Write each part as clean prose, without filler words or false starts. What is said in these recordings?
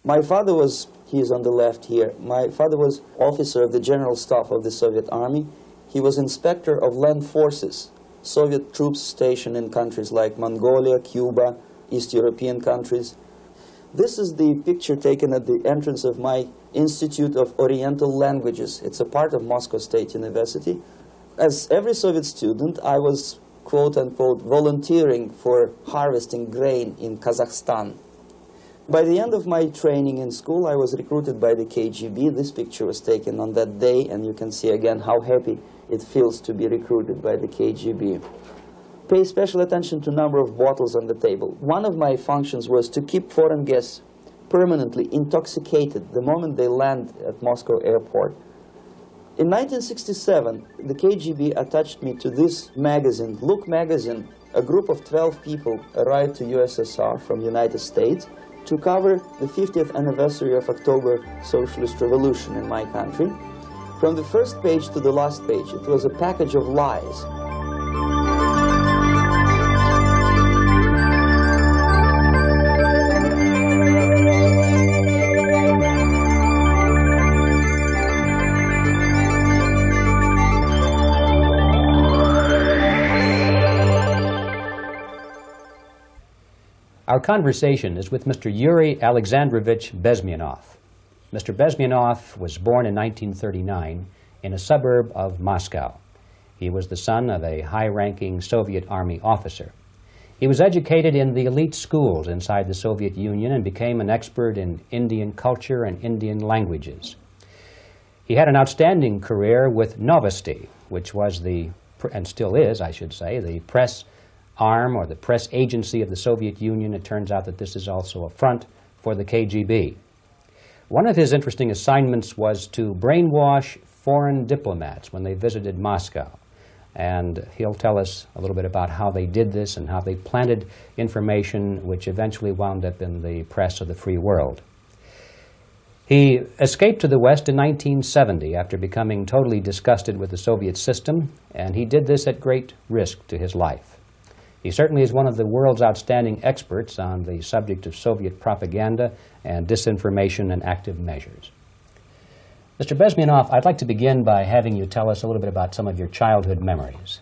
My father was, he is on the left here, my father was officer of the General Staff of the Soviet Army. He was inspector of land forces, Soviet troops stationed in countries like Mongolia, Cuba, East European countries. This is the picture taken at the entrance of my Institute of Oriental Languages. It's a part of Moscow State University. As every Soviet student, I was, quote-unquote, volunteering for harvesting grain in Kazakhstan. By the end of my training in school, I was recruited by the KGB. This picture was taken on that day, and you can see again how happy it feels to be recruited by the KGB. Pay special attention to number of bottles on the table. One of my functions was to keep foreign guests permanently intoxicated the moment they land at Moscow airport. In 1967, the KGB attached me to this magazine, Look magazine. A group of 12 people arrived to USSR from United States to cover the 50th anniversary of October Socialist Revolution in my country. From the first page to the last page, it was a package of lies. Our conversation is with Mr. Yuri Alexandrovich Bezmenov. Mr. Bezmenov was born in 1939 in a suburb of Moscow. He was the son of a high-ranking Soviet Army officer. He was educated in the elite schools inside the Soviet Union and became an expert in Indian culture and Indian languages. He had an outstanding career with Novosti, which was the, and still is, I should say, the press arm or the press agency of the Soviet Union. It turns out that this is also a front for the KGB. One of his interesting assignments was to brainwash foreign diplomats when they visited Moscow. And he'll tell us a little bit about how they did this and how they planted information which eventually wound up in the press of the free world. He escaped to the West in 1970 after becoming totally disgusted with the Soviet system, and he did this at great risk to his life. He certainly is one of the world's outstanding experts on the subject of Soviet propaganda and disinformation and active measures. Mr. Bezmenov, I'd like to begin by having you tell us a little bit about some of your childhood memories.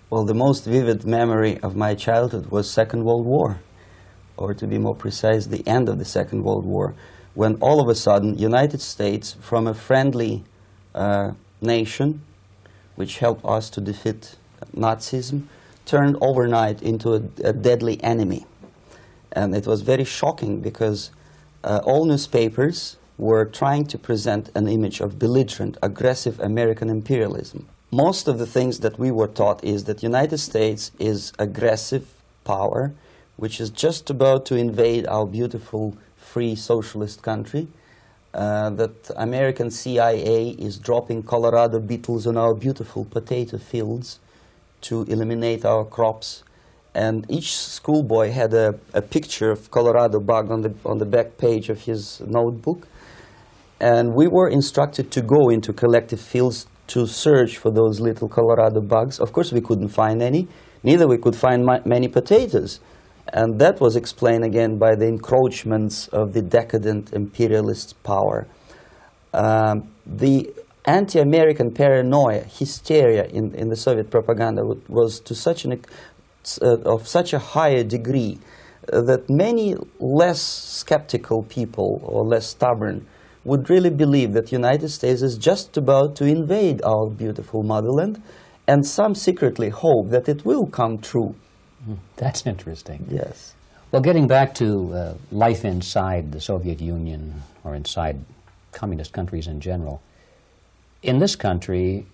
Well, the most vivid memory of my childhood was Second World War, or to be more precise, the end of the Second World War, when all of a sudden United States, from a friendly nation, which helped us to defeat Nazism, turned overnight into a deadly enemy. And it was very shocking because all newspapers were trying to present an image of belligerent, aggressive American imperialism. Most of the things that we were taught is that United States is aggressive power, which is just about to invade our beautiful, free, socialist country, that American CIA is dropping Colorado beetles on our beautiful potato fields to eliminate our crops, and each schoolboy had a picture of Colorado bug on the back page of his notebook, and we were instructed to go into collective fields to search for those little Colorado bugs. Of course, we couldn't find any, neither we could find many potatoes, and that was explained again by the encroachments of the decadent imperialist power. The anti-American paranoia, hysteria in the Soviet propaganda was to such of such a higher degree that many less skeptical people or less stubborn would really believe that United States is just about to invade our beautiful motherland, and some secretly hope that it will come true. That's interesting. Yes. Well, getting back to life inside the Soviet Union or inside communist countries in general, in this country,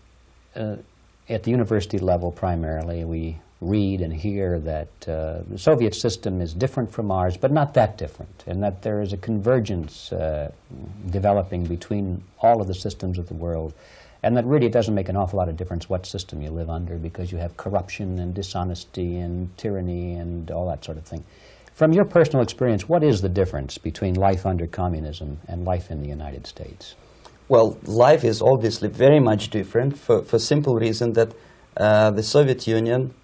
at the university level primarily, we read and hear that the Soviet system is different from ours, but not that different, and that there is a convergence developing between all of the systems of the world, and that really it doesn't make an awful lot of difference what system you live under because you have corruption and dishonesty and tyranny and all that sort of thing. From your personal experience, what is the difference between life under communism and life in the United States? Well, life is obviously very much different for simple reason that the Soviet Union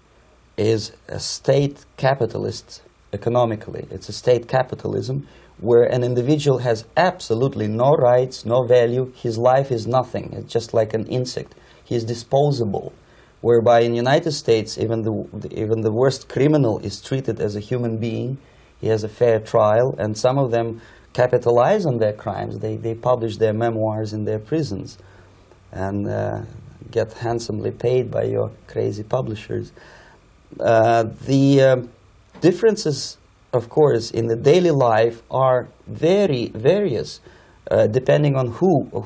is a state capitalist economically. It's a state capitalism where an individual has absolutely no rights, no value. His life is nothing. It's just like an insect. He is disposable. Whereby in the United States, even the worst criminal is treated as a human being. He has a fair trial, and some of them capitalize on their crimes. They publish their memoirs in their prisons and get handsomely paid by your crazy publishers. The differences, of course, in the daily life are very various, depending on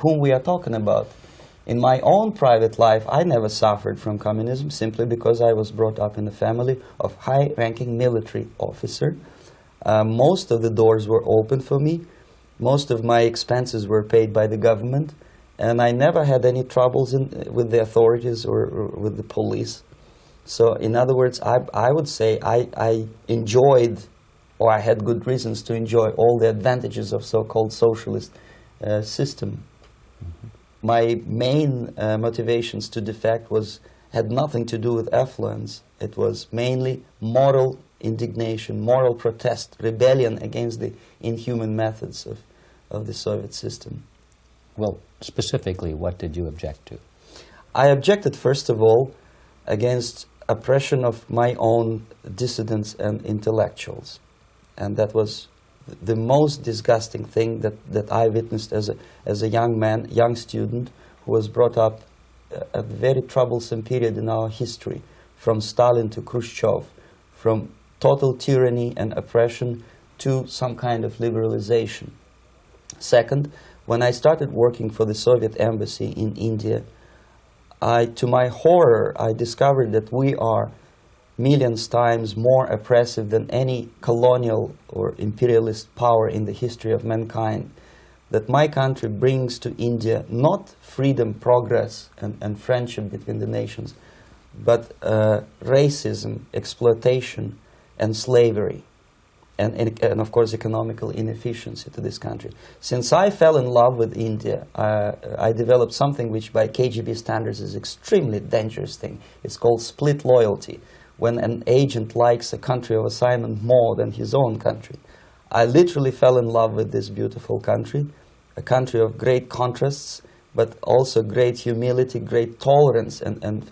whom we are talking about. In my own private life, I never suffered from communism simply because I was brought up in a family of high-ranking military officer. Most of the doors were open for me. Most of my expenses were paid by the government, and I never had any troubles with the authorities or with the police. So, in other words, I would say I enjoyed, or I had good reasons to enjoy, all the advantages of so-called socialist system. Mm-hmm. My main motivations to defect had nothing to do with affluence. It was mainly moral indignation, moral protest, rebellion against the inhuman methods of the Soviet system. Well, specifically, what did you object to? I objected, first of all, against oppression of my own dissidents and intellectuals. And that was the most disgusting thing that I witnessed as a young man, young student, who was brought up a very troublesome period in our history, from Stalin to Khrushchev, from total tyranny and oppression to some kind of liberalization. Second, when I started working for the Soviet embassy in India, to my horror, I discovered that we are millions times more oppressive than any colonial or imperialist power in the history of mankind. That my country brings to India not freedom, progress, and friendship between the nations, but racism, exploitation, and slavery, and of course economical inefficiency to this country. Since I fell in love with India, I developed something which by KGB standards is extremely dangerous thing. It's called split loyalty, when an agent likes a country of assignment more than his own country. I literally fell in love with this beautiful country, a country of great contrasts, but also great humility, great tolerance, and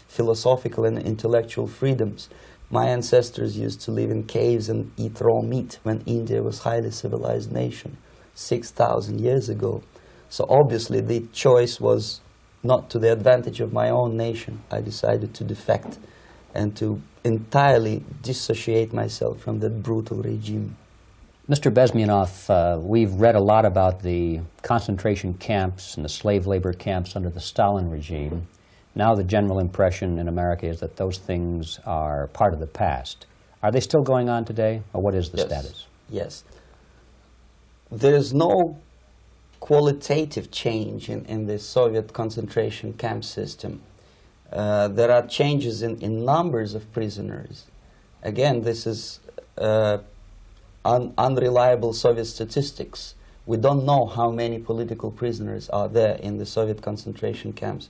philosophical and intellectual freedoms. My ancestors used to live in caves and eat raw meat when India was a highly civilized nation 6,000 years ago. So obviously the choice was not to the advantage of my own nation. I decided to defect and to entirely dissociate myself from that brutal regime. Mr. Bezmenov, we've read a lot about the concentration camps and the slave labor camps under the Stalin regime. Now the general impression in America is that those things are part of the past. Are they still going on today, or what is the status? Yes. There is no qualitative change in the Soviet concentration camp system. There are changes in numbers of prisoners. Again, this is unreliable Soviet statistics. We don't know how many political prisoners are there in the Soviet concentration camps.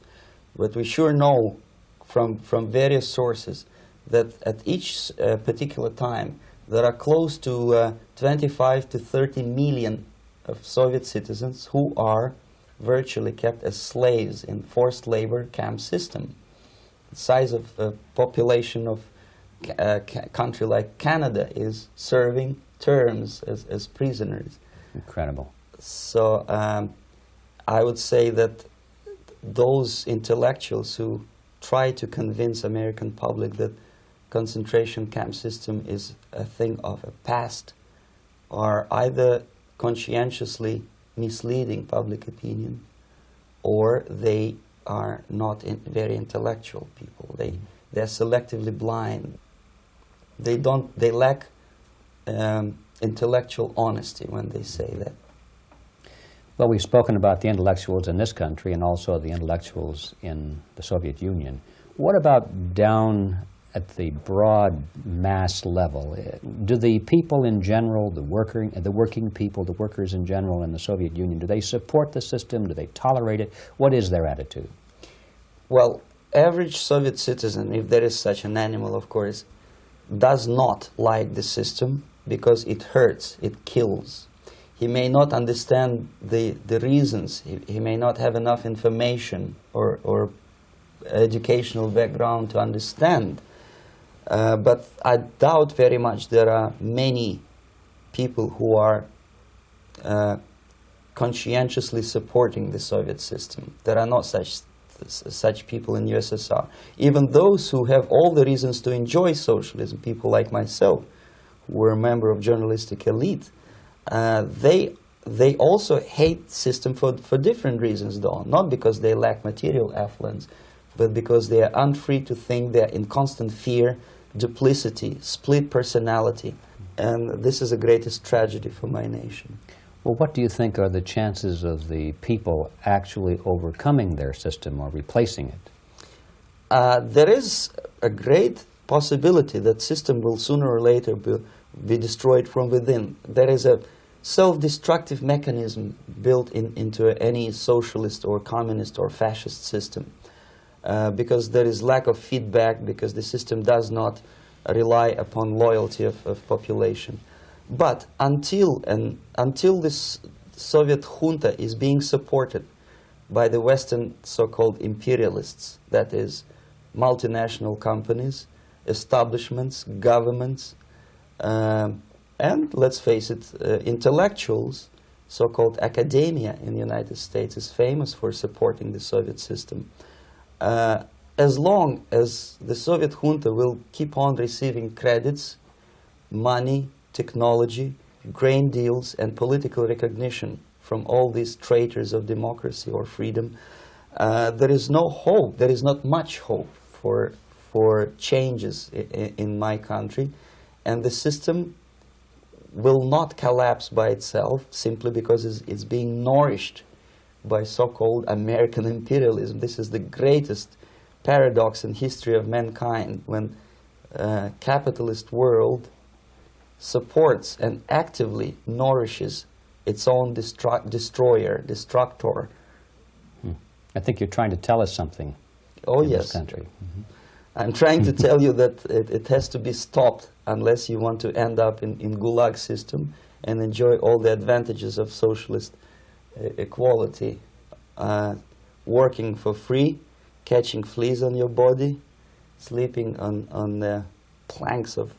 But we sure know from various sources that at each particular time there are close to 25 to 30 million of Soviet citizens who are virtually kept as slaves in forced labor camp system. The size of the population of a country like Canada is serving terms as prisoners. Incredible. So I would say that those intellectuals who try to convince American public that concentration camp system is a thing of a past are either conscientiously misleading public opinion, or they are not very intellectual people. They're selectively blind. They lack intellectual honesty when they say that. Well, we've spoken about the intellectuals in this country and also the intellectuals in the Soviet Union. What about down at the broad mass level? Do the people in general, the working people, the workers in general in the Soviet Union, do they support the system? Do they tolerate it? What is their attitude? Well, average Soviet citizen, if there is such an animal, of course, does not like the system because it hurts, it kills. He may not understand the reasons. He may not have enough information or educational background to understand. But I doubt very much there are many people who are conscientiously supporting the Soviet system. There are not such people in USSR. Even those who have all the reasons to enjoy socialism, people like myself, who were a member of journalistic elite, they also hate system for different reasons, though. Not because they lack material affluence, but because they are unfree to think, they are in constant fear, duplicity, split personality. And this is the greatest tragedy for my nation. Well, what do you think are the chances of the people actually overcoming their system or replacing it? There is a great possibility that system will sooner or later be destroyed from within. There is a self-destructive mechanism built into any socialist or communist or fascist system. Because there is lack of feedback, because the system does not rely upon loyalty of population. But until this Soviet junta is being supported by the Western so-called imperialists, that is, multinational companies, establishments, governments, and let's face it, intellectuals, so-called academia in the United States is famous for supporting the Soviet system. As long as the Soviet junta will keep on receiving credits, money, technology, grain deals, and political recognition from all these traitors of democracy or freedom, there is no hope. There is not much hope for changes in my country, and the system will not collapse by itself simply because it's being nourished by so-called American imperialism. This is the greatest paradox in history of mankind, when capitalist world supports and actively nourishes its own destructor. I think you're trying to tell us something. Oh, in yes. This country. Mm-hmm. I'm trying to tell you that it has to be stopped unless you want to end up in Gulag system and enjoy all the advantages of socialist equality. Working for free, catching fleas on your body, sleeping on the planks of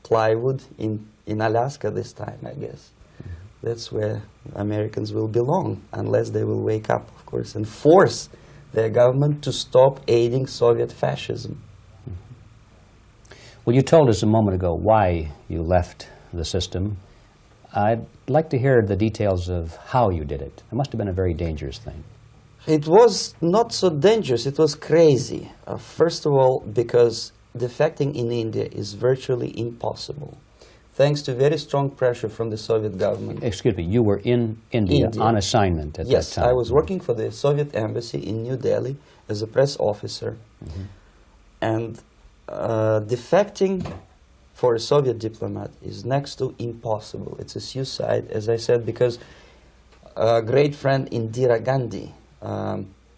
plywood in Alaska this time, I guess. Mm-hmm. That's where Americans will belong, unless they will wake up, of course, and force their government to stop aiding Soviet fascism. Mm-hmm. Well, you told us a moment ago why you left the system. I'd like to hear the details of how you did it. It must have been a very dangerous thing. It was not so dangerous, it was crazy. First of all, because defecting in India is virtually impossible, thanks to very strong pressure from the Soviet government. Excuse me, you were in India. On assignment at that time? Yes, I was working for the Soviet embassy in New Delhi as a press officer. Mm-hmm. And defecting for a Soviet diplomat is next to impossible. It's a suicide, as I said, because a great friend Indira Gandhi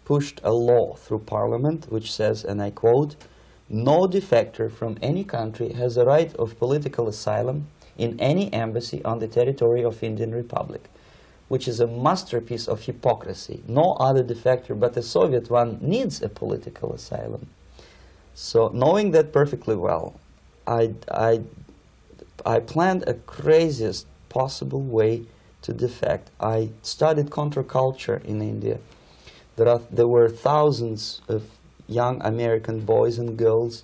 pushed a law through parliament which says, and I quote, "No defector from any country has a right of political asylum in any embassy on the territory of Indian Republic," which is a masterpiece of hypocrisy. No other defector but the Soviet one needs a political asylum. So knowing that perfectly well, I planned a craziest possible way to defect. I studied counterculture in India. There were thousands of young American boys and girls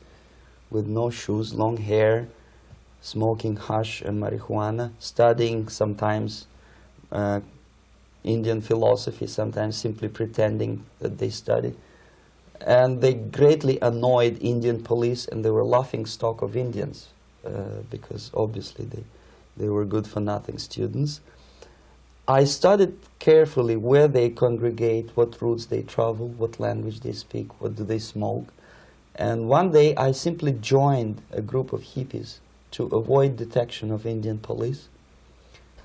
with no shoes, long hair, smoking hash and marijuana, studying sometimes Indian philosophy, sometimes simply pretending that they study. And they greatly annoyed Indian police, and they were laughing stock of Indians because obviously they were good-for-nothing students. I studied carefully where they congregate, what routes they travel, what language they speak, what do they smoke. And one day I simply joined a group of hippies to avoid detection of Indian police.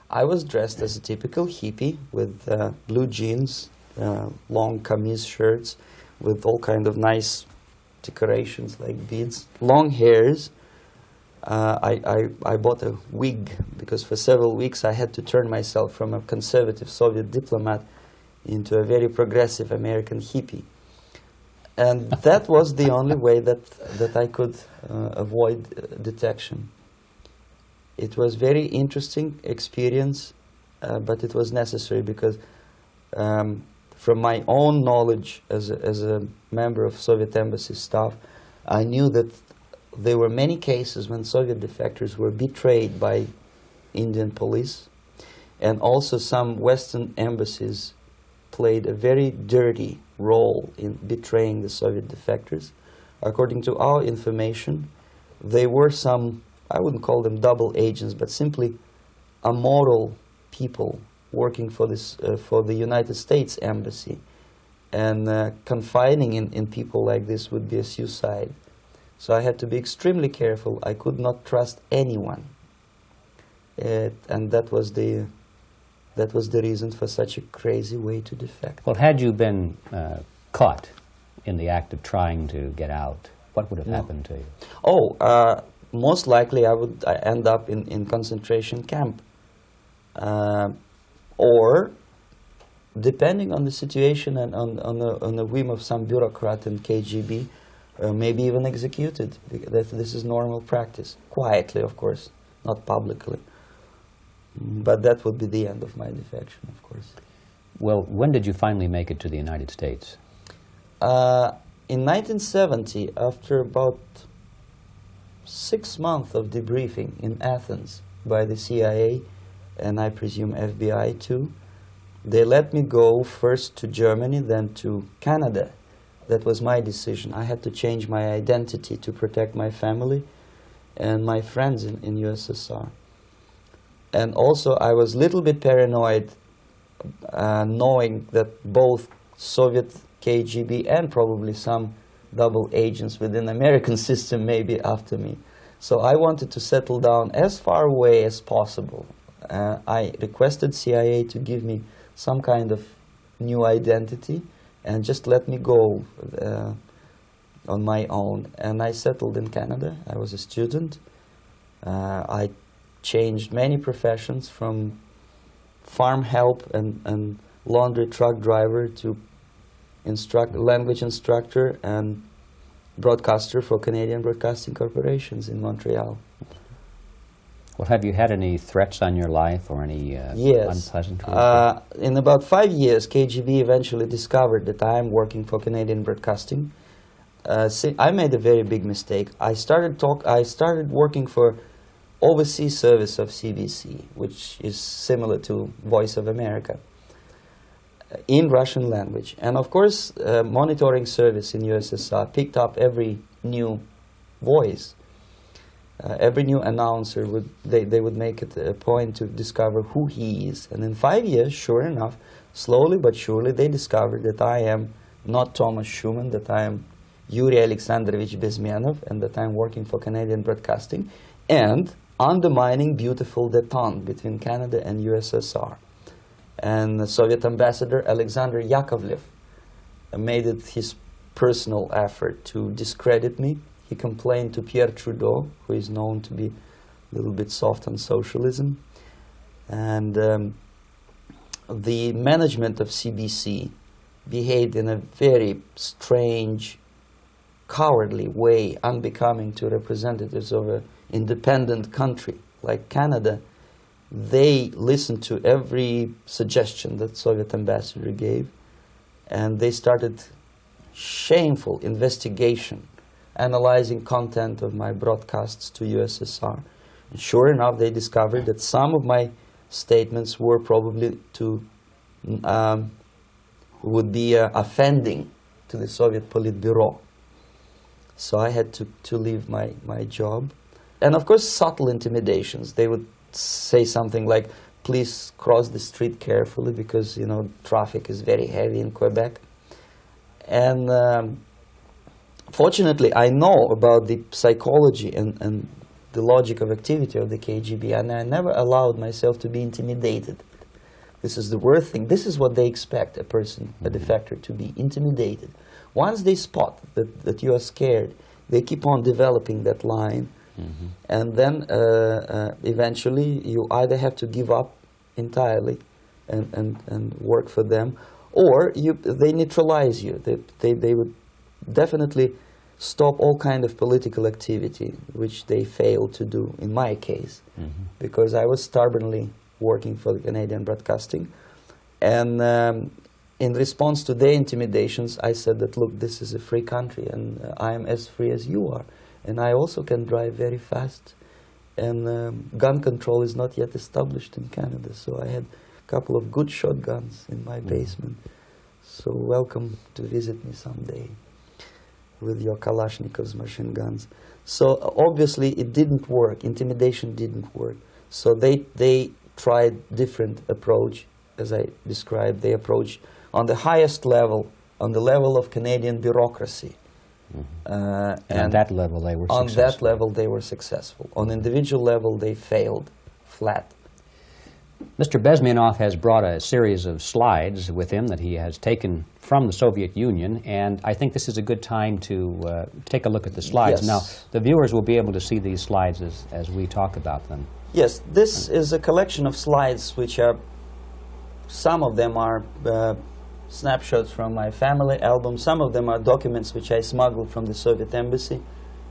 I was dressed as a typical hippie with blue jeans, long kameez shirts with all kind of nice decorations like beads, long hairs, I bought a wig because for several weeks I had to turn myself from a conservative Soviet diplomat into a very progressive American hippie. And that was the only way that I could avoid detection. It was very interesting experience, but it was necessary because from my own knowledge as a member of Soviet embassy staff, I knew that there were many cases when Soviet defectors were betrayed by Indian police, and also some Western embassies played a very dirty role in betraying the Soviet defectors. According to our information, they were some, I wouldn't call them double agents, but simply amoral people working for this for the United States Embassy, and confiding in people like this would be a suicide. So I had to be extremely careful. I could not trust anyone, and that was the reason for such a crazy way to defect. Well, had you been caught in the act of trying to get out, what would have happened to you? Oh, most likely I would end up in concentration camp. Or, depending on the situation and on the whim of some bureaucrat in KGB, maybe even executed. This is normal practice. Quietly, of course, not publicly. But that would be the end of my defection, of course. Well, when did you finally make it to the United States? In 1970, after about 6 months of debriefing in Athens by the CIA, and I presume FBI too, they let me go first to Germany, then to Canada. That was my decision. I had to change my identity to protect my family and my friends in USSR. And also I was a little bit paranoid, knowing that both Soviet KGB and probably some double agents within the American system may be after me. So I wanted to settle down as far away as possible. I requested CIA to give me some kind of new identity and just let me go on my own. And I settled in Canada. I was a student. I changed many professions, from farm help and laundry truck driver to language instructor and broadcaster for Canadian Broadcasting Corporations in Montreal. Well, have you had any threats on your life or any yes. unpleasant In about 5 years, KGB eventually discovered that I am working for Canadian Broadcasting. I made a very big mistake. I started working for overseas service of CBC, which is similar to Voice of America, in Russian language. And of course, monitoring service in USSR picked up every new voice. Every new announcer, they would make it a point to discover who he is. And in 5 years, sure enough, slowly but surely, they discovered that I am not Thomas Schumann, that I am Yuri Alexandrovich Bezmenov, and that I am working for Canadian Broadcasting, and undermining beautiful détente between Canada and USSR. And the Soviet ambassador Alexander Yakovlev made it his personal effort to discredit me. He complained to Pierre Trudeau, who is known to be a little bit soft on socialism. And the management of CBC behaved in a very strange, cowardly way, unbecoming to representatives of an independent country like Canada. They listened to every suggestion that Soviet ambassador gave, and they started shameful investigation, analyzing content of my broadcasts to USSR. And sure enough, they discovered that some of my statements were probably would be offending to the Soviet Politburo. So I had to leave my job. And of course, subtle intimidations. They would say something like, please cross the street carefully because, you know, traffic is very heavy in Quebec. And fortunately, I know about the psychology and the logic of activity of the KGB, and I never allowed myself to be intimidated. This is the worst thing. This is what they expect a person, a defector, to be intimidated. Once they spot that you are scared, they keep on developing that line And then eventually you either have to give up entirely and work for them, or they neutralize you. They would definitely stop all kind of political activity, which they failed to do in my case, because I was stubbornly working for the Canadian Broadcasting. And in response to their intimidations, I said that, look, this is a free country, and I am as free as you are. And I also can drive very fast. And gun control is not yet established in Canada, so I had a couple of good shotguns in my basement. So welcome to visit me someday with your Kalashnikovs machine guns. So obviously it didn't work. Intimidation didn't work. So they tried different approach, as I described. They approached on the highest level, on the level of Canadian bureaucracy. And on that level they were successful. On that level they were successful. On individual level they failed flat. Mr. Bezmenov has brought a series of slides with him that he has taken from the Soviet Union, and I think this is a good time to take a look at the slides. Yes. Now, the viewers will be able to see these slides as we talk about them. Yes, this is a collection of slides which are, some of them are snapshots from my family album, some of them are documents which I smuggled from the Soviet embassy,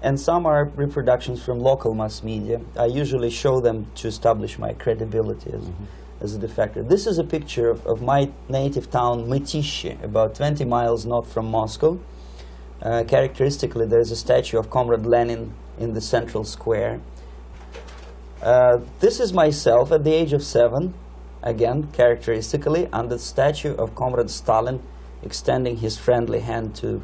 and some are reproductions from local mass media. I usually show them to establish my credibility as a defector. This is a picture of my native town, Mytishi, about 20 miles north from Moscow. Characteristically, there is a statue of Comrade Lenin in the central square. This is myself at the age of 7, again, characteristically, under the statue of Comrade Stalin, extending his friendly hand to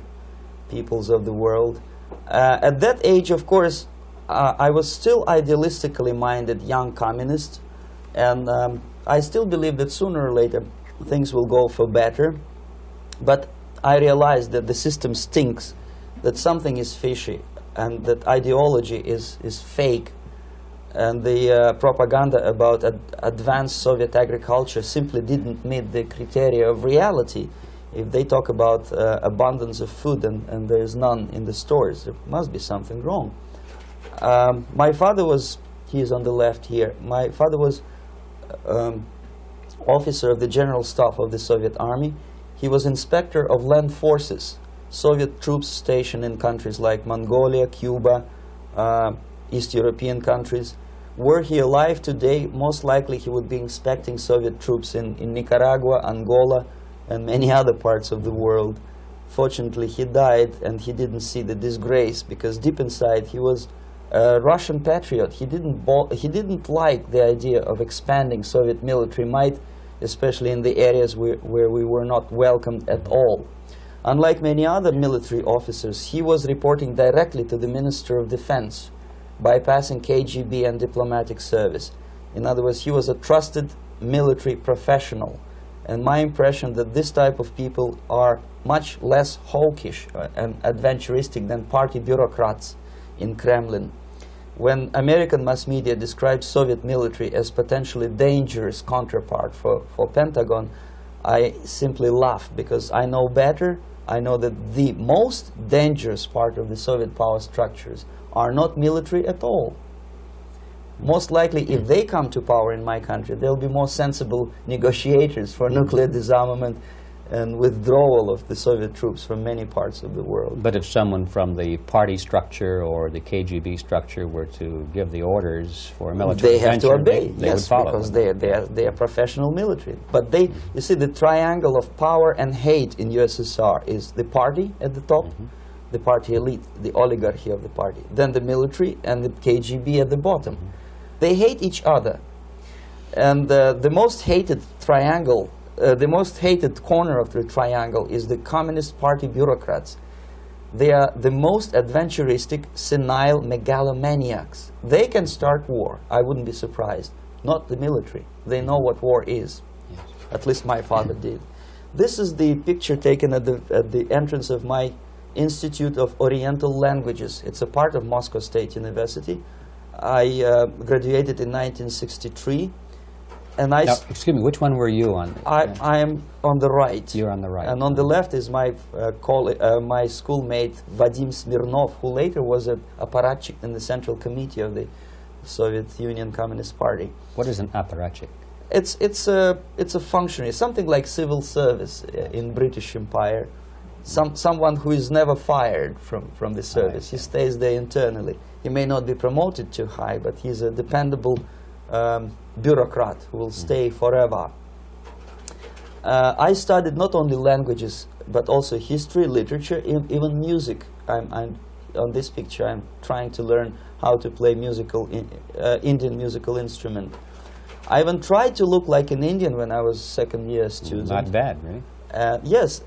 peoples of the world. At that age, of course, I was still idealistically minded young communist, and I still believe that sooner or later things will go for better. But I realized that the system stinks, that something is fishy, and that ideology is fake, and the propaganda about advanced Soviet agriculture simply didn't meet the criteria of reality. If they talk about abundance of food and there is none in the stores, there must be something wrong. My father was, he is on the left here, my father was officer of the General Staff of the Soviet Army. He was inspector of land forces, Soviet troops stationed in countries like Mongolia, Cuba, East European countries. Were he alive today, most likely he would be inspecting Soviet troops in Nicaragua, Angola, and many other parts of the world. Fortunately, he died and he didn't see the disgrace, because deep inside he was a Russian patriot. He didn't like the idea of expanding Soviet military might, especially in the areas where we were not welcomed at all. Unlike many other military officers, he was reporting directly to the Minister of Defense, bypassing KGB and diplomatic service. In other words, he was a trusted military professional. And my impression that this type of people are much less hawkish and adventuristic than party bureaucrats in Kremlin. When American mass media describes Soviet military as potentially dangerous counterpart for Pentagon, I simply laugh, because I know better. I know that the most dangerous part of the Soviet power structures are not military at all. Most likely, if they come to power in my country, they'll be more sensible negotiators for nuclear disarmament and withdrawal of the Soviet troops from many parts of the world. But if someone from the party structure or the KGB structure were to give the orders for a military they have to obey, they yes, would follow because them. they are professional military. But they, you see, the triangle of power and hate in USSR is the party at the top, the party elite, the oligarchy of the party, then the military and the KGB at the bottom. They hate each other, and the most hated triangle, the most hated corner of the triangle is the Communist Party bureaucrats. They are the most adventuristic, senile megalomaniacs. They can start war, I wouldn't be surprised. Not the military. They know what war is. Yes. At least my father did. This is the picture taken at the entrance of my Institute of Oriental Languages. It's a part of Moscow State University. I graduated in 1963. And Now, excuse me, which one were you on? I am on the right. You're on the right. And on the left is my my schoolmate Vadim Smirnov, who later was an apparatchik in the Central Committee of the Soviet Union Communist Party. What is an apparatchik? It's a functionary, something like civil service in British Empire. Someone who is never fired from the service. He stays there internally. He may not be promoted too high, but he's a dependable bureaucrat who will stay forever. I studied not only languages, but also history, literature, even music. I'm on this picture, I'm trying to learn how to play Indian musical instrument. I even tried to look like an Indian when I was second-year student. Not bad, right? Yes,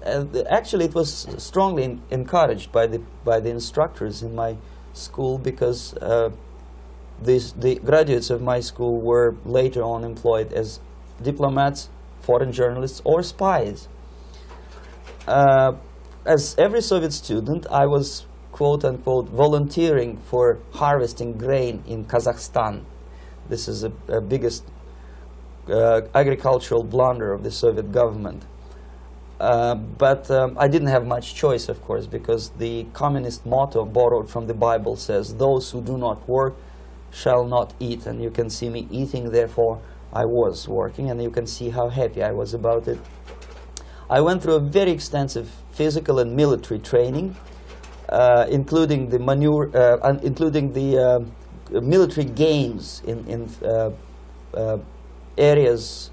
actually it was strongly encouraged by the instructors in my school, because the graduates of my school were later on employed as diplomats, foreign journalists, or spies. As every Soviet student, I was quote-unquote volunteering for harvesting grain in Kazakhstan. This is the biggest agricultural blunder of the Soviet government. But I didn't have much choice, of course, because the communist motto borrowed from the Bible says, "Those who do not work shall not eat." And you can see me eating, therefore I was working, and you can see how happy I was about it. I went through a very extensive physical and military training, including the military games in areas,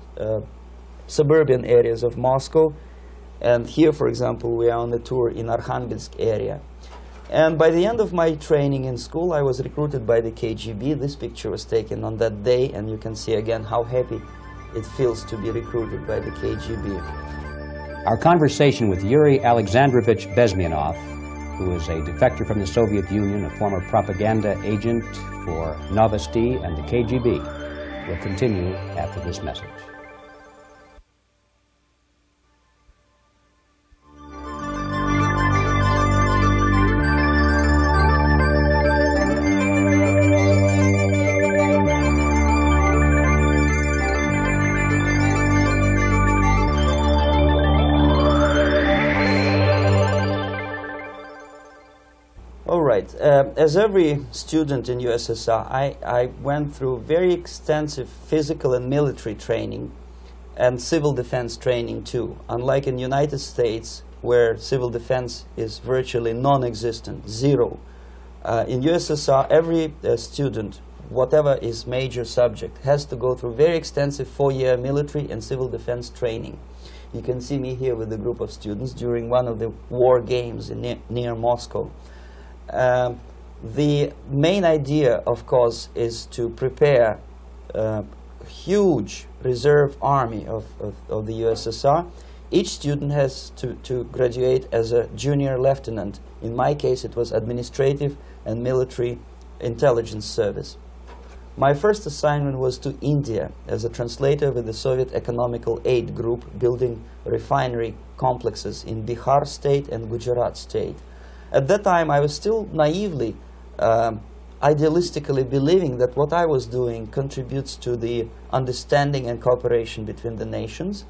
suburban areas of Moscow. And here, for example, we are on a tour in Arkhangelsk area. And by the end of my training in school, I was recruited by the KGB. This picture was taken on that day, and you can see again how happy it feels to be recruited by the KGB. Our conversation with Yuri Alexandrovich Bezmenov, who is a defector from the Soviet Union, a former propaganda agent for Novosti and the KGB, will continue after this message. As every student in USSR, I went through very extensive physical and military training and civil defense training too. Unlike in the United States, where civil defense is virtually non-existent, zero. In USSR, every student, whatever his major subject, has to go through very extensive 4-year military and civil defense training. You can see me here with a group of students during one of the war games near Moscow. The main idea, of course, is to prepare a huge reserve army of the USSR. Each student has to graduate as a junior lieutenant. In my case, it was administrative and military intelligence service. My first assignment was to India as a translator with the Soviet Economical Aid Group, building refinery complexes in Bihar state and Gujarat state. At that time, I was still naively, idealistically believing that what I was doing contributes to the understanding and cooperation between the nations.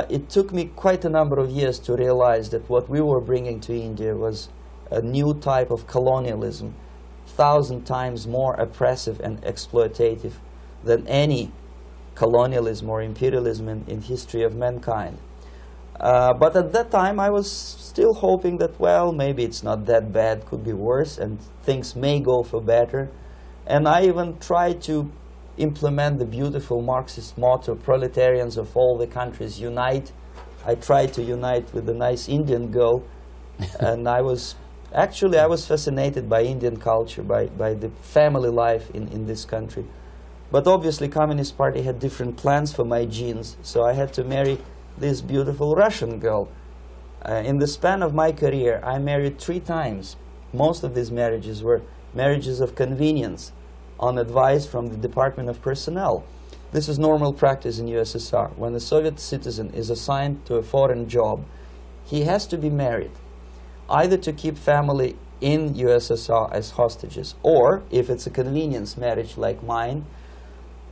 It took me quite a number of years to realize that what we were bringing to India was a new type of colonialism, 1,000 times more oppressive and exploitative than any colonialism or imperialism in history of mankind. But at that time, I was still hoping that, well, maybe it's not that bad, could be worse, and things may go for better. And I even tried to implement the beautiful Marxist motto, "Proletarians of all the countries unite." I tried to unite with a nice Indian girl, and I was fascinated by Indian culture, by the family life in this country. But obviously, Communist Party had different plans for my genes, so I had to marry this beautiful Russian girl. In the span of my career, I married 3 times. Most of these marriages were marriages of convenience, on advice from the Department of Personnel. This is normal practice in USSR. When a Soviet citizen is assigned to a foreign job, he has to be married, either to keep family in USSR as hostages, or, if it's a convenience marriage like mine,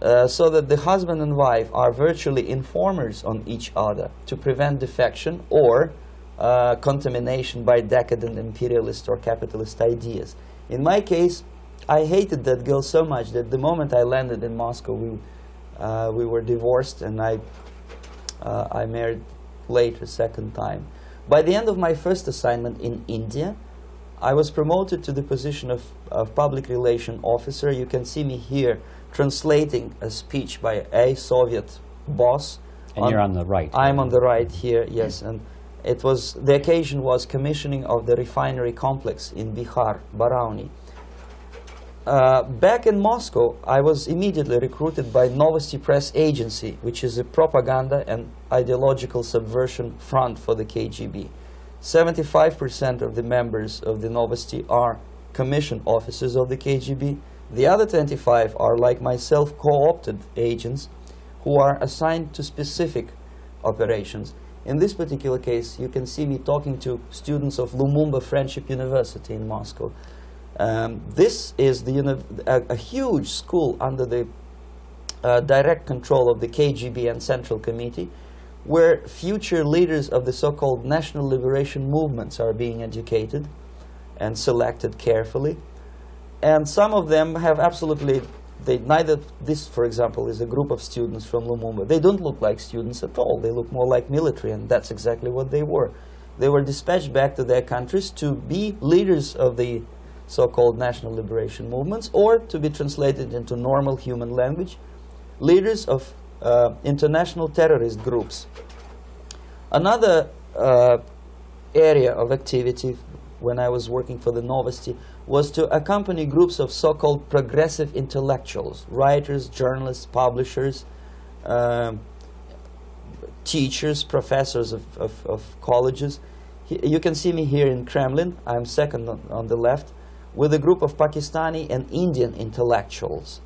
so that the husband and wife are virtually informers on each other to prevent defection or contamination by decadent imperialist or capitalist ideas. In my case, I hated that girl so much that the moment I landed in Moscow, we were divorced, and I married later, second time. By the end of my first assignment in India, I was promoted to the position of public relation officer. You can see me here translating a speech by a Soviet boss. And you're on the right. I'm on the right here, yes. And it was, the occasion was commissioning of the refinery complex in Bihar, Barauni. Back in Moscow, I was immediately recruited by Novosti Press Agency, which is a propaganda and ideological subversion front for the KGB. 75% of the members of the Novosti are commissioned officers of the KGB. The other 25 are, like myself, co-opted agents who are assigned to specific operations. In this particular case, you can see me talking to students of Lumumba Friendship University in Moscow. This is a huge school under the direct control of the KGB and Central Committee, where future leaders of the so-called national liberation movements are being educated and selected carefully. And some of them have absolutely, this, for example, is a group of students from Lumumba. They don't look like students at all. They look more like military, and that's exactly what they were. They were dispatched back to their countries to be leaders of the so-called national liberation movements, or to be translated into normal human language, leaders of international terrorist groups. Another area of activity when I was working for the Novosti was to accompany groups of so-called progressive intellectuals, writers, journalists, publishers, teachers, professors of colleges. You can see me here in Kremlin. I'm second on the left, with a group of Pakistani and Indian intellectuals.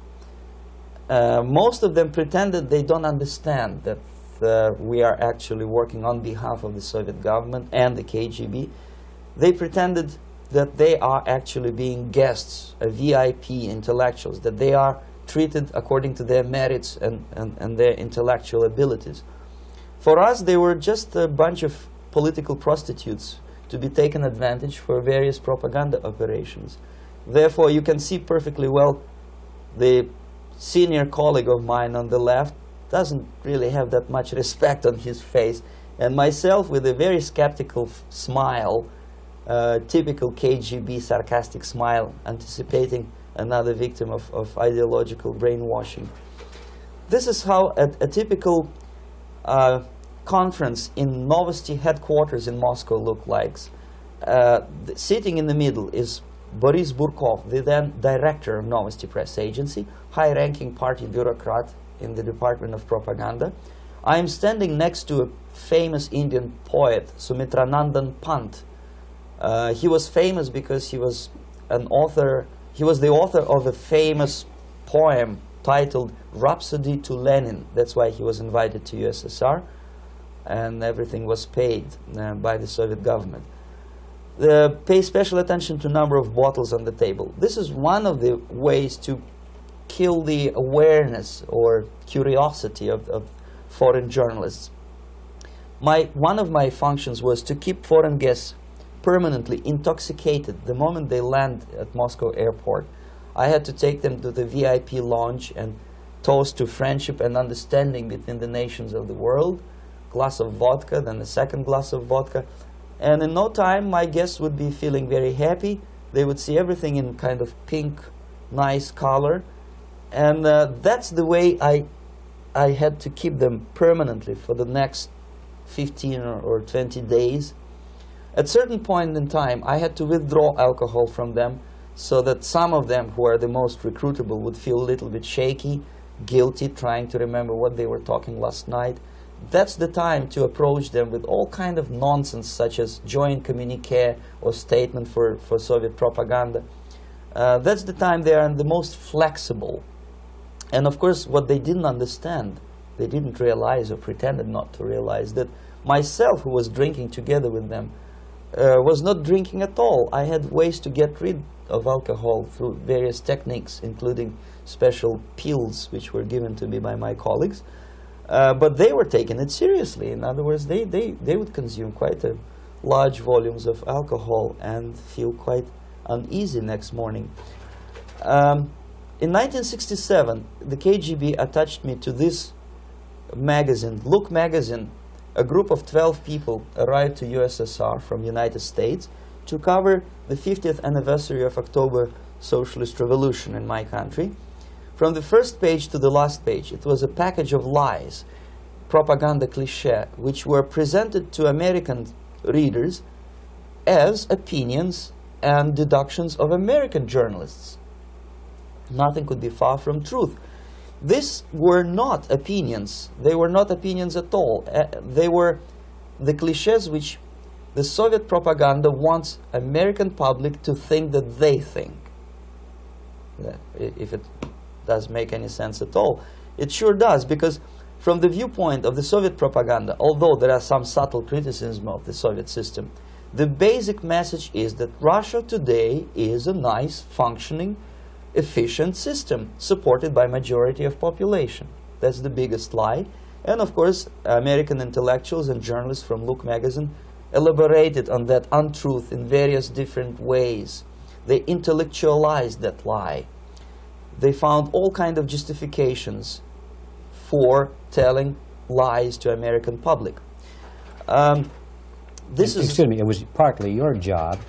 Most of them pretended they don't understand that we are actually working on behalf of the Soviet government and the KGB. They pretended that they are actually being guests, VIP intellectuals, that they are treated according to their merits and their intellectual abilities. For us, they were just a bunch of political prostitutes to be taken advantage for various propaganda operations. Therefore, you can see perfectly well the senior colleague of mine on the left doesn't really have that much respect on his face, and myself with a very skeptical smile, typical KGB sarcastic smile, anticipating another victim of ideological brainwashing. This is how a typical conference in Novosti headquarters in Moscow looked like. Sitting in the middle is Boris Burkov, the then director of Novosti Press Agency, high-ranking party bureaucrat in the Department of Propaganda. I am standing next to a famous Indian poet, Sumitranandan Pant. He was famous because he was an author. He was the author of a famous poem titled Rhapsody to Lenin. That's why he was invited to USSR, and everything was paid by the Soviet government. Pay special attention to number of bottles on the table. This is one of the ways to kill the awareness or curiosity of foreign journalists. One of my functions was to keep foreign guests permanently intoxicated the moment they land at Moscow airport. I had to take them to the VIP lounge and toast to friendship and understanding between the nations of the world. Glass of vodka, then a second glass of vodka. And in no time, my guests would be feeling very happy. They would see everything in kind of pink, nice color. And that's the way I had to keep them permanently for the next 15 or 20 days. At a certain point in time, I had to withdraw alcohol from them so that some of them, who are the most recruitable, would feel a little bit shaky, guilty, trying to remember what they were talking last night. That's the time to approach them with all kind of nonsense, such as joint communique or statement for Soviet propaganda. That's the time they are the most flexible. And of course, what they didn't understand, they didn't realize or pretended not to realize, that myself, who was drinking together with them, was not drinking at all. I had ways to get rid of alcohol through various techniques, including special pills which were given to me by my colleagues. But they were taking it seriously. In other words, they would consume quite large volumes of alcohol and feel quite uneasy next morning. In 1967, the KGB attached me to this magazine, Look magazine. A group of 12 people arrived to USSR from United States to cover the 50th anniversary of October Socialist Revolution in my country. From the first page to the last page, it was a package of lies, propaganda cliché, which were presented to American readers as opinions and deductions of American journalists. Nothing could be far from truth. These were not opinions. They were not opinions at all. They were the clichés which the Soviet propaganda wants American public to think that they think. If it does make any sense at all. It sure does, because from the viewpoint of the Soviet propaganda, although there are some subtle criticism of the Soviet system, the basic message is that Russia today is a nice, functioning, efficient system supported by majority of population. That's the biggest lie. And of course, American intellectuals and journalists from Look magazine elaborated on that untruth in various different ways. They intellectualized that lie. They found all kind of justifications for telling lies to American public. Excuse me, it was partly your job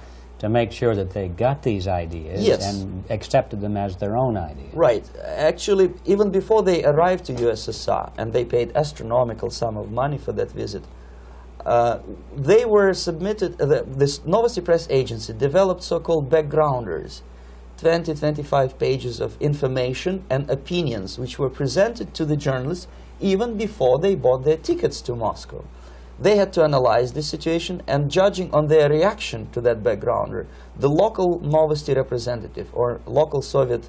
to make sure that they got these ideas, yes, and accepted them as their own ideas. Right. Actually, even before they arrived to USSR, and they paid astronomical sum of money for that visit, they were submitted, this Novosti Press Agency developed so-called backgrounders, 20-25 pages of information and opinions which were presented to the journalists even before they bought their tickets to Moscow. They had to analyze the situation, and judging on their reaction to that backgrounder, the local Novosti representative or local Soviet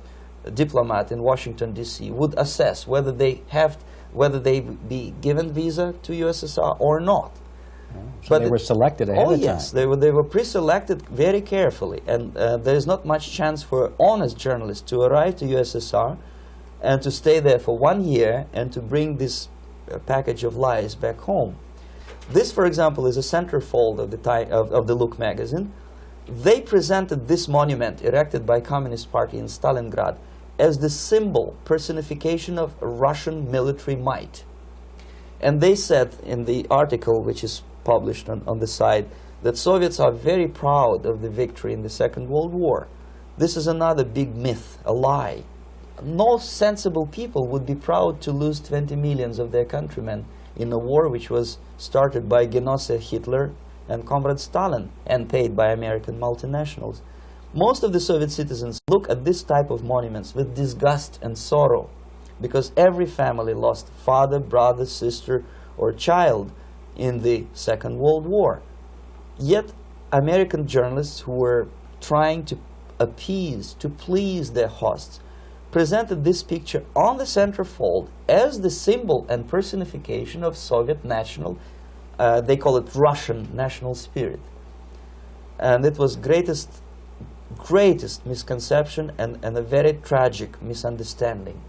diplomat in Washington, D.C. would assess whether they be given visa to USSR or not. So they were selected ahead of time. Oh yes, they were pre-selected very carefully, and there is not much chance for honest journalists to arrive to USSR and to stay there for 1 year and to bring this package of lies back home. This, for example, is a centerfold of the Look magazine. They presented this monument erected by Communist Party in Stalingrad as the symbol, personification of Russian military might. And they said in the article, which is published on the site, that Soviets are very proud of the victory in the Second World War. This is another big myth, a lie. No sensible people would be proud to lose 20 millions of their countrymen in a war which was started by Genoese Hitler and Comrade Stalin and paid by American multinationals. Most of the Soviet citizens look at this type of monuments with disgust and sorrow, because every family lost father, brother, sister, or child in the Second World War. Yet American journalists who were trying to appease, to please their hosts, presented this picture on the centerfold as the symbol and personification of Soviet national, they call it Russian national spirit. And it was greatest misconception and a very tragic misunderstanding.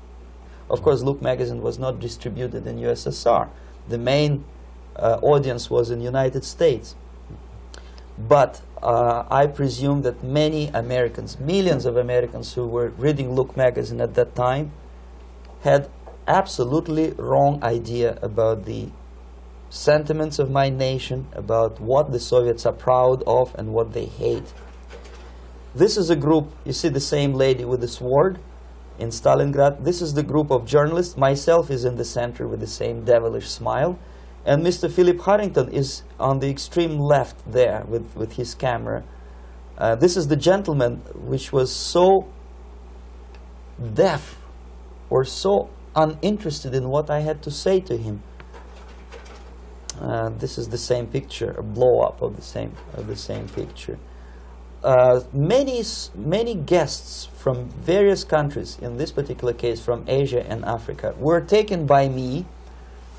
Of course, Look magazine was not distributed in USSR. The main audience was in United States. But I presume that many Americans, millions of Americans who were reading Look magazine at that time, had absolutely wrong idea about the sentiments of my nation, about what the Soviets are proud of and what they hate. This is a group, you see the same lady with the sword in Stalingrad. This is the group of journalists. Myself is in the center with the same devilish smile. And Mr. Philip Harrington is on the extreme left there with his camera. This is the gentleman which was so deaf or so uninterested in what I had to say to him. This is the same picture, a blow-up of the same picture. Many guests from various countries, in this particular case from Asia and Africa, were taken by me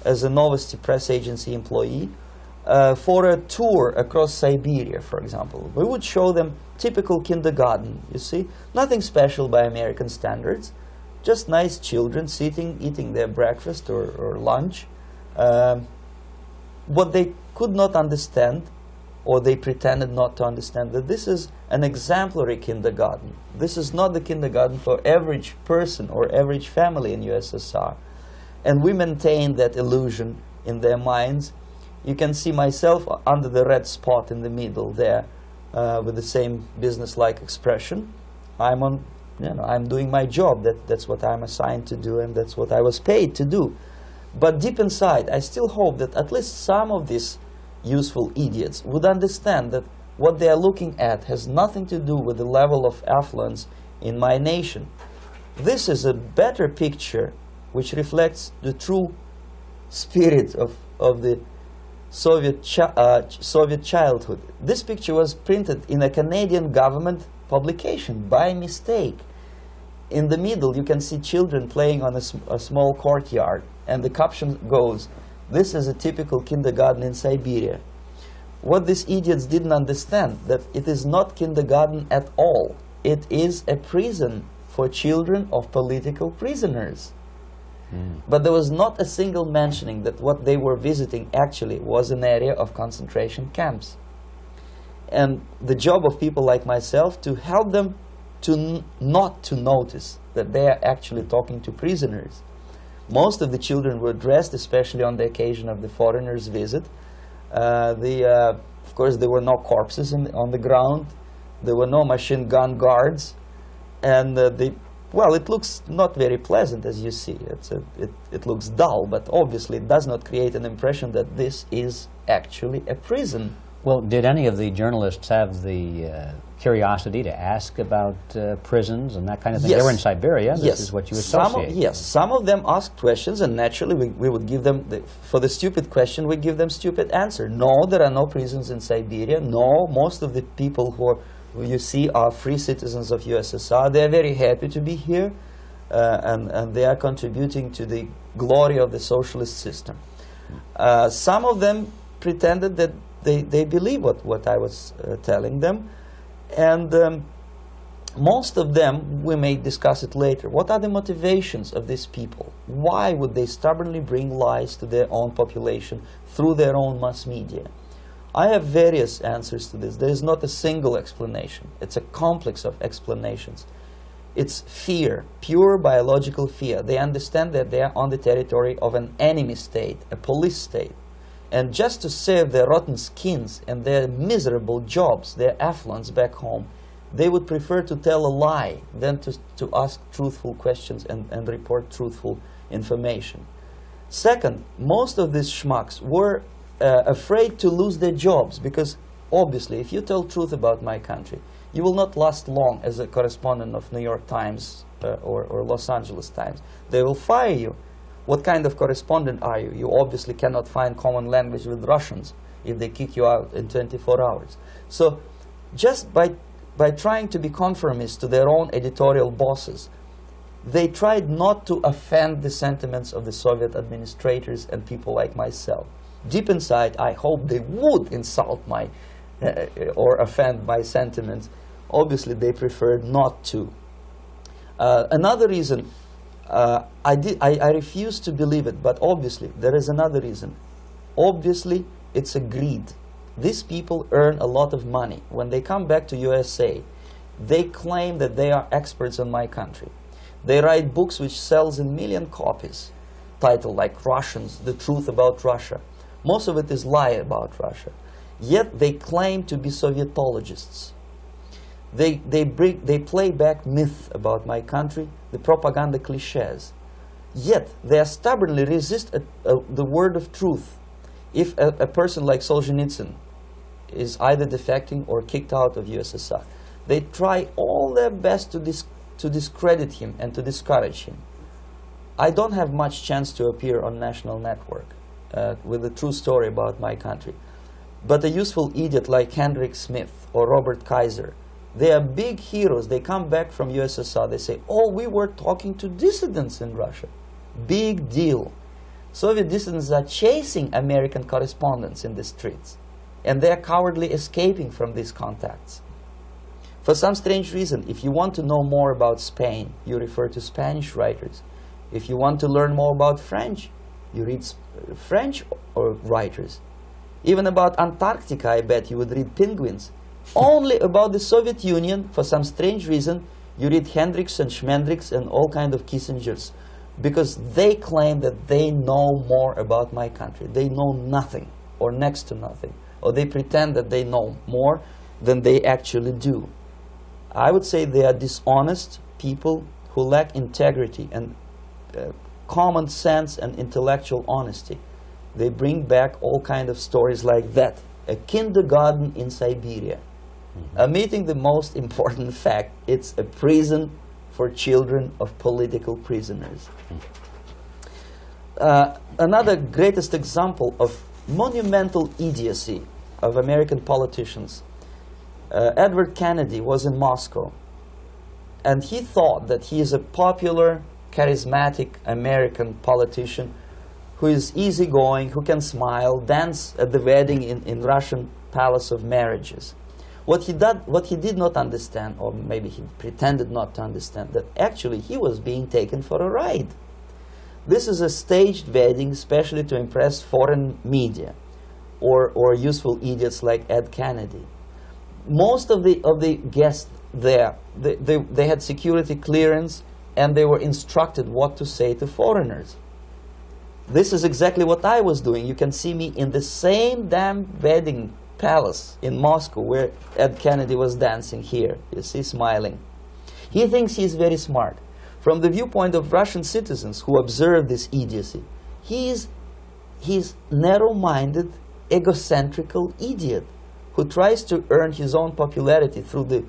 as a Novosti Press Agency employee for a tour across Siberia, for example. We would show them typical kindergarten, you see, nothing special by American standards, just nice children sitting, eating their breakfast or lunch. What they could not understand, or they pretended not to understand, that this is an exemplary kindergarten. This is not the kindergarten for average person or average family in USSR. And we maintain that illusion in their minds. You can see myself under the red spot in the middle there, with the same business-like expression. I'm doing my job. That's what I'm assigned to do, and that's what I was paid to do. But deep inside, I still hope that at least some of these useful idiots would understand that what they are looking at has nothing to do with the level of affluence in my nation. This is a better picture which reflects the true spirit of the Soviet childhood. This picture was printed in a Canadian government publication by mistake. In the middle, you can see children playing on a small courtyard, and the caption goes, "This is a typical kindergarten in Siberia." What these idiots didn't understand, that it is not kindergarten at all. It is a prison for children of political prisoners. But there was not a single mentioning that what they were visiting actually was an area of concentration camps. And the job of people like myself to help them to not to notice that they are actually talking to prisoners. Most of the children were dressed, especially on the occasion of the foreigners' visit. Of course, there were no corpses on the ground. There were no machine gun guards. And well, it looks not very pleasant, as you see. It looks dull, but obviously it does not create an impression that this is actually a prison. Well, did any of the journalists have the curiosity to ask about prisons and that kind of thing? Yes. They were in Siberia. Yes. This is what you associate. Yes, some of them asked questions, and naturally we would give them, for the stupid question, we give them stupid answer. No, there are no prisons in Siberia. No, most of the people who you see are free citizens of USSR. They are very happy to be here, and they are contributing to the glory of the socialist system. Some of them pretended that they believe what I was telling them, and most of them, we may discuss it later, what are the motivations of these people? Why would they stubbornly bring lies to their own population through their own mass media? I have various answers to this. There is not a single explanation. It's a complex of explanations. It's fear, pure biological fear. They understand that they are on the territory of an enemy state, a police state. And just to save their rotten skins and their miserable jobs, their affluence back home, they would prefer to tell a lie than to ask truthful questions and report truthful information. Second, most of these schmucks were afraid to lose their jobs, because obviously if you tell truth about my country, you will not last long as a correspondent of New York Times or Los Angeles Times. They will fire you. What kind of correspondent are you? You obviously cannot find common language with Russians if they kick you out in 24 hours. So just by trying to be conformist to their own editorial bosses, they tried not to offend the sentiments of the Soviet administrators and people like myself. Deep inside, I hope they would insult my or offend my sentiments. Obviously, they preferred not to. Another reason, I refuse to believe it, but obviously, there is another reason. Obviously, it's a greed. These people earn a lot of money. When they come back to USA, they claim that they are experts on my country. They write books which sells in million copies, titled like Russians, The Truth About Russia. Most of it is lie about Russia. Yet they claim to be Sovietologists. They play back myth about my country, the propaganda cliches. Yet they stubbornly resist the word of truth. If a person like Solzhenitsyn is either defecting or kicked out of USSR, they try all their best to discredit him and to discourage him. I don't have much chance to appear on national network with a true story about my country. But a useful idiot like Hendrik Smith or Robert Kaiser, they are big heroes. They come back from USSR. They say, oh, we were talking to dissidents in Russia. Big deal. Soviet dissidents are chasing American correspondents in the streets, and they are cowardly escaping from these contacts. For some strange reason, if you want to know more about Spain, you refer to Spanish writers. If you want to learn more about French, you read French writers. Even about Antarctica, I bet you would read Penguins. Only about the Soviet Union, for some strange reason, you read Hendricks and Schmendricks and all kind of Kissingers, because they claim that they know more about my country. They know nothing, or next to nothing, or they pretend that they know more than they actually do. I would say they are dishonest people who lack integrity and common sense and intellectual honesty. They bring back all kind of stories like that. A kindergarten in Siberia. Omitting the most important fact, it's a prison for children of political prisoners. Another greatest example of monumental idiocy of American politicians. Edward Kennedy was in Moscow, and he thought that he is a popular, charismatic American politician who is easygoing, who can smile, dance at the wedding in Russian Palace of Marriages. What he did not understand, or maybe he pretended not to understand, that actually he was being taken for a ride. This is a staged wedding, especially to impress foreign media or useful idiots like Ed Kennedy. Most of the guests there, they had security clearance, and they were instructed what to say to foreigners. This is exactly what I was doing. You can see me in the same damn wedding palace in Moscow where Ed Kennedy was dancing here. You see, smiling. He thinks he's very smart. From the viewpoint of Russian citizens who observe this idiocy, he's narrow-minded, egocentrical idiot who tries to earn his own popularity through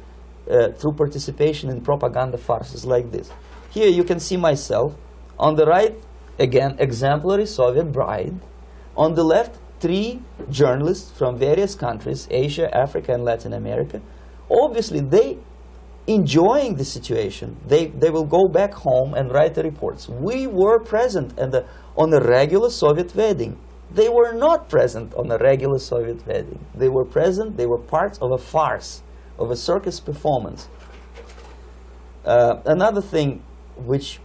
participation in propaganda farces like this. Here you can see myself. On the right, again, exemplary Soviet bride. On the left, 3 journalists from various countries, Asia, Africa, and Latin America. Obviously, they enjoying the situation. They will go back home and write the reports. We were present on a regular Soviet wedding. They were not present on a regular Soviet wedding. They were present, they were parts of a farce, of a circus performance. Another thing which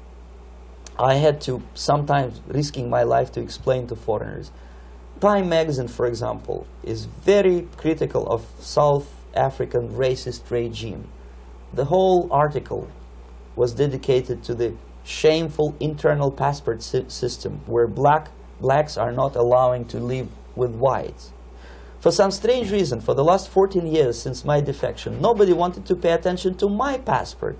I had to, sometimes risking my life to explain to foreigners. Time magazine, for example, is very critical of South African racist regime. The whole article was dedicated to the shameful internal passport system where blacks are not allowing to live with whites. For some strange reason, for the last 14 years since my defection, nobody wanted to pay attention to my passport.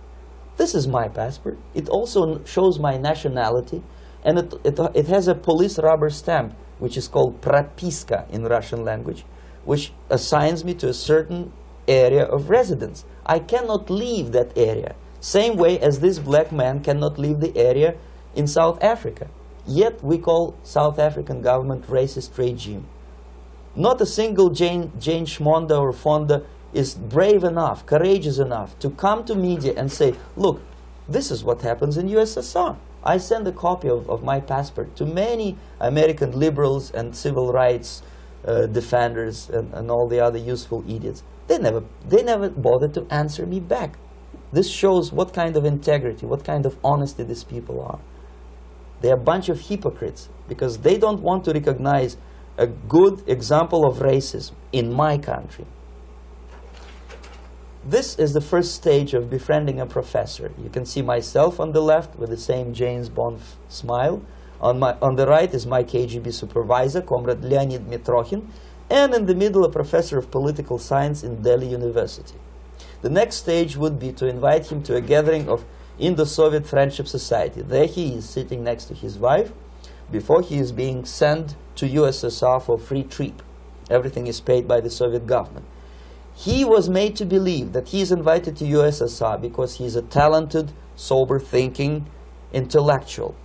This is my passport. It also shows my nationality, and it has a police rubber stamp, which is called propiska in Russian language, which assigns me to a certain area of residence. I cannot leave that area, same way as this black man cannot leave the area in South Africa. Yet we call South African government racist regime. Not a single Jane Schmonda or Fonda is brave enough, courageous enough to come to media and say, look, this is what happens in USSR. I send a copy of my passport to many American liberals and civil rights defenders and all the other useful idiots. They never bothered to answer me back. This shows what kind of integrity, what kind of honesty these people are. They're a bunch of hypocrites because they don't want to recognize a good example of racism in my country. This is the first stage of befriending a professor. You can see myself on the left with the same James Bond smile. On the right is my KGB supervisor, Comrade Leonid Mitrokhin, and in the middle a professor of political science in Delhi University. The next stage would be to invite him to a gathering of Indo-Soviet Friendship Society. There he is sitting next to his wife before he is being sent to USSR for free trip. Everything is paid by the Soviet government. He was made to believe that he is invited to USSR because he is a talented, sober-thinking intellectual.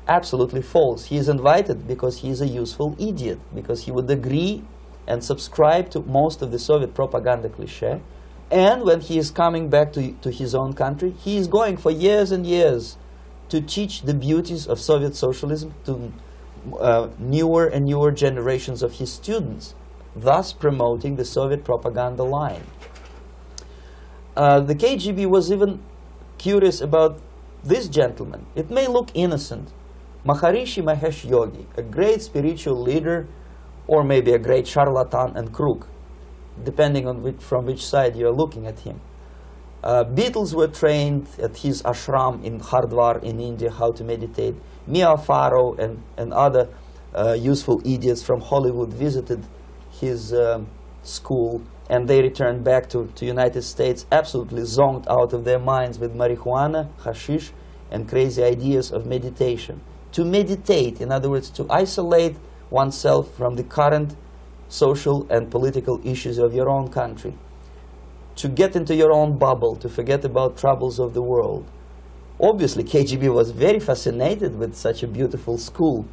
Absolutely false. He is invited because he is a useful idiot, because he would agree and subscribe to most of the Soviet propaganda cliché. And when he is coming back to his own country, he is going for years and years to teach the beauties of Soviet socialism, newer and newer generations of his students, thus promoting the Soviet propaganda line. The KGB was even curious about this gentleman. It may look innocent. Maharishi Mahesh Yogi, a great spiritual leader, or maybe a great charlatan and crook, depending on from which side you're looking at him. Beatles were trained at his ashram in Hardwar in India how to meditate. Mia Farrow and other useful idiots from Hollywood visited his school, and they returned back to United States absolutely zonked out of their minds with marijuana, hashish, and crazy ideas of meditation. To meditate, in other words, to isolate oneself from the current social and political issues of your own country, to get into your own bubble, to forget about troubles of the world. Obviously, KGB was very fascinated with such a beautiful school,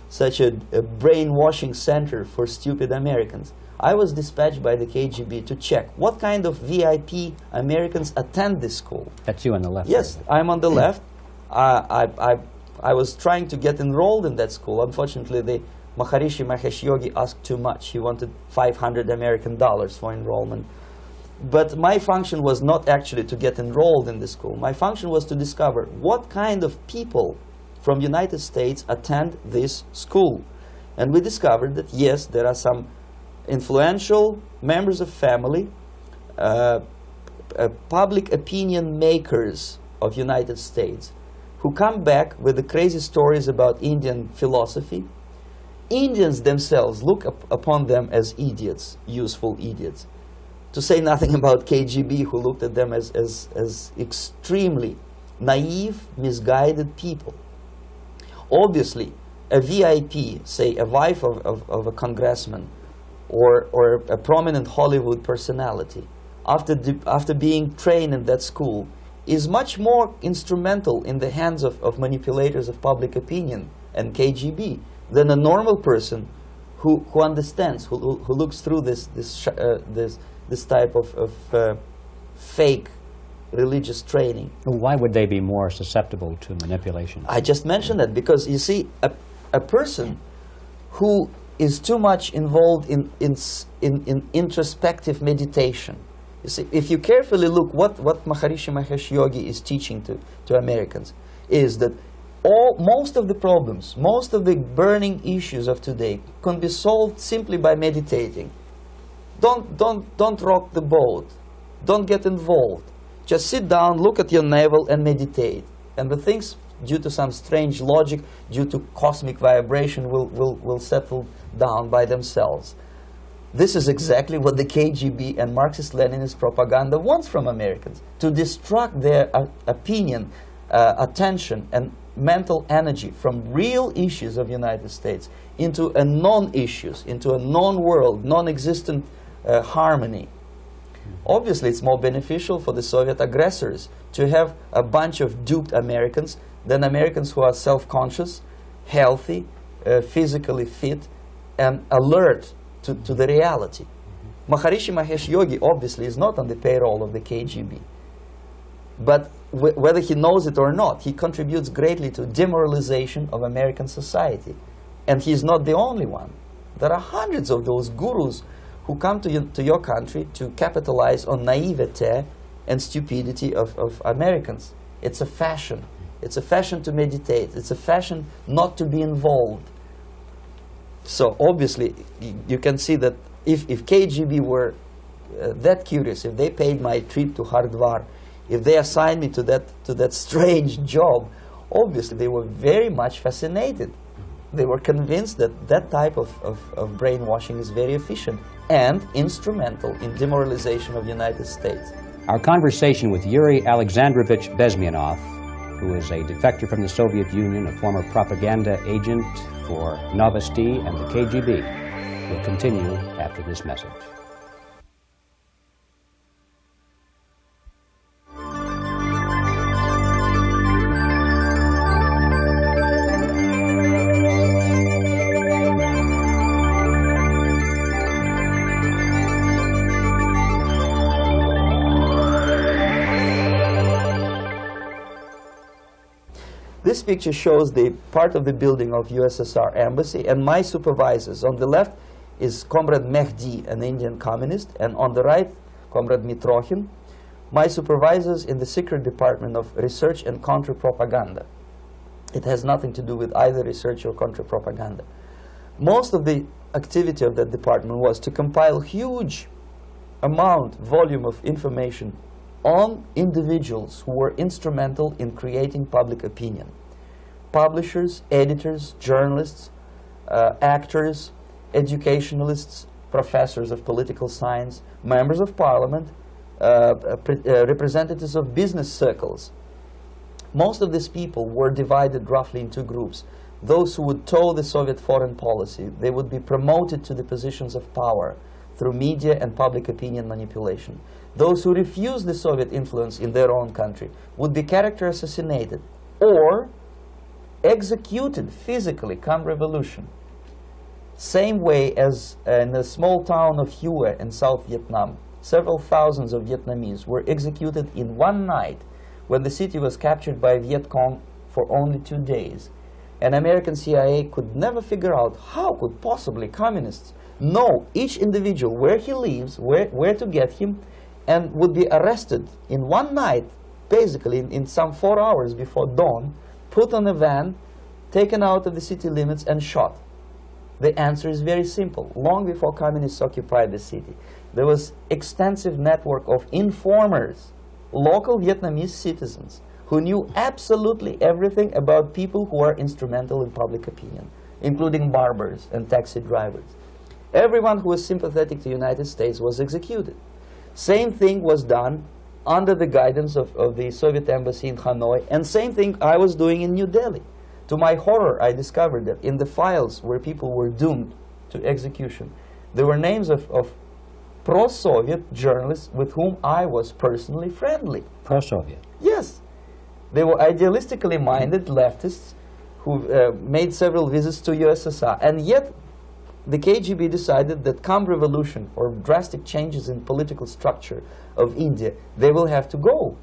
such a brainwashing center for stupid Americans. I was dispatched by the KGB to check what kind of VIP Americans attend this school. That's you on the left. Yes, I'm on the left. I was trying to get enrolled in that school. Unfortunately, the Maharishi Mahesh Yogi asked too much. He wanted $500 American for enrollment. But my function was not actually to get enrolled in the school. My function was to discover what kind of people from United States attend this school. And we discovered that, yes, there are some influential members of family, public opinion makers of United States who come back with the crazy stories about Indian philosophy. Indians themselves look upon them as idiots, useful idiots. To say nothing about KGB, who looked at them as extremely naive, misguided people. Obviously, a VIP, say a wife of a congressman or a prominent Hollywood personality, after being trained in that school, is much more instrumental in the hands of manipulators of public opinion and KGB than a normal person who understands, who looks through this type of fake religious training. Why would they be more susceptible to manipulation? I just mentioned that because, you see, a person who is too much involved in introspective meditation. You see, if you carefully look what Maharishi Mahesh Yogi is teaching to Americans, is that most of the problems, most of the burning issues of today can be solved simply by meditating. Don't rock the boat. Don't get involved. Just sit down, look at your navel, and meditate. And the things, due to some strange logic, due to cosmic vibration, will settle down by themselves. This is exactly what the KGB and Marxist-Leninist propaganda wants from Americans, to distract their opinion, attention, and mental energy from real issues of the United States into a non-issues, into a non-world, non-existent harmony. Obviously, it's more beneficial for the Soviet aggressors to have a bunch of duped Americans than Americans who are self-conscious, healthy, physically fit, and alert to the reality. Maharishi Mahesh Yogi obviously is not on the payroll of the KGB. But whether he knows it or not, he contributes greatly to demoralization of American society. And he's not the only one. There are hundreds of those gurus who come to your country to capitalize on naivete and stupidity of Americans. It's a fashion. It's a fashion to meditate. It's a fashion not to be involved. So obviously, you can see that if KGB were that curious, if they paid my trip to Hardwar, if they assigned me to that strange job, obviously they were very much fascinated. They were convinced that that type of brainwashing is very efficient and instrumental in demoralization of the United States. Our conversation with Yuri Alexandrovich Bezmenov, who is a defector from the Soviet Union, a former propaganda agent for Novosti and the KGB, will continue after this message. This This picture shows the part of the building of USSR embassy, and my supervisors. On the left is Comrade Mehdi, an Indian communist, and on the right, Comrade Mitrokhin, my supervisors in the secret department of research and counter-propaganda. It has nothing to do with either research or counter-propaganda. Most of the activity of that department was to compile huge volume of information on individuals who were instrumental in creating public opinion. Publishers, editors, journalists, actors, educationalists, professors of political science, members of parliament, representatives of business circles. Most of these people were divided roughly in two groups. Those who would toe the Soviet foreign policy, they would be promoted to the positions of power through media and public opinion manipulation. Those who refused the Soviet influence in their own country would be character assassinated or executed physically come revolution. Same way as in the small town of Hue in South Vietnam, several thousands of Vietnamese were executed in one night when the city was captured by Viet Cong for only 2 days. And American CIA could never figure out how could possibly communists know each individual, where he lives, where to get him, and would be arrested in one night, basically in some 4 hours before dawn, put on a van, taken out of the city limits and shot. The answer is very simple. Long before communists occupied the city, there was extensive network of informers, local Vietnamese citizens, who knew absolutely everything about people who are instrumental in public opinion, including barbers and taxi drivers. Everyone who was sympathetic to the United States was executed. Same thing was done under the guidance of the Soviet embassy in Hanoi, and same thing I was doing in New Delhi. To my horror, I discovered that in the files where people were doomed to execution, there were names of pro-Soviet journalists with whom I was personally friendly. Pro-Soviet? Yes. They were idealistically minded leftists who made several visits to USSR, and yet the KGB decided that come revolution or drastic changes in political structure of India, they will have to go.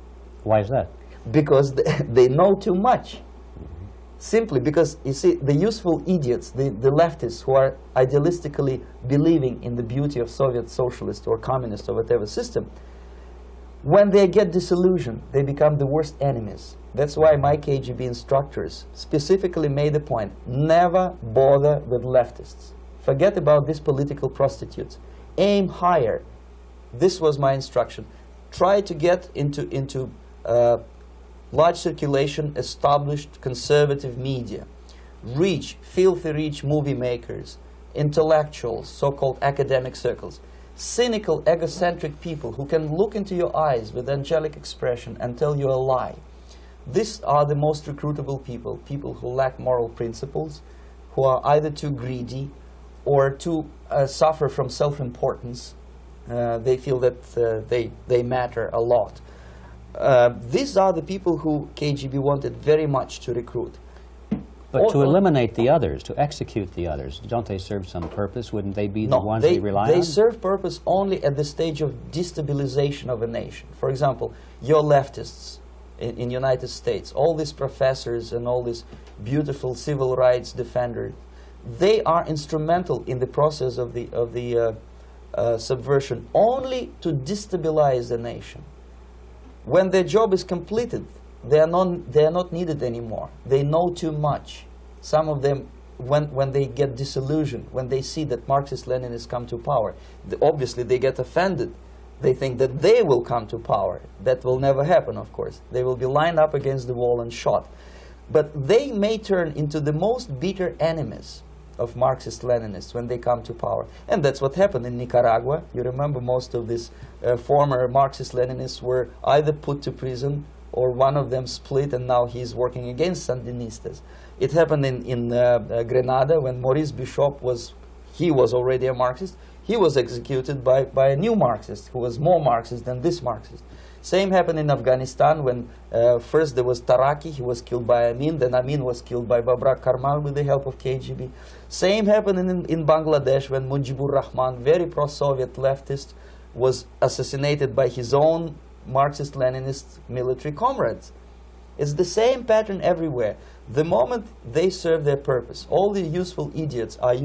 Why is that? Because they know too much. Simply because, you see, the useful idiots, the leftists who are idealistically believing in the beauty of Soviet socialist or communist or whatever system, when they get disillusioned, they become the worst enemies. That's why my KGB instructors specifically made the point, never bother with leftists. Forget about these political prostitutes. Aim higher. This was my instruction. Try to get into large circulation, established conservative media. Rich, filthy rich movie makers, intellectuals, so-called academic circles. Cynical, egocentric people who can look into your eyes with angelic expression and tell you a lie. These are the most recruitable people, people who lack moral principles, who are either too greedy or too suffer from self-importance. They feel that they matter a lot. These are the people who KGB wanted very much to recruit. But to eliminate the others, to execute the others, don't they serve some purpose? Wouldn't they be the ones they rely on? They serve purpose only at the stage of destabilization of a nation. For example, your leftists in United States, all these professors and all these beautiful civil rights defenders, they are instrumental in the process of the subversion only to destabilize the nation. When their job is completed, they are not needed anymore. They know too much. Some of them, when they get disillusioned, when they see that Marxist-Leninists come to power, obviously they get offended. They think that they will come to power. That will never happen, of course. They will be lined up against the wall and shot. But they may turn into the most bitter enemies of Marxist-Leninists when they come to power. And that's what happened in Nicaragua. You remember most of these former Marxist-Leninists were either put to prison or one of them split, and now he's working against Sandinistas. It happened in Grenada when Maurice Bishop was already a Marxist. He was executed by a new Marxist who was more Marxist than this Marxist. Same happened in Afghanistan when first there was Taraki, he was killed by Amin, then Amin was killed by Babrak Karmal with the help of KGB. Same happened in Bangladesh when Mujibur Rahman, very pro-Soviet leftist, was assassinated by his own Marxist-Leninist military comrades. It's the same pattern everywhere. The moment they serve their purpose, all the useful idiots are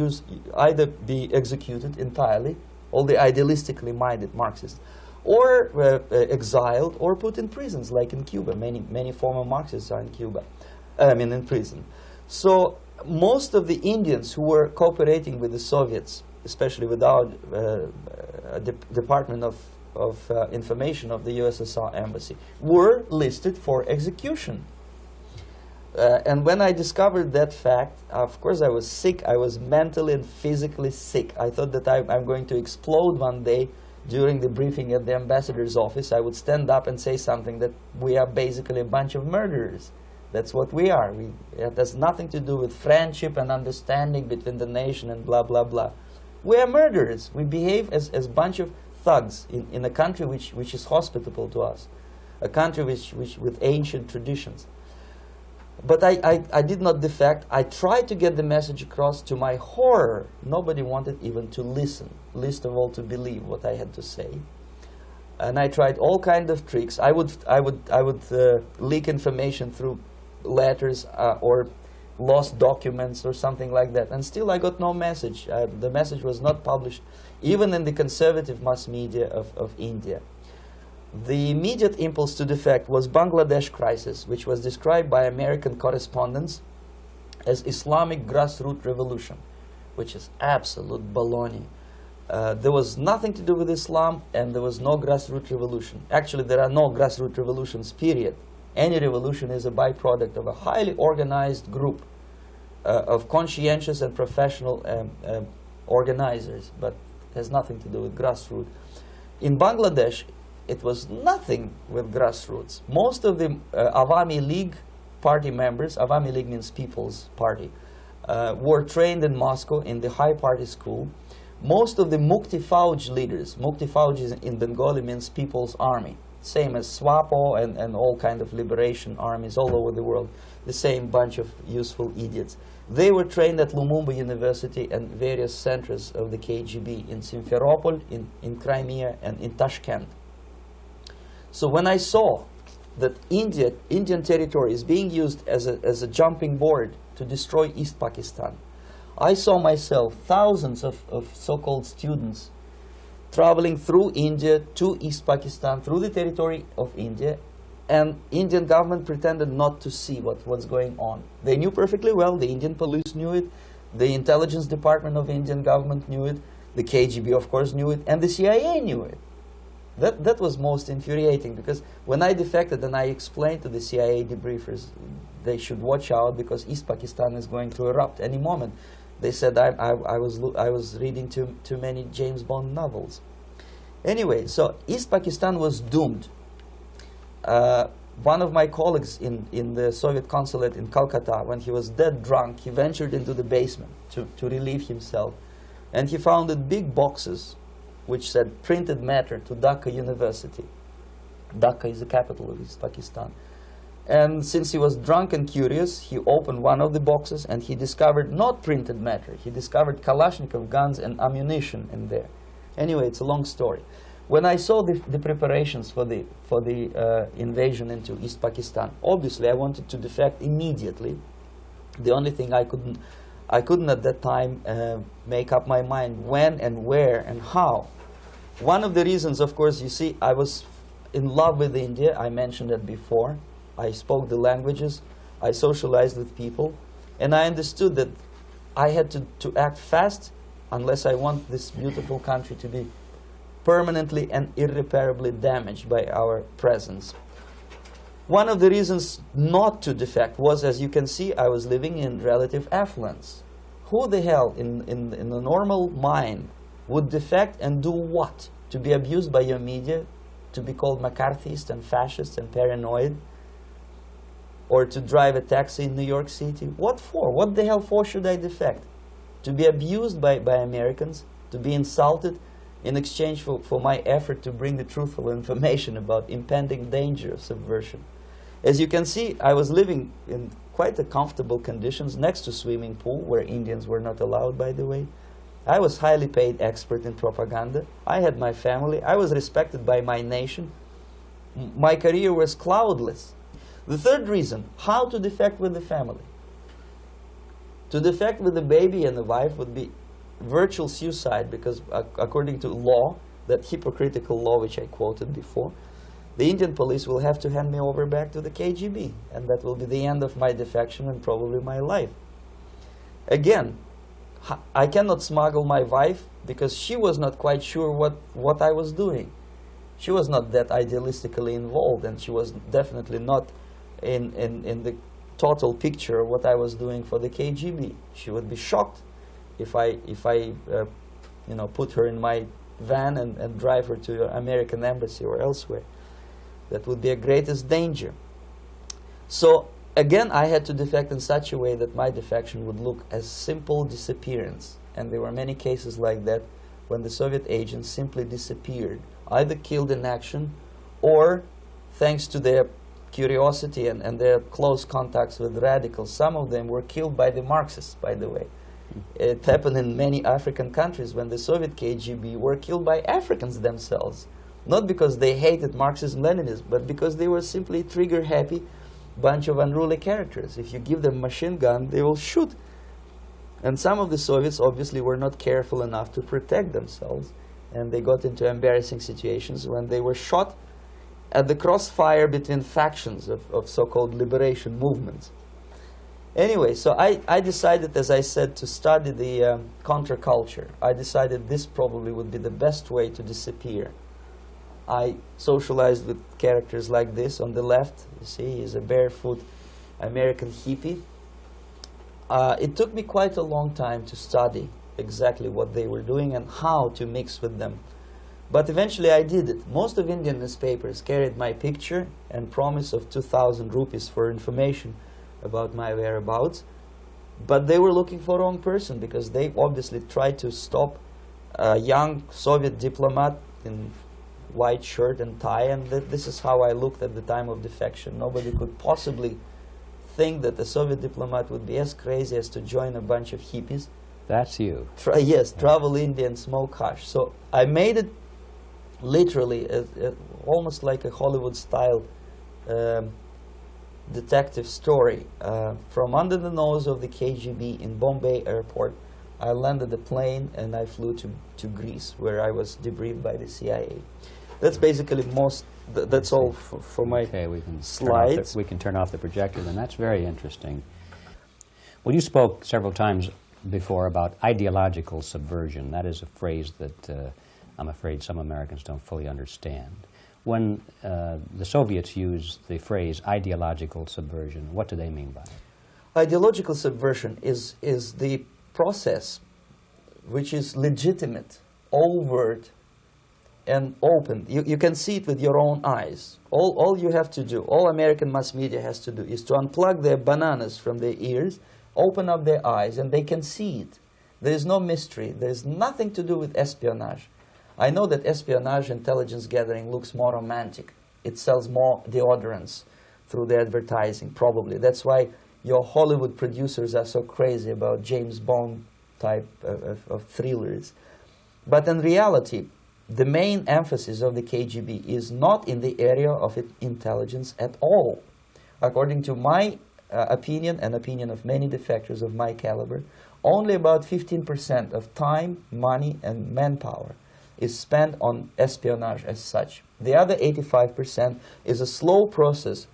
either be executed entirely, all the idealistically minded Marxists, or exiled or put in prisons, like in Cuba. Many former Marxists are in Cuba, in prison. So most of the Indians who were cooperating with the Soviets, especially with our Department of Information of the USSR Embassy, were listed for execution. And when I discovered that fact, of course I was sick. I was mentally and physically sick. I thought that I'm going to explode one day during the briefing at the ambassador's office. I would stand up and say something that we are basically a bunch of murderers. That's what we are. It has nothing to do with friendship and understanding between the nation and blah, blah, blah. We are murderers. We behave as a bunch of thugs in a country which is hospitable to us, a country which with ancient traditions. But I did not defect. I tried to get the message across. To my horror, nobody wanted even to listen, least of all to believe what I had to say. And I tried all kinds of tricks. I would leak information through letters or lost documents or something like that. And still I got no message. The message was not published, even in the conservative mass media of India. The immediate impulse to defect was Bangladesh crisis, which was described by American correspondents as Islamic grassroots revolution, which is absolute baloney. There was nothing to do with Islam, and there was no grassroots revolution. Actually, there are no grassroots revolutions, period. Any revolution is a byproduct of a highly organized group of conscientious and professional organizers, but has nothing to do with grassroots. In Bangladesh, it was nothing with grassroots. Most of the Awami League party members, Awami League means People's Party, were trained in Moscow in the High Party School. Most of the Mukti Fauj leaders, Mukti Fauj in Bengali means People's Army, same as SWAPO and all kind of liberation armies all over the world, the same bunch of useful idiots. They were trained at Lumumba University and various centers of the KGB in Simferopol, in Crimea, and in Tashkent. So when I saw that Indian territory is being used as a jumping board to destroy East Pakistan, I saw myself thousands of so-called students traveling through India to East Pakistan, through the territory of India, and Indian government pretended not to see what's going on. They knew perfectly well, the Indian police knew it, the intelligence department of the Indian government knew it, the KGB of course knew it, and the CIA knew it. That was most infuriating, because when I defected and I explained to the CIA debriefers they should watch out because East Pakistan is going to erupt any moment, they said I was reading too many James Bond novels. Anyway, so East Pakistan was doomed. One of my colleagues in the Soviet consulate in Calcutta, when he was dead drunk, he ventured into the basement to relieve himself, and he found big boxes which said printed matter to Dhaka University. Dhaka is the capital of East Pakistan. And since he was drunk and curious, he opened one of the boxes and he discovered not printed matter. He discovered Kalashnikov guns and ammunition in there. Anyway, it's a long story. When I saw the preparations for the invasion into East Pakistan, obviously I wanted to defect immediately. The only thing I couldn't at that time make up my mind when and where and how. One of the reasons, of course, you see, I was in love with India. I mentioned it before. I spoke the languages. I socialized with people. And I understood that I had to act fast unless I want this beautiful country to be permanently and irreparably damaged by our presence. One of the reasons not to defect was, as you can see, I was living in relative affluence. Who the hell in a normal mind would defect and do what? To be abused by your media, to be called McCarthyist and fascist and paranoid, or to drive a taxi in New York City? What for? What the hell for should I defect? To be abused by Americans, to be insulted in exchange for my effort to bring the truthful information about impending danger of subversion. As you can see, I was living in quite a comfortable conditions next to swimming pool, where Indians were not allowed, by the way. I was highly paid expert in propaganda. I had my family. I was respected by my nation. My career was cloudless. The third reason, how to defect with the family. To defect with the baby and the wife would be virtual suicide, because according to law, that hypocritical law which I quoted before, the Indian police will have to hand me over back to the KGB, and that will be the end of my defection and probably my life. Again, I cannot smuggle my wife because she was not quite sure what I was doing. She was not that idealistically involved, and she was definitely not in the total picture of what I was doing for the KGB. She would be shocked if I you know, put her in my van and drive her to the American embassy or elsewhere. That would be a greatest danger. So again, I had to defect in such a way that my defection would look as simple disappearance. And there were many cases like that when the Soviet agents simply disappeared, either killed in action or, thanks to their curiosity and their close contacts with radicals, some of them were killed by the Marxists, by the way. It happened in many African countries when the Soviet KGB were killed by Africans themselves. Not because they hated Marxism-Leninism, but because they were simply trigger-happy bunch of unruly characters. If you give them a machine gun, they will shoot. And some of the Soviets obviously were not careful enough to protect themselves, and they got into embarrassing situations when they were shot at the crossfire between factions of so-called liberation movements. Anyway, so I decided, as I said, to study the counterculture. I decided this probably would be the best way to disappear. I socialized with characters like this. On the left, you see, he's a barefoot American hippie. It took me quite a long time to study exactly what they were doing and how to mix with them. But eventually I did it. Most of Indian newspapers carried my picture and promise of 2,000 rupees for information about my whereabouts. But they were looking for the wrong person, because they obviously tried to stop a young Soviet diplomat in white shirt and tie, and this is how I looked at the time of defection. Nobody could possibly think that a Soviet diplomat would be as crazy as to join a bunch of hippies. That's you. Yes, travel India and smoke hash. So I made it literally almost like a Hollywood-style detective story. From under the nose of the KGB in Bombay airport, I landed the plane and I flew to Greece, where I was debriefed by the CIA. That's basically that's all for my slides. We can turn off the projector, then. That's very interesting. Well, you spoke several times before about ideological subversion. That is a phrase that I'm afraid some Americans don't fully understand. When the Soviets use the phrase ideological subversion, what do they mean by it? Ideological subversion is the process which is legitimate, overt, and open. You can see it with your own eyes. All you have to do, all American mass media has to do, is to unplug their bananas from their ears, open up their eyes, and they can see it. There is no mystery. There is nothing to do with espionage. I know that espionage intelligence gathering looks more romantic. It sells more deodorants through the advertising, probably. That's why your Hollywood producers are so crazy about James Bond type of thrillers. But in reality, the main emphasis of the KGB is not in the area of intelligence at all. According to my opinion and opinion of many defectors of my caliber, only about 15% of time, money, and manpower is spent on espionage as such. The other 85% is a slow process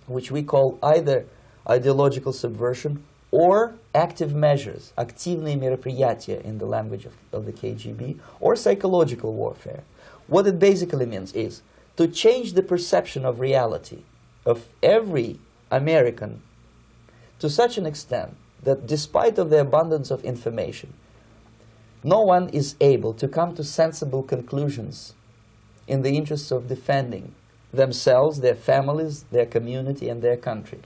which we call either ideological subversion or active measures, активные мероприятия in the language of the KGB, or psychological warfare. What it basically means is to change the perception of reality of every American to such an extent that despite of the abundance of information, no one is able to come to sensible conclusions in the interests of defending themselves, their families, their community, and their country.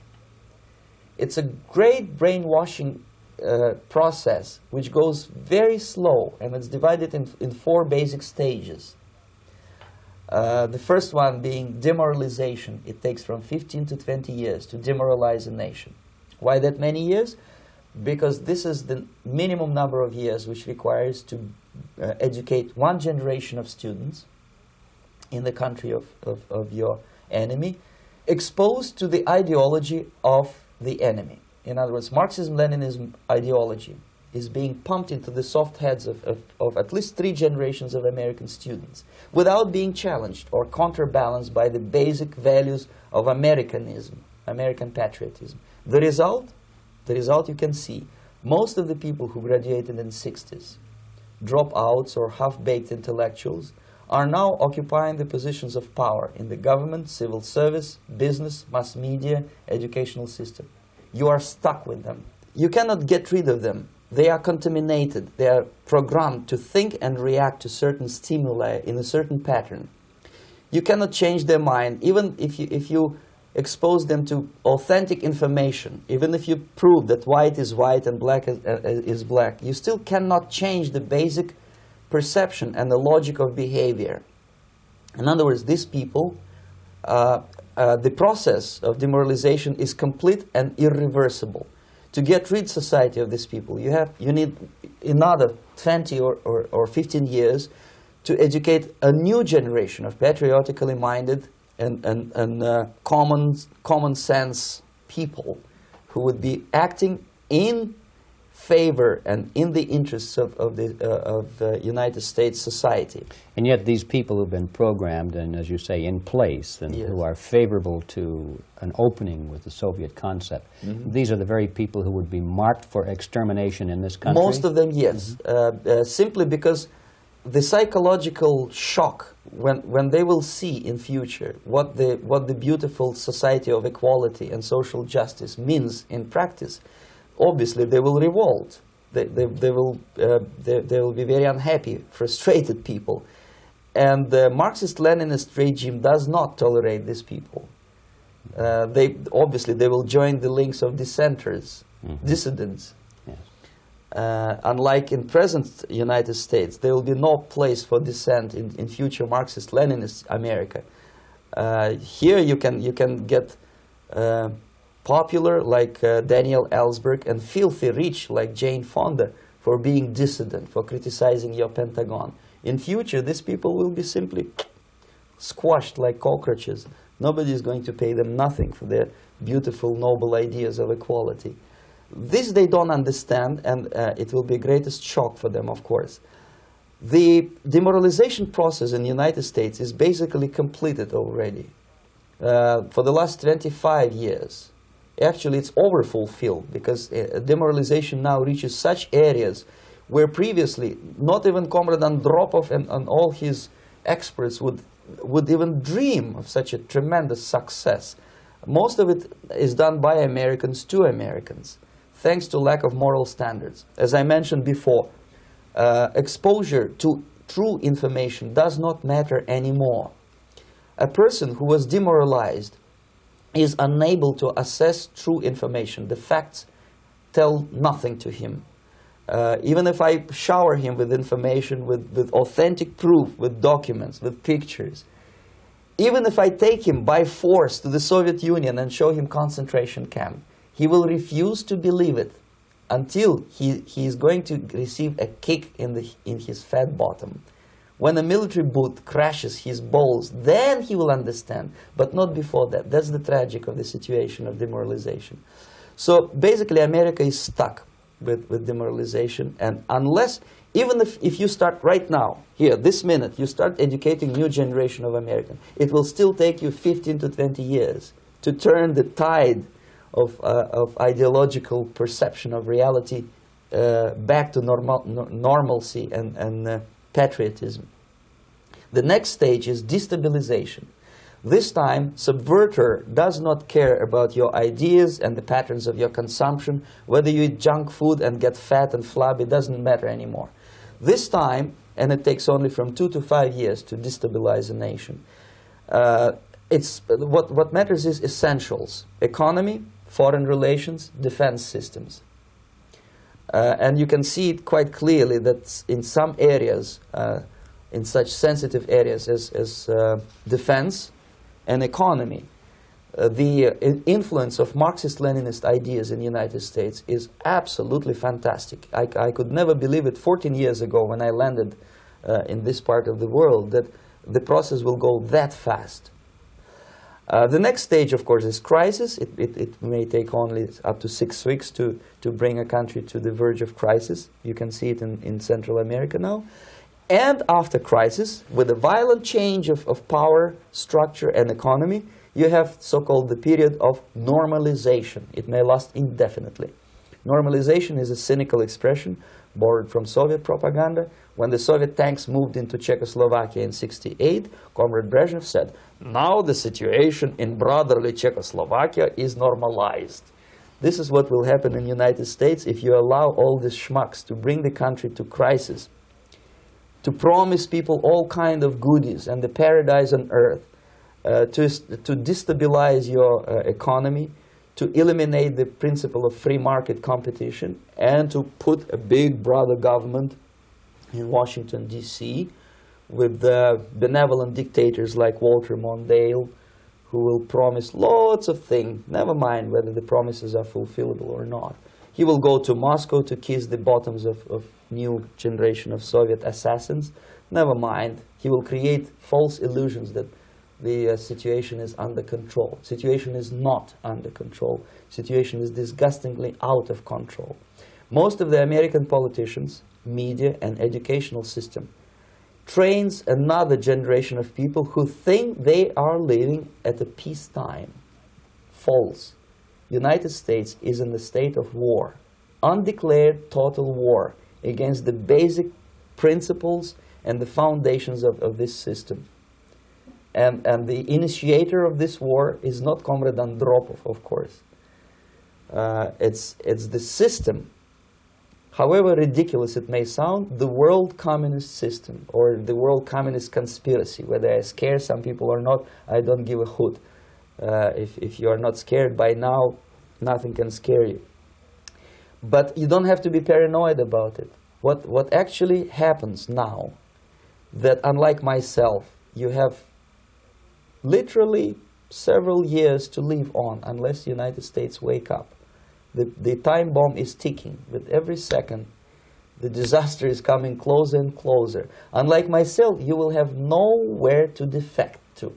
It's a great brainwashing process which goes very slow, and it's divided in 4 basic stages. The first one being demoralization. It takes from 15 to 20 years to demoralize a nation. Why that many years? Because this is the minimum number of years which requires to educate one generation of students in the country of your enemy. exposed to the ideology of the enemy. In other words, Marxism-Leninism ideology is being pumped into the soft heads of at least 3 generations of American students without being challenged or counterbalanced by the basic values of Americanism, American patriotism. The result you can see. Most of the people who graduated in the 60s, dropouts or half-baked intellectuals, are now occupying the positions of power in the government, civil service, business, mass media, educational system. You are stuck with them. You cannot get rid of them. They are contaminated. They are programmed to think and react to certain stimuli in a certain pattern. You cannot change their mind, even if you expose them to authentic information, even if you prove that white is white and black is black. You still cannot change the basic perception and the logic of behavior. In other words, these people, the process of demoralization is complete and irreversible. To get rid society of these people, you need another 20 or 15 years to educate a new generation of patriotically minded and common sense people who would be acting in favor and in the interests of the United States society. And yet these people who've been programmed and, as you say, in place and Yes. who are favorable to an opening with the Soviet concept, these are the very people who would be marked for extermination in this country? Most of them, yes. Simply because the psychological shock when they will see in future what the beautiful society of equality and social justice means in practice, obviously they will revolt. They will be very unhappy, frustrated people. And the Marxist-Leninist regime does not tolerate these people. Obviously they will join the links of dissenters, dissidents. Yes. Unlike in present United States, there will be no place for dissent in future Marxist-Leninist America. Here you can get popular like Daniel Ellsberg and filthy rich like Jane Fonda for being dissident, for criticizing your Pentagon. In future, these people will be simply squashed like cockroaches. Nobody is going to pay them nothing for their beautiful, noble ideas of equality. This they don't understand, and it will be the greatest shock for them, of course. The demoralization process in the United States is basically completed already. For the last 25 years, actually it's overfulfilled, because demoralization now reaches such areas where previously not even Comrade Andropov and all his experts would even dream of such a tremendous success. Most of it is done by Americans to Americans, thanks to lack of moral standards. As I mentioned before, exposure to true information does not matter anymore. A person who was demoralized is unable to assess true information. The facts tell nothing to him. Even if I shower him with information, with authentic proof, with documents, with pictures, even if I take him by force to the Soviet Union and show him concentration camp, he will refuse to believe it until he is going to receive a kick in his fat bottom. When a military boot crashes his balls, then he will understand, but not before that. That's the tragic of the situation of demoralization. So basically America is stuck with demoralization, and unless, even if you start right now, here, this minute, you start educating new generation of Americans, it will still take you 15 to 20 years to turn the tide of ideological perception of reality back to normalcy and patriotism. The next stage is destabilization. This time, subverter does not care about your ideas and the patterns of your consumption. Whether you eat junk food and get fat and flabby, doesn't matter anymore. This time, and it takes only from 2 to 5 years to destabilize a nation, what matters is essentials: economy, foreign relations, defense systems. And you can see it quite clearly that in some areas, in such sensitive areas as defense and economy, the influence of Marxist-Leninist ideas in the United States is absolutely fantastic. I could never believe it 14 years ago when I landed in this part of the world, that the process will go that fast. The next stage, of course, is crisis. It may take only up to 6 weeks to bring a country to the verge of crisis. You can see it in Central America now. And after crisis, with a violent change of power, structure, and economy, you have so-called the period of normalization. It may last indefinitely. Normalization is a cynical expression borrowed from Soviet propaganda. When the Soviet tanks moved into Czechoslovakia in '68, Comrade Brezhnev said, "Now the situation in brotherly Czechoslovakia is normalized." This is what will happen in the United States if you allow all these schmucks to bring the country to crisis, to promise people all kind of goodies and the paradise on earth, to destabilize your economy, to eliminate the principle of free market competition, and to put a big brother government in Washington, D.C., with benevolent dictators like Walter Mondale, who will promise lots of things, never mind whether the promises are fulfillable or not. He will go to Moscow to kiss the bottoms of new generation of Soviet assassins. Never mind. He will create false illusions that the situation is under control. Situation is not under control. Situation is disgustingly out of control. Most of the American politicians, media, and educational system trains another generation of people who think they are living at a peacetime. False. United States is in the state of war, undeclared total war against the basic principles and the foundations of this system. And the initiator of this war is not Comrade Andropov, of course. It's the system. However ridiculous it may sound, the world communist system or the world communist conspiracy, whether I scare some people or not, I don't give a hoot. If you are not scared by now, nothing can scare you. But you don't have to be paranoid about it. What actually happens now, that unlike myself, you have literally several years to live on unless the United States wake up. The time bomb is ticking. With every second, the disaster is coming closer and closer. Unlike myself, you will have nowhere to defect to,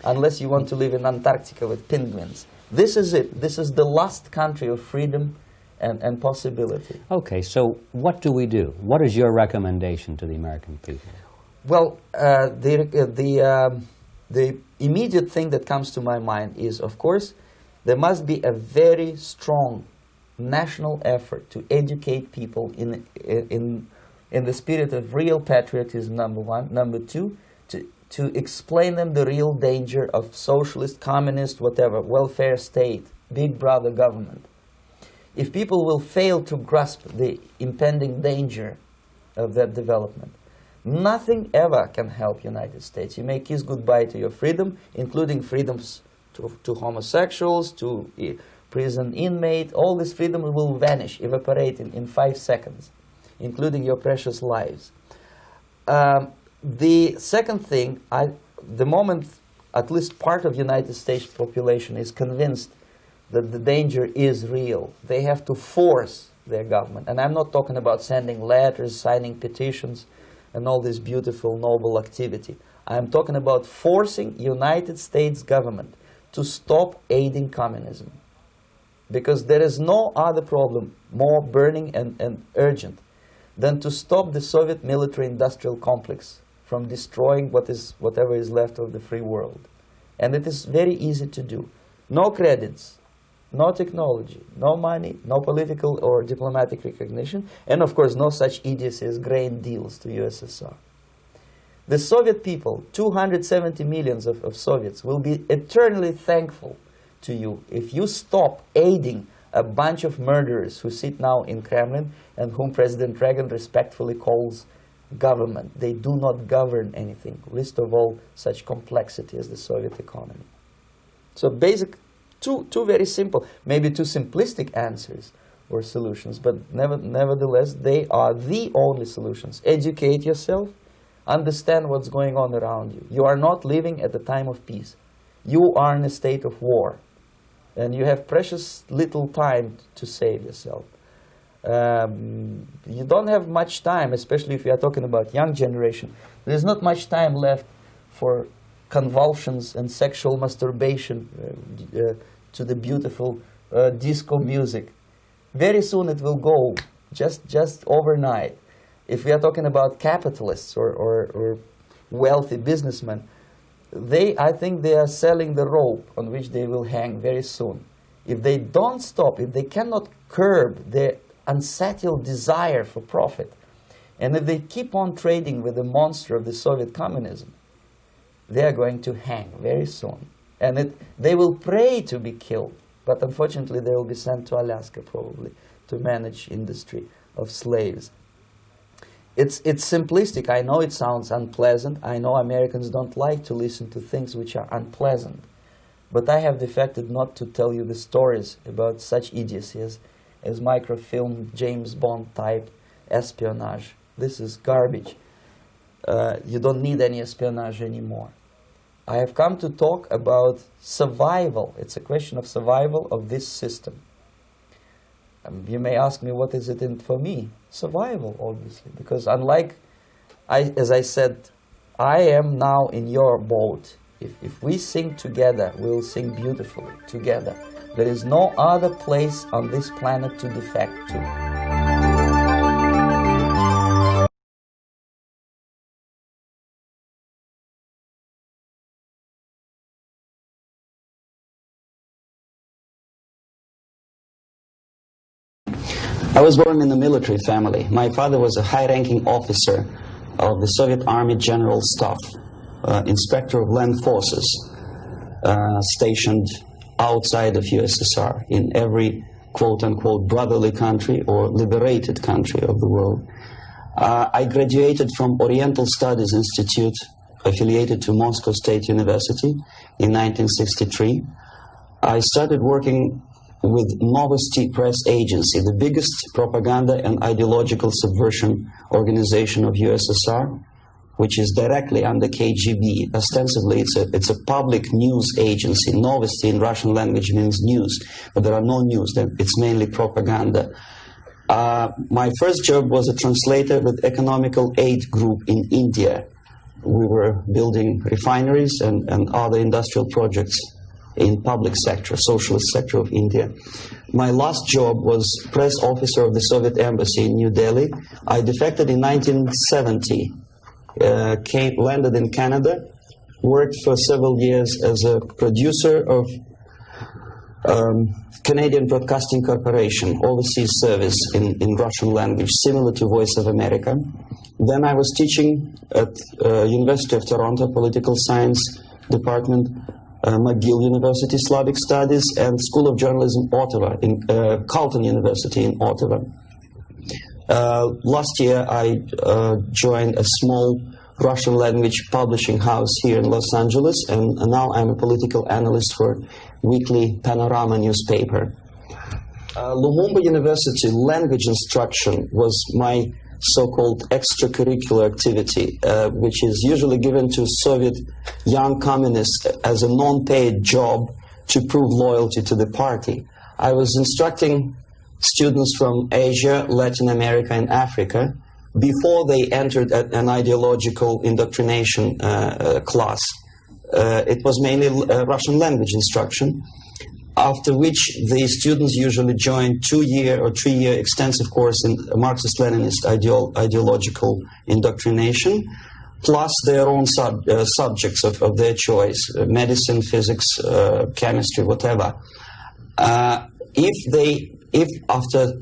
unless you want to live in Antarctica with penguins. This is it. This is the last country of freedom and possibility. Okay, so what do we do? What is your recommendation to the American people? Well, the immediate thing that comes to my mind is, of course, there must be a very strong national effort to educate people in the spirit of real patriotism, number one. Number two, to explain them the real danger of socialist, communist, whatever, welfare state, big brother government. If people will fail to grasp the impending danger of that development, nothing ever can help United States. You may kiss goodbye to your freedom, including freedoms to homosexuals, to prison inmate. All this freedom will vanish, evaporate in 5 seconds, including your precious lives. The second thing, the moment at least part of United States population is convinced that the danger is real, they have to force their government. And I'm not talking about sending letters, signing petitions, and all this beautiful, noble activity. I'm talking about forcing United States government to stop aiding communism. Because there is no other problem more burning and urgent than to stop the Soviet military-industrial complex from destroying whatever is left of the free world. And it is very easy to do. No credits, no technology, no money, no political or diplomatic recognition, and of course no such idiocy as grain deals to USSR. The Soviet people, 270 millions of Soviets, will be eternally thankful to you if you stop aiding a bunch of murderers who sit now in Kremlin and whom President Reagan respectfully calls government. They do not govern anything, least of all such complexity as the Soviet economy. So basic, two very simple, maybe too simplistic answers or solutions, but nevertheless they are the only solutions. Educate yourself, understand what's going on around you. You are not living at a time of peace. You are in a state of war, and you have precious little time to save yourself. You don't have much time, especially if you are talking about young generation. There's not much time left for convulsions and sexual masturbation to the beautiful disco music. Very soon it will go, just overnight. If we are talking about capitalists or wealthy businessmen, I think they are selling the rope on which they will hang very soon. If they don't stop, if they cannot curb their unsettled desire for profit, and if they keep on trading with the monster of the Soviet communism, they are going to hang very soon. And they will pray to be killed, but unfortunately they will be sent to Alaska probably to manage industry of slaves. It's simplistic. I know it sounds unpleasant. I know Americans don't like to listen to things which are unpleasant. But I have defected not to tell you the stories about such idiocy as microfilm, James Bond type espionage. This is garbage. You don't need any espionage anymore. I have come to talk about survival. It's a question of survival of this system. You may ask me, what is it in for me? Survival, obviously, because unlike, as I said, I am now in your boat. If we sing together, we'll sing beautifully together. There is no other place on this planet to defect to. I was born in a military family. My father was a high-ranking officer of the Soviet Army General Staff, inspector of land forces, stationed outside of USSR in every quote-unquote brotherly country or liberated country of the world. I graduated from Oriental Studies Institute, affiliated to Moscow State University in 1963. I started working with Novosti Press Agency, the biggest propaganda and ideological subversion organization of USSR, which is directly under KGB. Ostensibly, it's a public news agency. Novosti in Russian language means news, but there are no news. It's mainly propaganda. My first job was a translator with Economical Aid Group in India. We were building refineries and other industrial projects in public sector, socialist sector of India. My last job was press officer of the Soviet embassy in New Delhi. I defected in 1970, landed in Canada, worked for several years as a producer of Canadian Broadcasting Corporation, overseas service in Russian language, similar to Voice of America. Then I was teaching at University of Toronto, Political Science Department, McGill University, Slavic Studies, and School of Journalism, Ottawa, in Carleton University in Ottawa. Last year, I joined a small Russian language publishing house here in Los Angeles, and now I'm a political analyst for weekly Panorama newspaper. Lumumba University language instruction was my so-called extracurricular activity, which is usually given to Soviet young communists as a non-paid job to prove loyalty to the party. I was instructing students from Asia, Latin America, and Africa before they entered an ideological indoctrination class. It was mainly Russian language instruction, after which the students usually join 2-year or 3-year extensive course in Marxist-Leninist ideological indoctrination, plus their own subjects of their choice, medicine, physics, chemistry, whatever. If after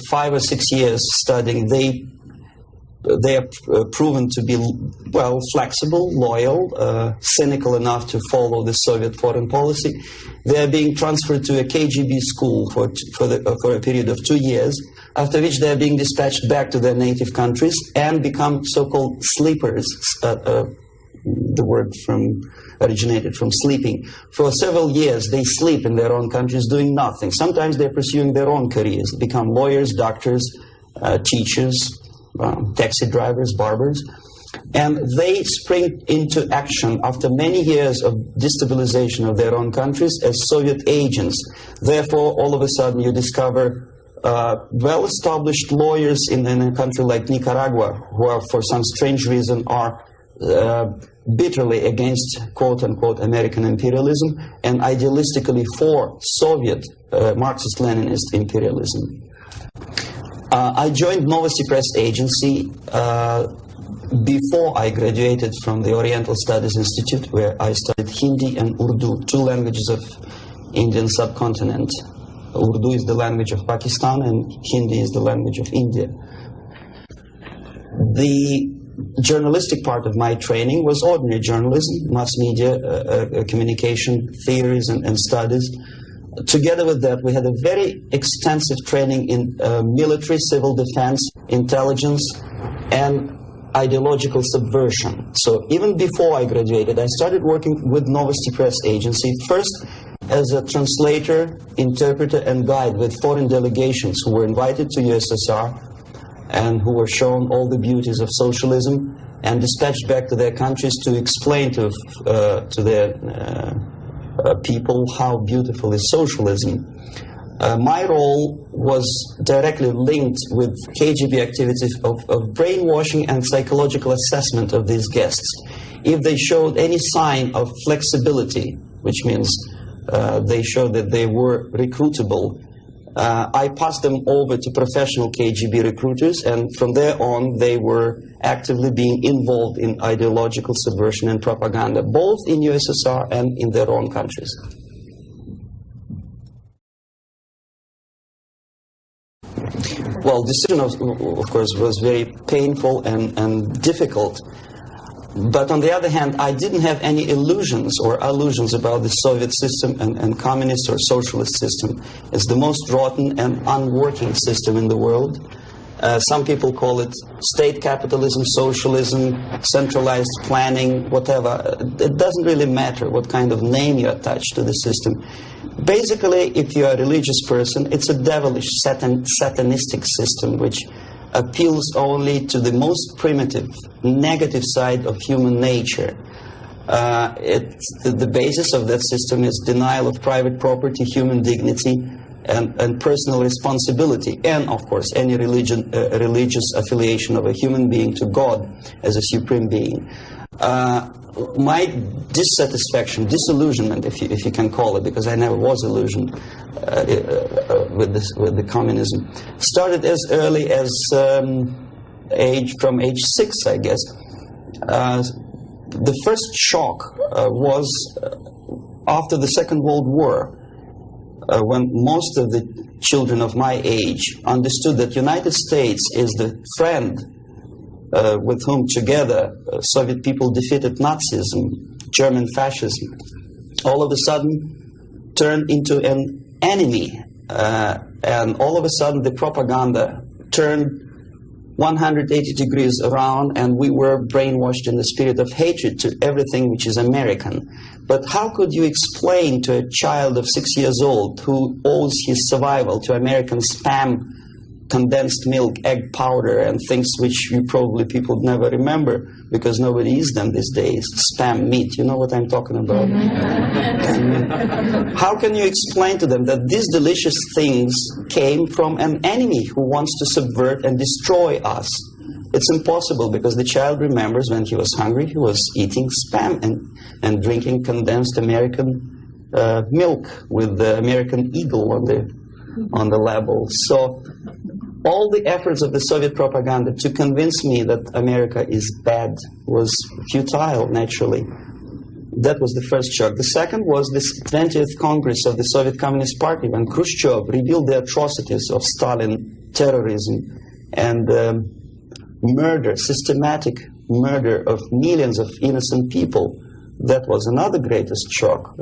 5 or 6 years studying, they are proven to be, well, flexible, loyal, cynical enough to follow the Soviet foreign policy, they are being transferred to a KGB school for a period of 2 years, after which they are being dispatched back to their native countries and become so-called sleepers, the word originated from sleeping. For several years, they sleep in their own countries doing nothing. Sometimes they're pursuing their own careers, become lawyers, doctors, teachers, taxi drivers, barbers, and they spring into action after many years of destabilization of their own countries as Soviet agents. Therefore, all of a sudden you discover well-established lawyers in a country like Nicaragua who are, for some strange reason, are bitterly against quote-unquote American imperialism and idealistically for Soviet Marxist-Leninist imperialism. I joined Novosti Press Agency before I graduated from the Oriental Studies Institute, where I studied Hindi and Urdu, two languages of Indian subcontinent. Urdu is the language of Pakistan and Hindi is the language of India. The journalistic part of my training was ordinary journalism, mass media, communication theories and studies. Together with that, we had a very extensive training in military, civil defense, intelligence, and ideological subversion. So even before I graduated, I started working with Novosti Press Agency, first as a translator, interpreter, and guide with foreign delegations who were invited to USSR and who were shown all the beauties of socialism and dispatched back to their countries to explain to their people how beautiful is socialism. My role was directly linked with KGB activities of brainwashing and psychological assessment of these guests. If they showed any sign of flexibility, which means they showed that they were recruitable, I passed them over to professional KGB recruiters, and from there on they were actively being involved in ideological subversion and propaganda, both in USSR and in their own countries. Well, decision of course was very painful and difficult. But on the other hand, I didn't have any illusions or illusions about the Soviet system and communist or socialist system. It's the most rotten and unworking system in the world. Some people call it state capitalism, socialism, centralized planning, whatever. It doesn't really matter what kind of name you attach to the system. Basically, if you're a religious person, it's a devilish, satanistic system which appeals only to the most primitive, negative side of human nature. The basis of that system is denial of private property, human dignity, and personal responsibility, and of course any religious affiliation of a human being to God as a supreme being. My dissatisfaction, disillusionment, if you can call it, because I never was illusioned with the communism, started as early as from age 6, I guess. The first shock was after the Second World War, when most of the children of my age understood that United States is the friend with whom together Soviet people defeated Nazism, German fascism, all of a sudden turned into an enemy. And all of a sudden the propaganda turned 180 degrees around, and we were brainwashed in the spirit of hatred to everything which is American. But how could you explain to a child of 6 years old who owes his survival to American spam, condensed milk, egg powder, and things which you probably people never remember because nobody eats them these days, spam meat, you know what I'm talking about? How can you explain to them that these delicious things came from an enemy who wants to subvert and destroy us? It's impossible, because the child remembers when he was hungry, he was eating spam and drinking condensed American milk with the American eagle on the label. So all the efforts of the Soviet propaganda to convince me that America is bad was futile, naturally. That was the first shock. The second was this 20th Congress of the Soviet Communist Party, when Khrushchev revealed the atrocities of Stalin, terrorism, and murder, systematic murder of millions of innocent people. That was another greatest shock.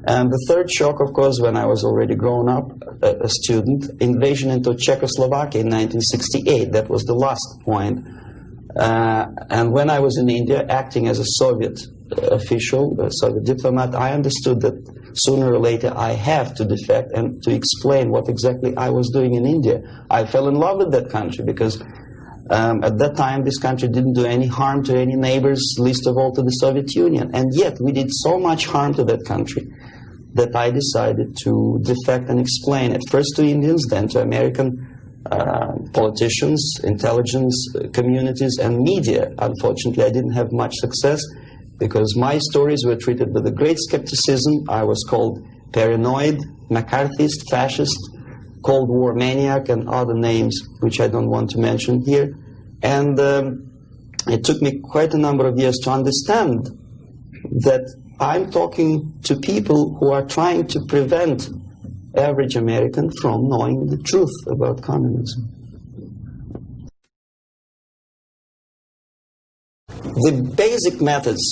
And the third shock, of course, when I was already grown up, a student, invasion into Czechoslovakia in 1968. That was the last point. And when I was in India, acting as a Soviet official, a Soviet diplomat, I understood that sooner or later I have to defect and to explain what exactly I was doing in India. I fell in love with that country because at that time this country didn't do any harm to any neighbors, least of all to the Soviet Union. And yet we did so much harm to that country that I decided to defect and explain it, first to Indians, then to American politicians, intelligence communities, and media. Unfortunately, I didn't have much success because my stories were treated with a great skepticism. I was called paranoid, McCarthyist, fascist, Cold War maniac, and other names which I don't want to mention here. And it took me quite a number of years to understand that I'm talking to people who are trying to prevent average American from knowing the truth about communism. The basic methods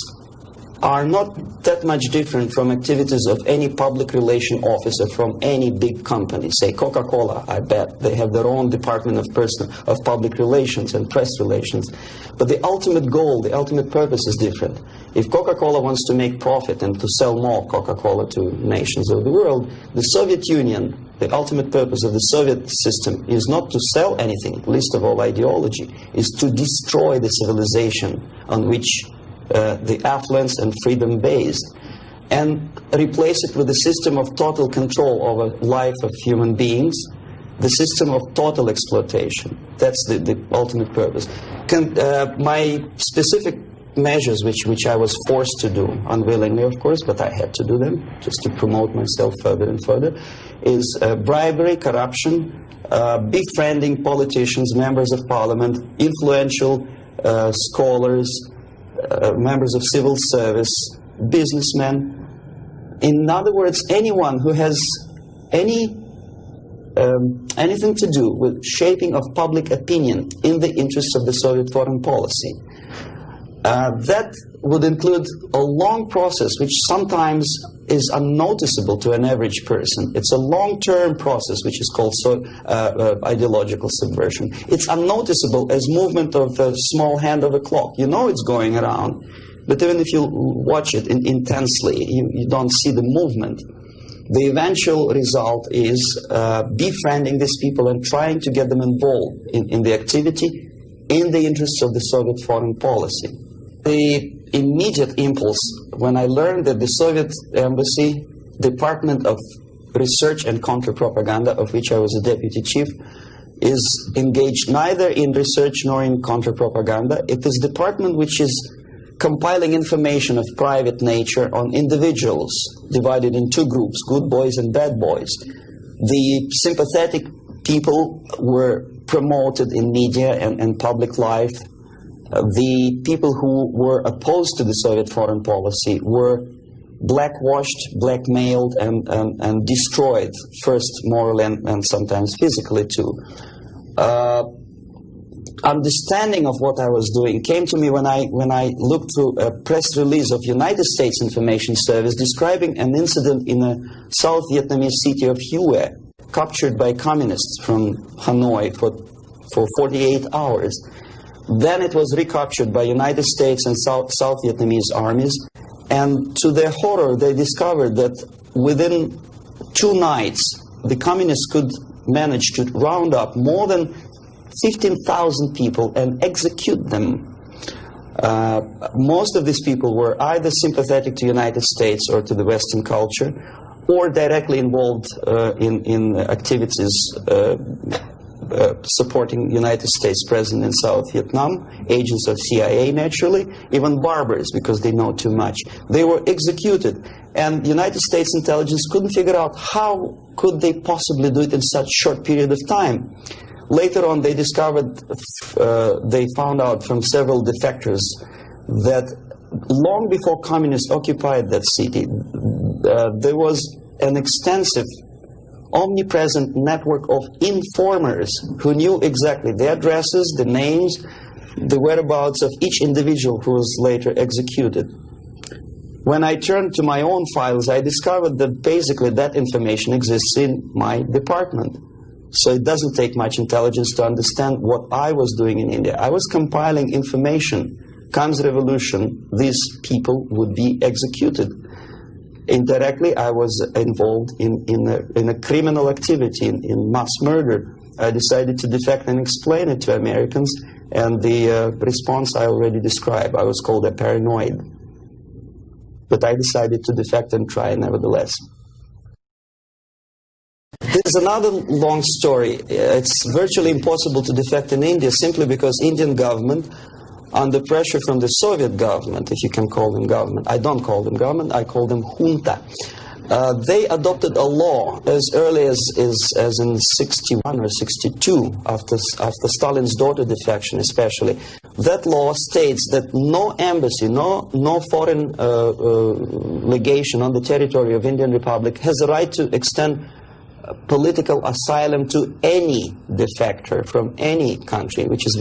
are not that much different from activities of any public relation officer from any big company. Say Coca-Cola, I bet. They have their own department of public relations and press relations. But the ultimate goal, the ultimate purpose is different. If Coca-Cola wants to make profit and to sell more Coca-Cola to nations of the world, the Soviet Union, the ultimate purpose of the Soviet system is not to sell anything, least of all ideology, is to destroy the civilization on which the affluence and freedom based, and replace it with a system of total control over life of human beings, the system of total exploitation. That's the ultimate purpose. My specific measures, which I was forced to do, unwillingly of course, but I had to do them just to promote myself further and further, is bribery, corruption, befriending politicians, members of parliament, influential scholars, members of civil service, businessmen. In other words, anyone who has anything to do with shaping of public opinion in the interests of the Soviet foreign policy. That would include a long process which sometimes is unnoticeable to an average person. It's a long-term process which is called ideological subversion. It's unnoticeable as movement of the small hand of a clock. You know it's going around, but even if you watch it intensely, you don't see the movement. The eventual result is befriending these people and trying to get them involved in the activity in the interests of the Soviet foreign policy. The immediate impulse when I learned that the Soviet embassy, Department of Research and Counter-Propaganda, of which I was a deputy chief, is engaged neither in research nor in counter-propaganda. It is a department which is compiling information of private nature on individuals divided in two groups, good boys and bad boys. The sympathetic people were promoted in media and public life. The people who were opposed to the Soviet foreign policy were blackwashed, blackmailed, and destroyed, first morally and sometimes physically too. Understanding of what I was doing came to me when I looked through a press release of United States Information Service describing an incident in a South Vietnamese city of Hue, captured by communists from Hanoi for 48 hours. Then it was recaptured by United States and South Vietnamese armies, and to their horror they discovered that within 2 nights the communists could manage to round up more than 15,000 people and execute them. Most of these people were either sympathetic to the United States or to the Western culture, or directly involved in activities supporting United States President in South Vietnam, agents of CIA naturally, even barbers because they know too much. They were executed, and United States intelligence couldn't figure out how could they possibly do it in such short period of time. Later on they discovered, they found out from several defectors that long before communists occupied that city, there was an extensive omnipresent network of informers who knew exactly the addresses, the names, the whereabouts of each individual who was later executed. When I turned to my own files, I discovered that basically that information exists in my department. So it doesn't take much intelligence to understand what I was doing in India. I was compiling information. Comes revolution, these people would be executed. Indirectly, I was involved in a criminal activity, in mass murder. I decided to defect and explain it to Americans, and the response I already described. I was called a paranoid. But I decided to defect and try nevertheless. There's another long story. It's virtually impossible to defect in India simply because Indian government, under pressure from the Soviet government, if you can call them government, I don't call them government, I call them junta. They adopted a law as early as in 61 or 62, after Stalin's daughter defection especially. That law states that no embassy, no foreign legation on the territory of Indian Republic has a right to extend political asylum to any defector from any country, which is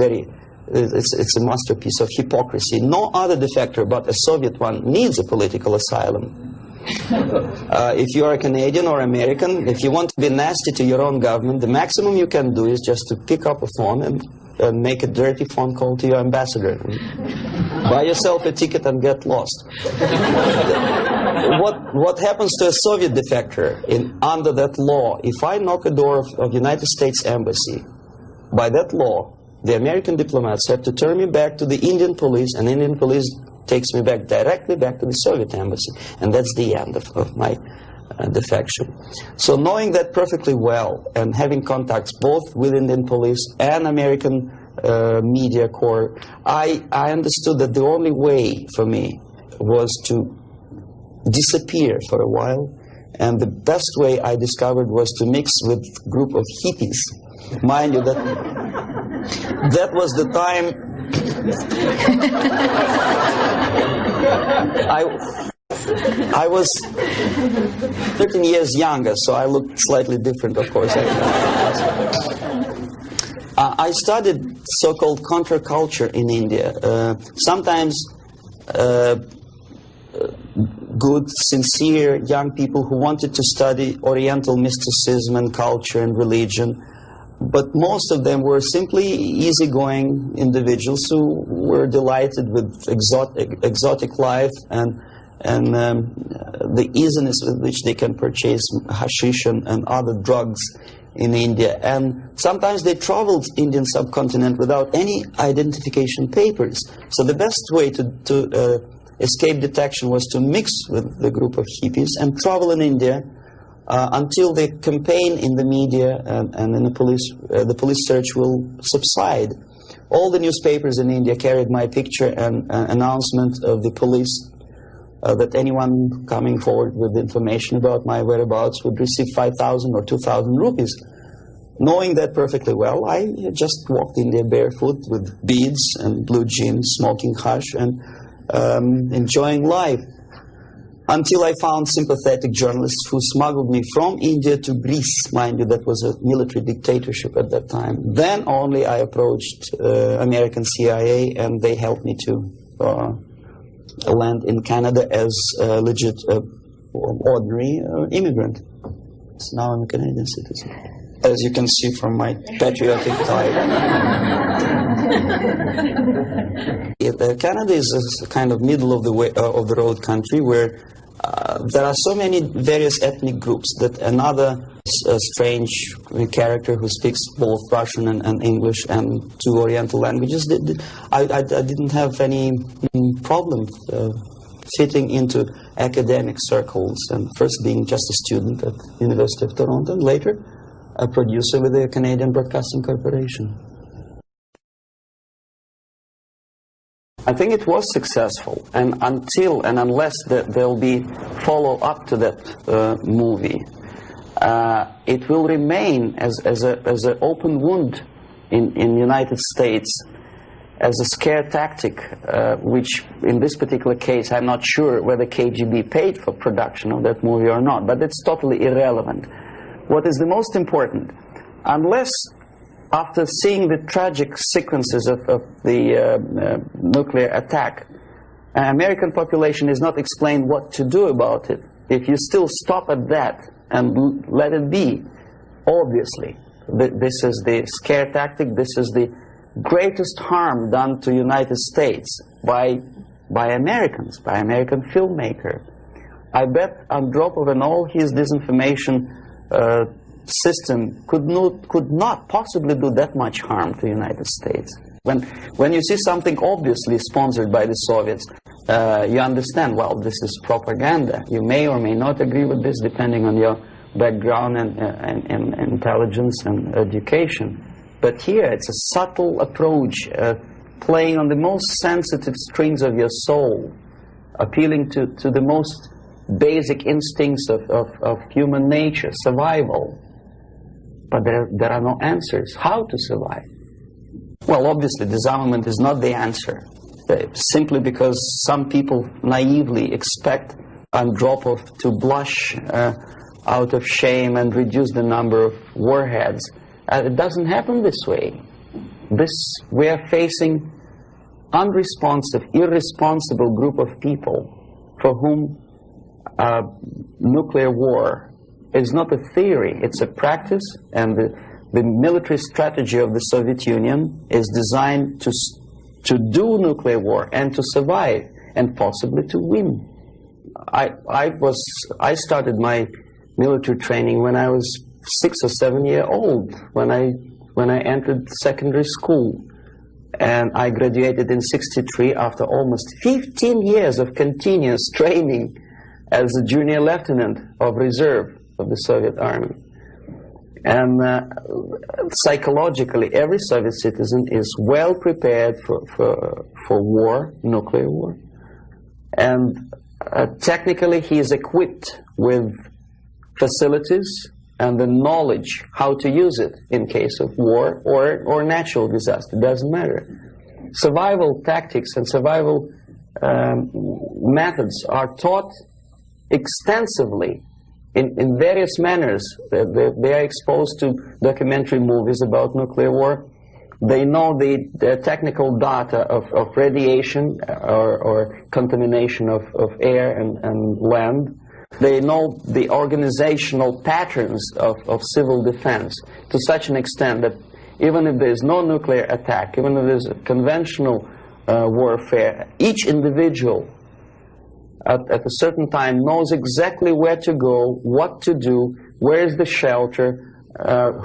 it's a masterpiece of hypocrisy. No other defector but a Soviet one needs a political asylum. If you are a Canadian or American, if you want to be nasty to your own government, the maximum you can do is just to pick up a phone and make a dirty phone call to your ambassador. Buy yourself a ticket and get lost. What happens to a Soviet defector under that law? If I knock a door of United States Embassy, by that law, the American diplomats have to turn me back to the Indian police, and Indian police takes me directly back to the Soviet embassy. And that's the end of my defection. So knowing that perfectly well, and having contacts both with Indian police and American media corps, I understood that the only way for me was to disappear for a while. And the best way I discovered was to mix with a group of hippies. Mind you, that was the time I was 13 years younger, so I looked slightly different, of course. I studied so-called counterculture in India. Sometimes good, sincere young people who wanted to study Oriental mysticism and culture and religion. But most of them were simply easygoing individuals who were delighted with exotic life and the easiness with which they can purchase hashish and other drugs in India. And sometimes they traveled Indian subcontinent without any identification papers. So the best way to escape detection was to mix with the group of hippies and travel in India until the campaign in the media and in the police search will subside. All the newspapers in India carried my picture and announcement of the police that anyone coming forward with information about my whereabouts would receive 5,000 or 2,000 rupees. Knowing that perfectly well, I just walked India barefoot with beads and blue jeans, smoking hash and enjoying life. Until I found sympathetic journalists who smuggled me from India to Greece. Mind you, that was a military dictatorship at that time. Then only I approached American CIA, and they helped me to land in Canada as a legit, ordinary immigrant. So now I'm a Canadian citizen, as you can see from my patriotic tie. Canada is a kind of middle of the road country where there are so many various ethnic groups that another strange character who speaks both Russian and English and two Oriental languages, I didn't have any problem fitting into academic circles, and first being just a student at University of Toronto, and later a producer with the Canadian Broadcasting Corporation. I think it was successful, and until and unless there'll be follow-up to that movie, it will remain as an open wound in the United States, as a scare tactic, which in this particular case I'm not sure whether KGB paid for production of that movie or not, but it's totally irrelevant. What is the most important, unless after seeing the tragic sequences of the nuclear attack, American population is not explained what to do about it. If you still stop at that and let it be, obviously, this is the scare tactic, this is the greatest harm done to United States by Americans, by American filmmaker. I bet Andropov and all his disinformation system could not possibly do that much harm to the United States. When you see something obviously sponsored by the Soviets, you understand, well, this is propaganda. You may or may not agree with this depending on your background and intelligence and education. But here it's a subtle approach, playing on the most sensitive strings of your soul, appealing to the most basic instincts of human nature, survival. But there are no answers. How to survive? Well, obviously, disarmament is not the answer, simply because some people naively expect Andropov to blush out of shame and reduce the number of warheads. It doesn't happen this way. We are facing unresponsive, irresponsible group of people for whom nuclear war is not a theory, it's a practice, and the military strategy of the Soviet Union is designed to do nuclear war and to survive and possibly to win. I started my military training when I was 6 or 7 years old, when I entered secondary school, and I graduated in '63 after almost 15 years of continuous training as a junior lieutenant of reserve of the Soviet Army. And psychologically, every Soviet citizen is well prepared for war, nuclear war. And technically, he is equipped with facilities and the knowledge how to use it in case of war or natural disaster. It doesn't matter. Survival tactics and survival methods are taught extensively in various manners. They are exposed to documentary movies about nuclear war. They know the technical data of radiation or contamination of air and land. They know the organizational patterns of civil defense to such an extent that even if there is no nuclear attack, even if there is conventional warfare, each individual at a certain time knows exactly where to go, what to do, where is the shelter,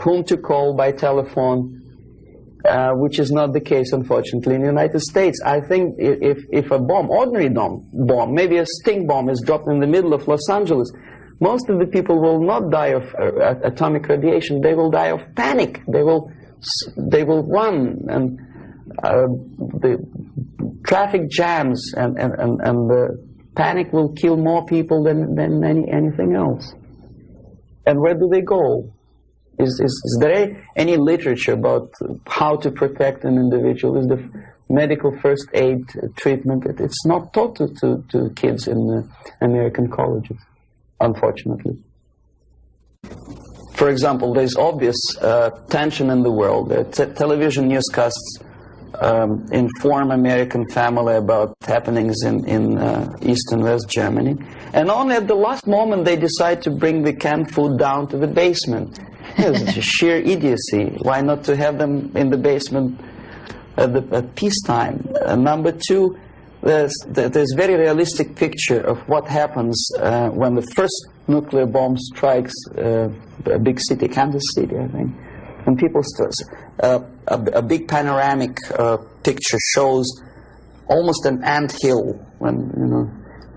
whom to call by telephone, which is not the case, unfortunately, in the United States. I think if a bomb, ordinary bomb, maybe a stink bomb is dropped in the middle of Los Angeles, most of the people will not die of atomic radiation. They will die of panic. They will run, and the traffic jams and the panic will kill more people than anything else. And where do they go? Is there any literature about how to protect an individual? Is the medical first aid treatment? It's not taught to kids in American colleges, unfortunately. For example, there's obvious tension in the world. Television newscasts inform American family about happenings in East and West Germany. And only at the last moment they decide to bring the canned food down to the basement. It's just sheer idiocy. Why not to have them in the basement at peacetime? Number two, there's very realistic picture of what happens when the first nuclear bomb strikes a big city, Kansas City, I think. And people start, a big panoramic picture shows almost an anthill when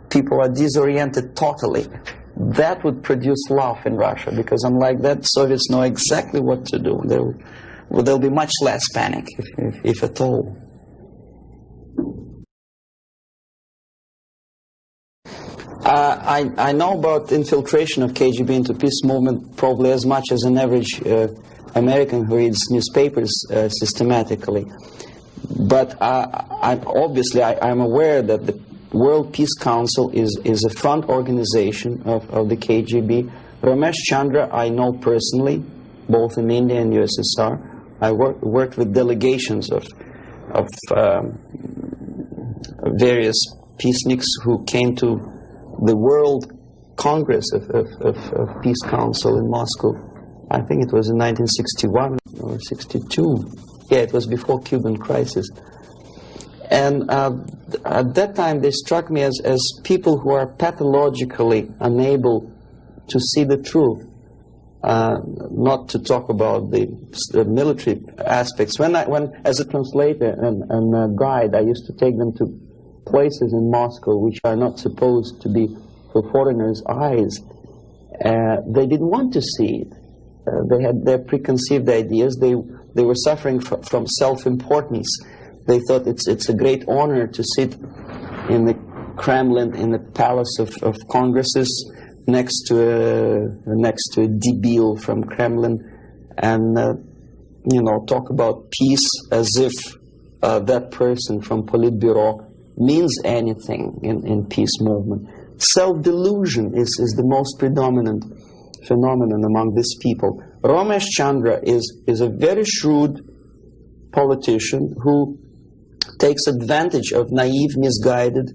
people are disoriented totally. That would produce love in Russia, because unlike that, Soviets know exactly what to do. There'll be much less panic, if at all. I know about infiltration of KGB into peace movement probably as much as an average American who reads newspapers systematically. But obviously I'm aware that the World Peace Council is a front organization of the KGB. Ramesh Chandra I know personally, both in India and USSR. I worked with delegations of various peaceniks who came to the World Congress of Peace Council in Moscow. I think it was in 1961 or 62. Yeah, it was before Cuban crisis. And at that time, they struck me as people who are pathologically unable to see the truth, not to talk about the military aspects. When as a translator and a guide, I used to take them to places in Moscow which are not supposed to be for foreigners' eyes. They didn't want to see it. They had their preconceived ideas. They were suffering from self-importance. They thought it's a great honor to sit in the Kremlin, in the Palace of Congresses, next to a debil from Kremlin, and talk about peace as if that person from Politburo means anything in peace movement. Self-delusion is the most predominant phenomenon among these people. Ramesh Chandra is a very shrewd politician who takes advantage of naive, misguided,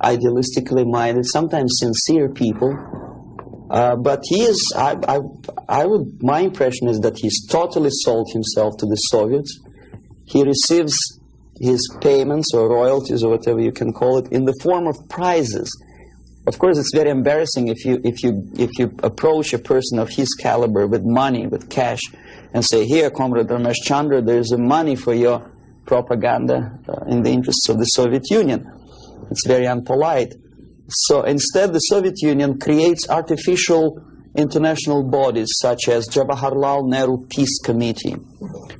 idealistically minded, sometimes sincere people. But he is, my impression is that he's totally sold himself to the Soviets. He receives his payments or royalties or whatever you can call it in the form of prizes. Of course, it's very embarrassing if you approach a person of his caliber with money, with cash, and say, "Here, Comrade Ramesh Chandra, there's money for your propaganda in the interests of the Soviet Union." It's very unpolite. So instead, the Soviet Union creates artificial international bodies such as Jawaharlal Nehru Peace Committee,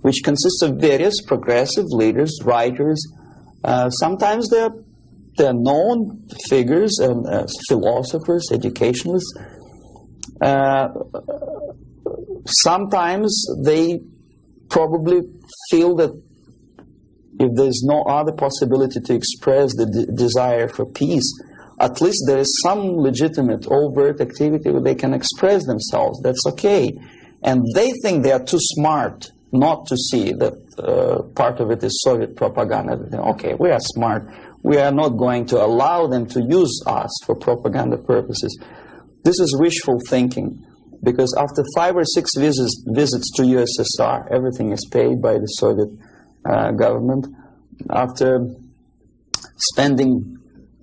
which consists of various progressive leaders, writers. Sometimes they're known figures and philosophers, educationalists. Sometimes they probably feel that if there's no other possibility to express the desire for peace, at least there is some legitimate overt activity where they can express themselves. That's okay. And they think they are too smart not to see that part of it is Soviet propaganda. Okay, we are smart. We are not going to allow them to use us for propaganda purposes. This is wishful thinking, because after 5 or 6 visits to USSR, everything is paid by the Soviet government. After spending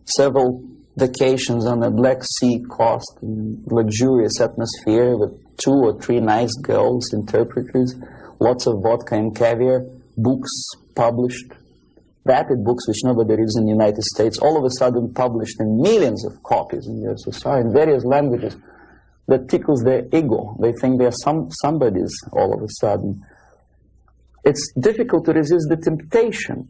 several vacations on a Black Sea coast in luxurious atmosphere with 2 or 3 nice girls, interpreters, lots of vodka and caviar, books published, rapid books which nobody reads in the United States, all of a sudden published in millions of copies in USSR in various languages, that tickles their ego. They think they're somebodies all of a sudden. It's difficult to resist the temptation.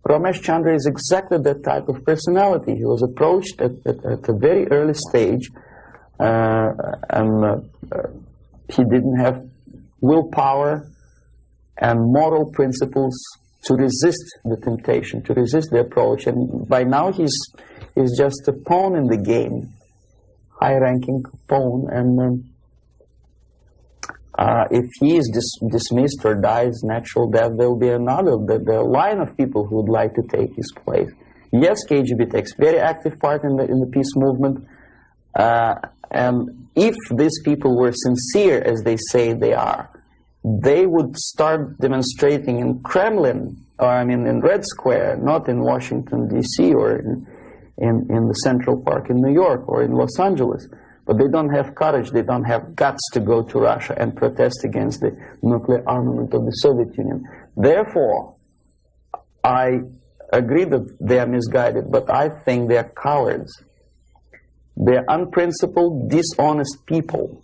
Ramesh Chandra is exactly that type of personality. He was approached at a very early stage, and he didn't have willpower and moral principles to resist the temptation, to resist the approach. And by now he's just a pawn in the game, high-ranking pawn. And if he is dismissed or dies natural death, there will be another, the line of people who would like to take his place. Yes, KGB takes very active part in the peace movement, and if these people were sincere as they say they are, they would start demonstrating in Kremlin, or I mean in Red Square, not in Washington, D.C., or in the Central Park in New York, or in Los Angeles. But they don't have courage, they don't have guts to go to Russia and protest against the nuclear armament of the Soviet Union. Therefore, I agree that they are misguided, but I think they are cowards. They are unprincipled, dishonest people.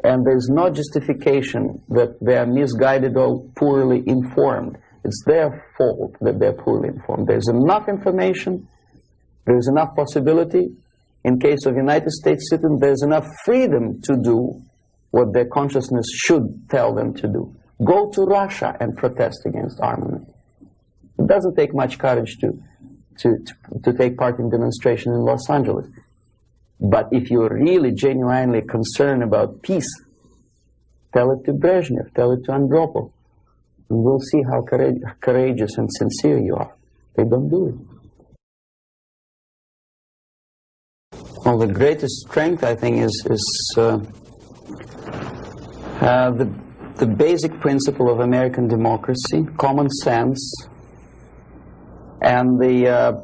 And there's no justification that they are misguided or poorly informed. It's their fault that they're poorly informed. There's enough information, there's enough possibility. In case of United States citizens, there's enough freedom to do what their consciousness should tell them to do. Go to Russia and protest against armament. It doesn't take much courage to take part in demonstration in Los Angeles. But if you're really genuinely concerned about peace, tell it to Brezhnev, tell it to Andropov, and we'll see how courageous and sincere you are. They don't do it. Well, the greatest strength, I think, is the basic principle of American democracy, common sense, and the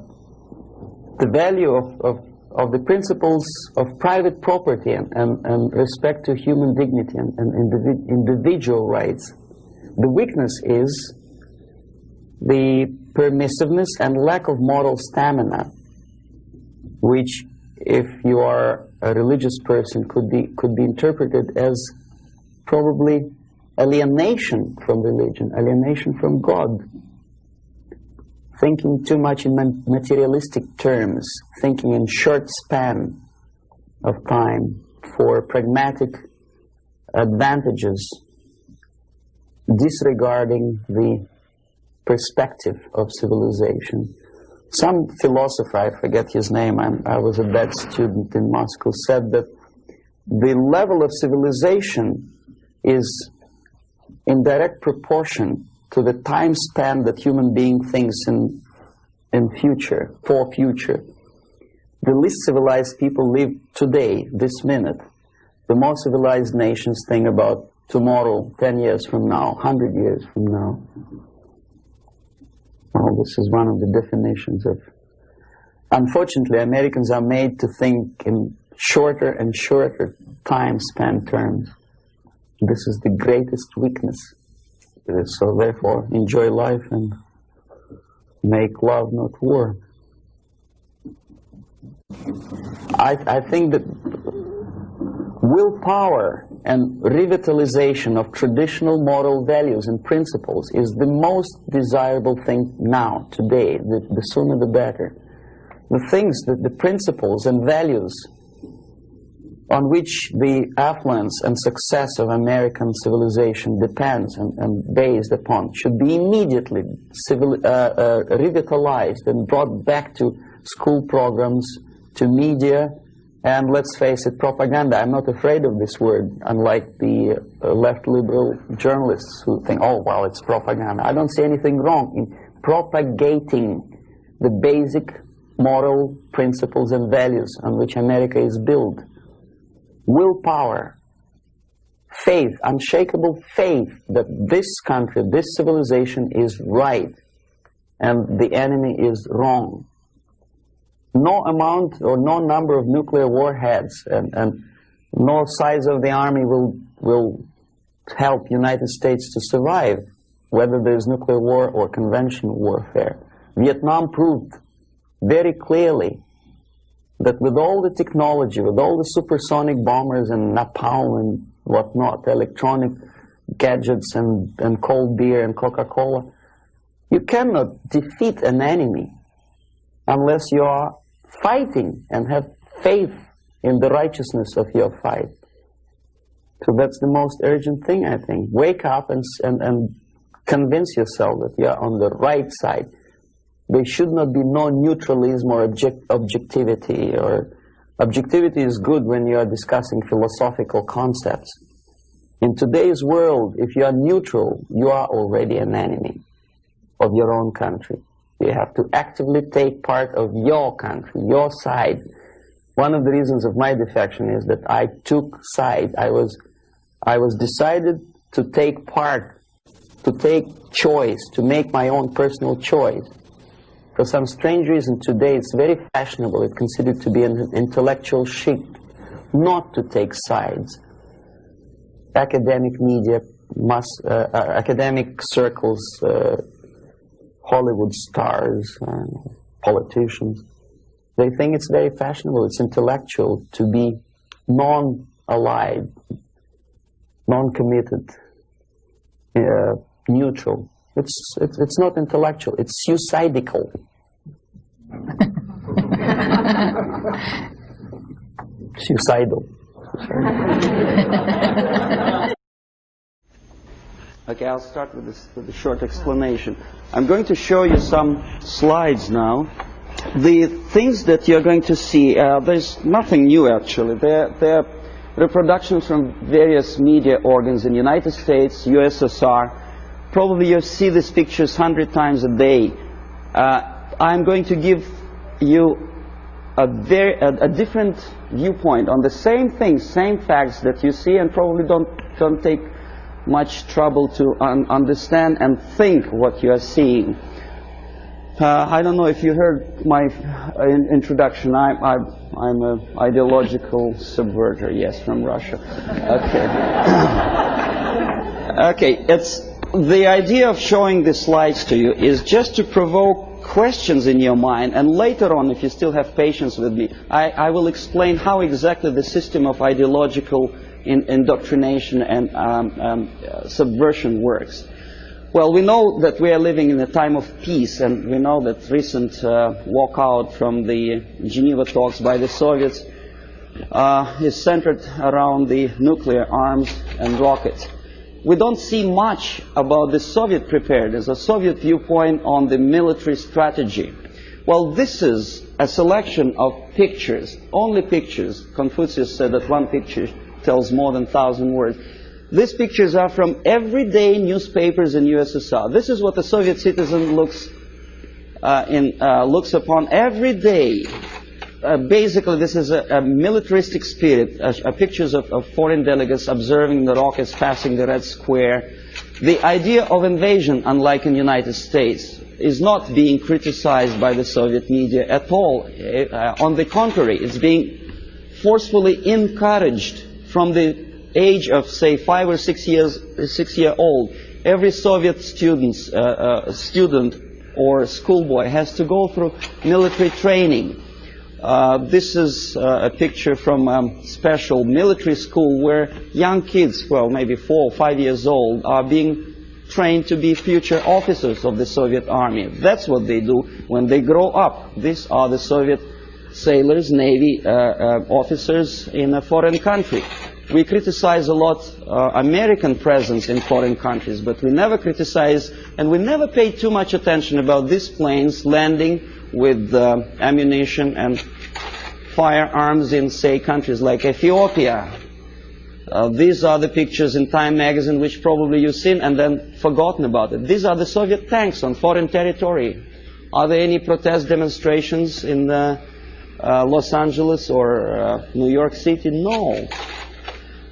value of the principles of private property and respect to human dignity and individual rights. The weakness is the permissiveness and lack of moral stamina, which, if you are a religious person could be interpreted as probably alienation from religion, alienation from God. Thinking too much in materialistic terms, thinking in short span of time for pragmatic advantages, disregarding the perspective of civilization. Some philosopher, I forget his name, I was a bad student in Moscow, said that the level of civilization is in direct proportion to the time span that human being thinks in future, for future. The least civilized people live today, this minute. The more civilized nations think about tomorrow, 10 years from now, 100 years from now. Well, this is one of the definitions of... Unfortunately, Americans are made to think in shorter and shorter time span terms. This is the greatest weakness. So therefore, enjoy life and make love, not war. I think that willpower and revitalization of traditional moral values and principles is the most desirable thing now, today. The sooner the better. The things, the principles and values on which the affluence and success of American civilization depends and based upon should be immediately revitalized and brought back to school programs, to media, and let's face it, propaganda. I'm not afraid of this word, unlike the left liberal journalists who think, oh, well, it's propaganda. I don't see anything wrong in propagating the basic moral principles and values on which America is built. Willpower, faith, unshakable faith that this country, this civilization is right and the enemy is wrong. No amount or no number of nuclear warheads and no size of the army will help United States to survive, whether there's nuclear war or conventional warfare. Vietnam proved very clearly that with all the technology, with all the supersonic bombers and napalm and whatnot, electronic gadgets and cold beer and Coca-Cola, you cannot defeat an enemy unless you are fighting and have faith in the righteousness of your fight. So that's the most urgent thing, I think. Wake up and convince yourself that you are on the right side. There should not be no neutralism or objectivity. Objectivity is good when you are discussing philosophical concepts. In today's world, if you are neutral, you are already an enemy of your own country. You have to actively take part of your country, your side. One of the reasons of my defection is that I took side. I was decided to take part, to take choice, to make my own personal choice. For some strange reason today it's very fashionable, it's considered to be an intellectual chic, not to take sides. Academic media, academic circles, Hollywood stars, politicians, they think it's very fashionable, it's intellectual to be non-allied, non-committed, neutral. It's not intellectual, it's suicidal. Suicidal. Okay, I'll start with a short explanation. I'm going to show you some slides now. The things that you're going to see, there's nothing new actually. They're reproductions from various media organs in the United States, USSR. Probably you see these pictures 100 times a day. I'm going to give you a different viewpoint on the same things, same facts that you see, and probably don't take much trouble to understand and think what you are seeing. I don't know if you heard my introduction. I'm an ideological subverter, yes, from Russia. Okay. Okay, the idea of showing the slides to you is just to provoke questions in your mind, and later on, if you still have patience with me, I will explain how exactly the system of ideological indoctrination and subversion works. Well, we know that we are living in a time of peace, and we know that recent walkout from the Geneva talks by the Soviets is centered around the nuclear arms and rockets. We don't see much about the Soviet preparedness, a Soviet viewpoint on the military strategy. Well, this is a selection of pictures, only pictures. Confucius said that one picture tells more than 1,000 words. These pictures are from everyday newspapers in USSR. This is what a Soviet citizen looks upon every day. Basically, this is a militaristic spirit, pictures of foreign delegates observing the rockets passing the Red Square. The idea of invasion, unlike in the United States, is not being criticized by the Soviet media at all. On the contrary, it's being forcefully encouraged from the age of, say, 5 or 6 year old. Every Soviet student or schoolboy has to go through military training. This is a picture from a special military school where young kids, well, maybe 4 or 5 years old, are being trained to be future officers of the Soviet army. That's what they do when they grow up. These are the Soviet sailors, Navy officers in a foreign country. We criticize a lot American presence in foreign countries, but we never criticize and we never pay too much attention about these planes landing with ammunition and firearms in, say, countries like Ethiopia. These are the pictures in Time magazine which probably you've seen and then forgotten about it. These are the Soviet tanks on foreign territory. Are there any protest demonstrations in Los Angeles or New York City? No.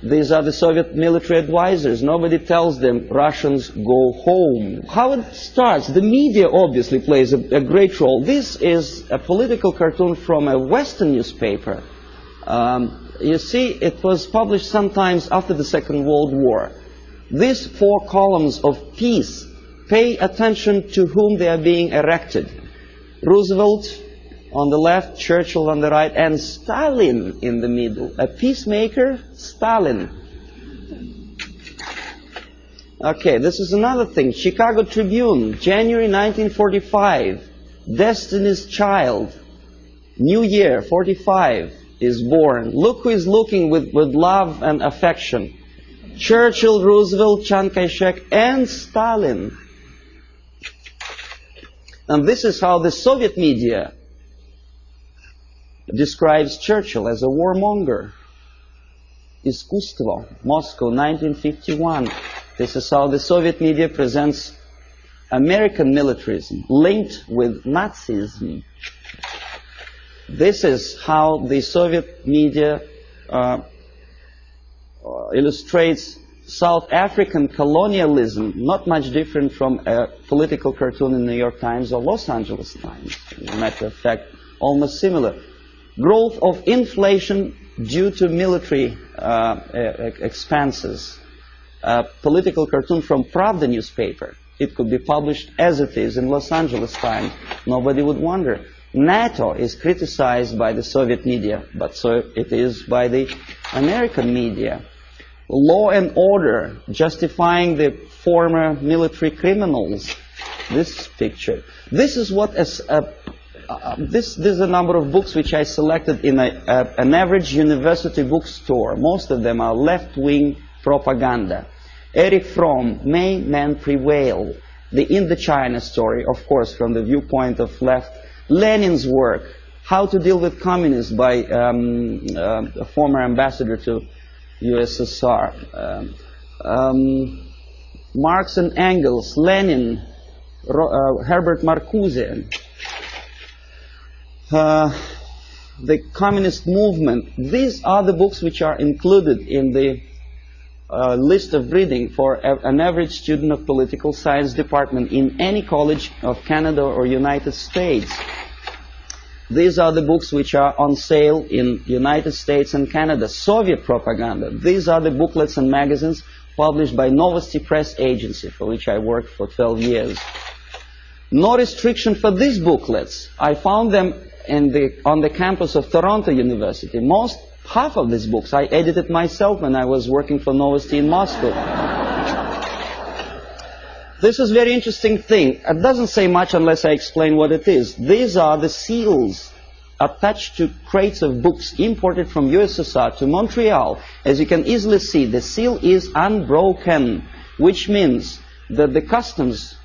These are the Soviet military advisors. Nobody tells them Russians go home. How it starts? The media obviously plays a great role. This is a political cartoon from a Western newspaper. You see, it was published sometimes after the Second World War. These 4 columns of peace, pay attention to whom they are being erected. Roosevelt on the left, Churchill on the right, and Stalin in the middle. A peacemaker, Stalin. Okay, this is another thing. Chicago Tribune, January 1945. Destiny's Child. New Year, 45, is born. Look who is looking with love and affection. Churchill, Roosevelt, Chiang Kai-shek, and Stalin. And this is how the Soviet media describes Churchill as a warmonger. Искусство, Moscow, 1951. This is how the Soviet media presents American militarism linked with Nazism. This is how the Soviet media illustrates South African colonialism, not much different from a political cartoon in New York Times or Los Angeles Times. As a matter of fact, almost similar. Growth of inflation due to military expenses. A political cartoon from Pravda newspaper. It could be published as it is in Los Angeles Times. Nobody would wonder. NATO is criticized by the Soviet media, but so it is by the American media. Law and order, justifying the former military criminals. This picture. This is what this is a number of books which I selected in an average university bookstore. Most of them are left-wing propaganda. Erich Fromm, May Men Prevail? The Indochina story, of course, from the viewpoint of left. Lenin's work, How to Deal with Communists, by a former ambassador to USSR. Marx and Engels, Lenin, Herbert Marcuse. The communist movement. These are the books which are included in the list of reading for an average student of political science department in any college of Canada or United States. These are the books which are on sale in United States and Canada. Soviet propaganda. These are the booklets and magazines published by Novosti Press Agency, for which I worked for 12 years. No restriction for these booklets. I found them on the campus of Toronto University. Half of these books I edited myself when I was working for Novosti in Moscow. This is a very interesting thing. It doesn't say much unless I explain what it is. These are the seals attached to crates of books imported from USSR to Montreal. As you can easily see, the seal is unbroken, which means that the customs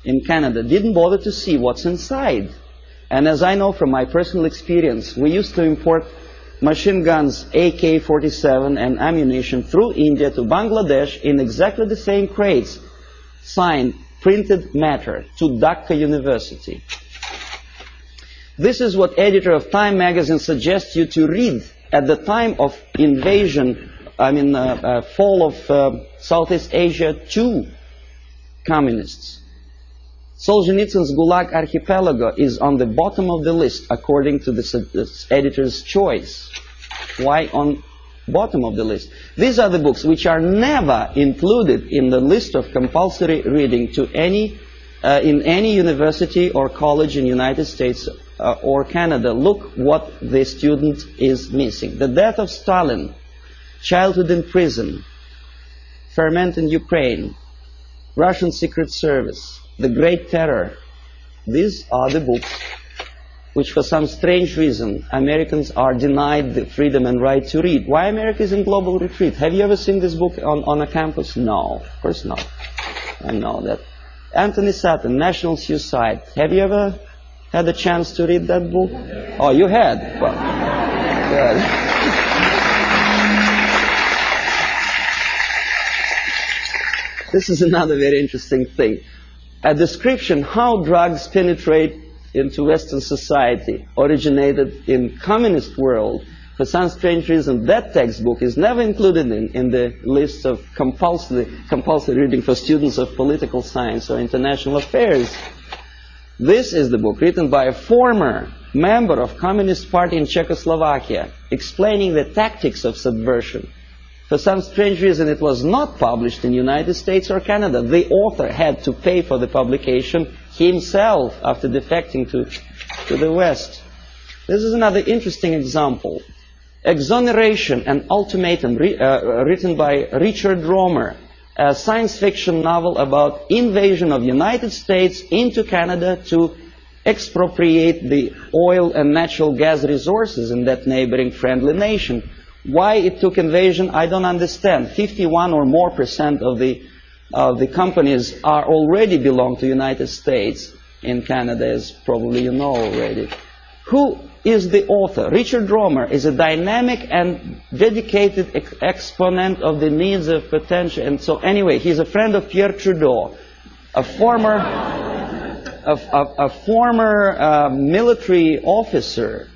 in Canada didn't bother to see what's inside. And as I know from my personal experience, we used to import machine guns, AK-47 and ammunition through India to Bangladesh in exactly the same crates, signed printed matter to Dhaka University. This is what editor of Time magazine suggests you to read at the time of invasion, fall of Southeast Asia to communists. Solzhenitsyn's Gulag Archipelago is on the bottom of the list according to the editor's choice. Why on bottom of the list? These are the books which are never included in the list of compulsory reading to in any university or college in the United States or Canada. Look what the student is missing. The Death of Stalin, Childhood in Prison, Ferment in Ukraine, Russian Secret Service, The Great Terror. These are the books which for some strange reason Americans are denied the freedom and right to read. Why America is in global retreat? Have you ever seen this book on a campus? No, of course not. I know that. Anthony Sutton, National Suicide. Have you ever had a chance to read that book? Oh, you had? Well, good. This is another very interesting thing. A description how drugs penetrate into Western society originated in communist world. For some strange reason, that textbook is never included in the list of compulsory reading for students of political science or international affairs. This is the book written by a former member of Communist Party in Czechoslovakia, explaining the tactics of subversion. For some strange reason, it was not published in the United States or Canada. The author had to pay for the publication himself after defecting to the West. This is another interesting example. Exoneration and Ultimatum, written by Richard Romer, a science fiction novel about invasion of the United States into Canada to expropriate the oil and natural gas resources in that neighboring friendly nation. Why it took invasion, I don't understand. 51% or more of the companies are already belong to the United States in Canada, as probably you know already. Who is the author? Richard Romer is a dynamic and dedicated exponent of the needs of potential. And so anyway, he's a friend of Pierre Trudeau, a former military officer.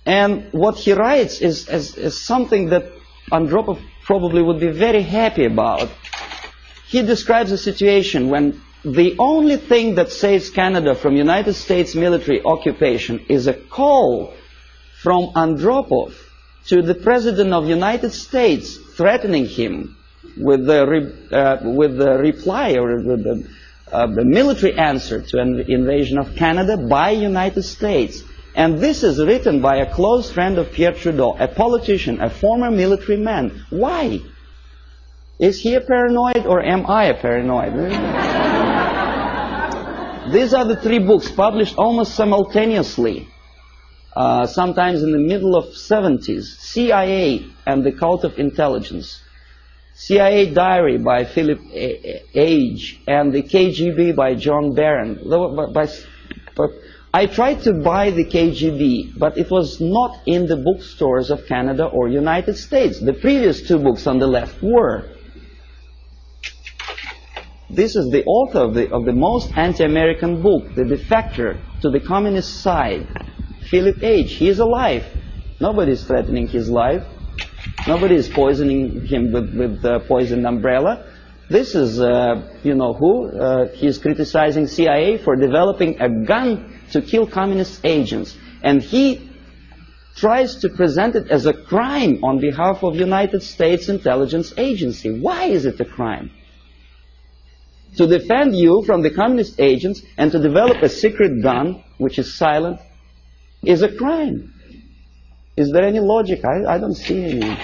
And what he writes is something that Andropov probably would be very happy about. He describes a situation when the only thing that saves Canada from United States military occupation is a call from Andropov to the President of the United States threatening him with the reply or with the military answer to an invasion of Canada by United States. And this is written by a close friend of Pierre Trudeau, a politician, a former military man. Why? Is he a paranoid or am I a paranoid? These are the three books published almost simultaneously, sometimes in the middle of 70s. CIA and the Cult of Intelligence. CIA Diary by Philip Age and the KGB by John Barron. I tried to buy the KGB, but it was not in the bookstores of Canada or United States. The previous two books on the left were. This is the author of the most anti-American book, The Defector to the Communist Side, Philip Age. He is alive. Nobody is threatening his life. Nobody is poisoning him with poisoned umbrella. This is, you know who? He is criticizing CIA for developing a gun to kill communist agents. And he tries to present it as a crime on behalf of United States Intelligence Agency. Why is it a crime? To defend you from the communist agents and to develop a secret gun, which is silent, is a crime. Is there any logic? I don't see any.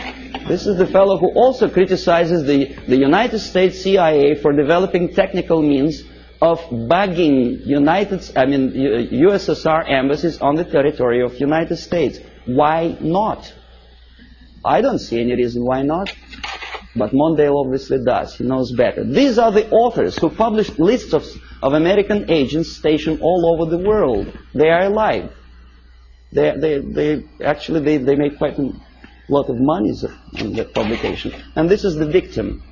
This is the fellow who also criticizes the United States CIA for developing technical means of bugging USSR embassies on the territory of United States. Why not? I don't see any reason why not. But Mondale obviously does. He knows better. These are the authors who published lists of American agents stationed all over the world. They are alive. They actually make quite a lot of money on that publication. And this is the victim.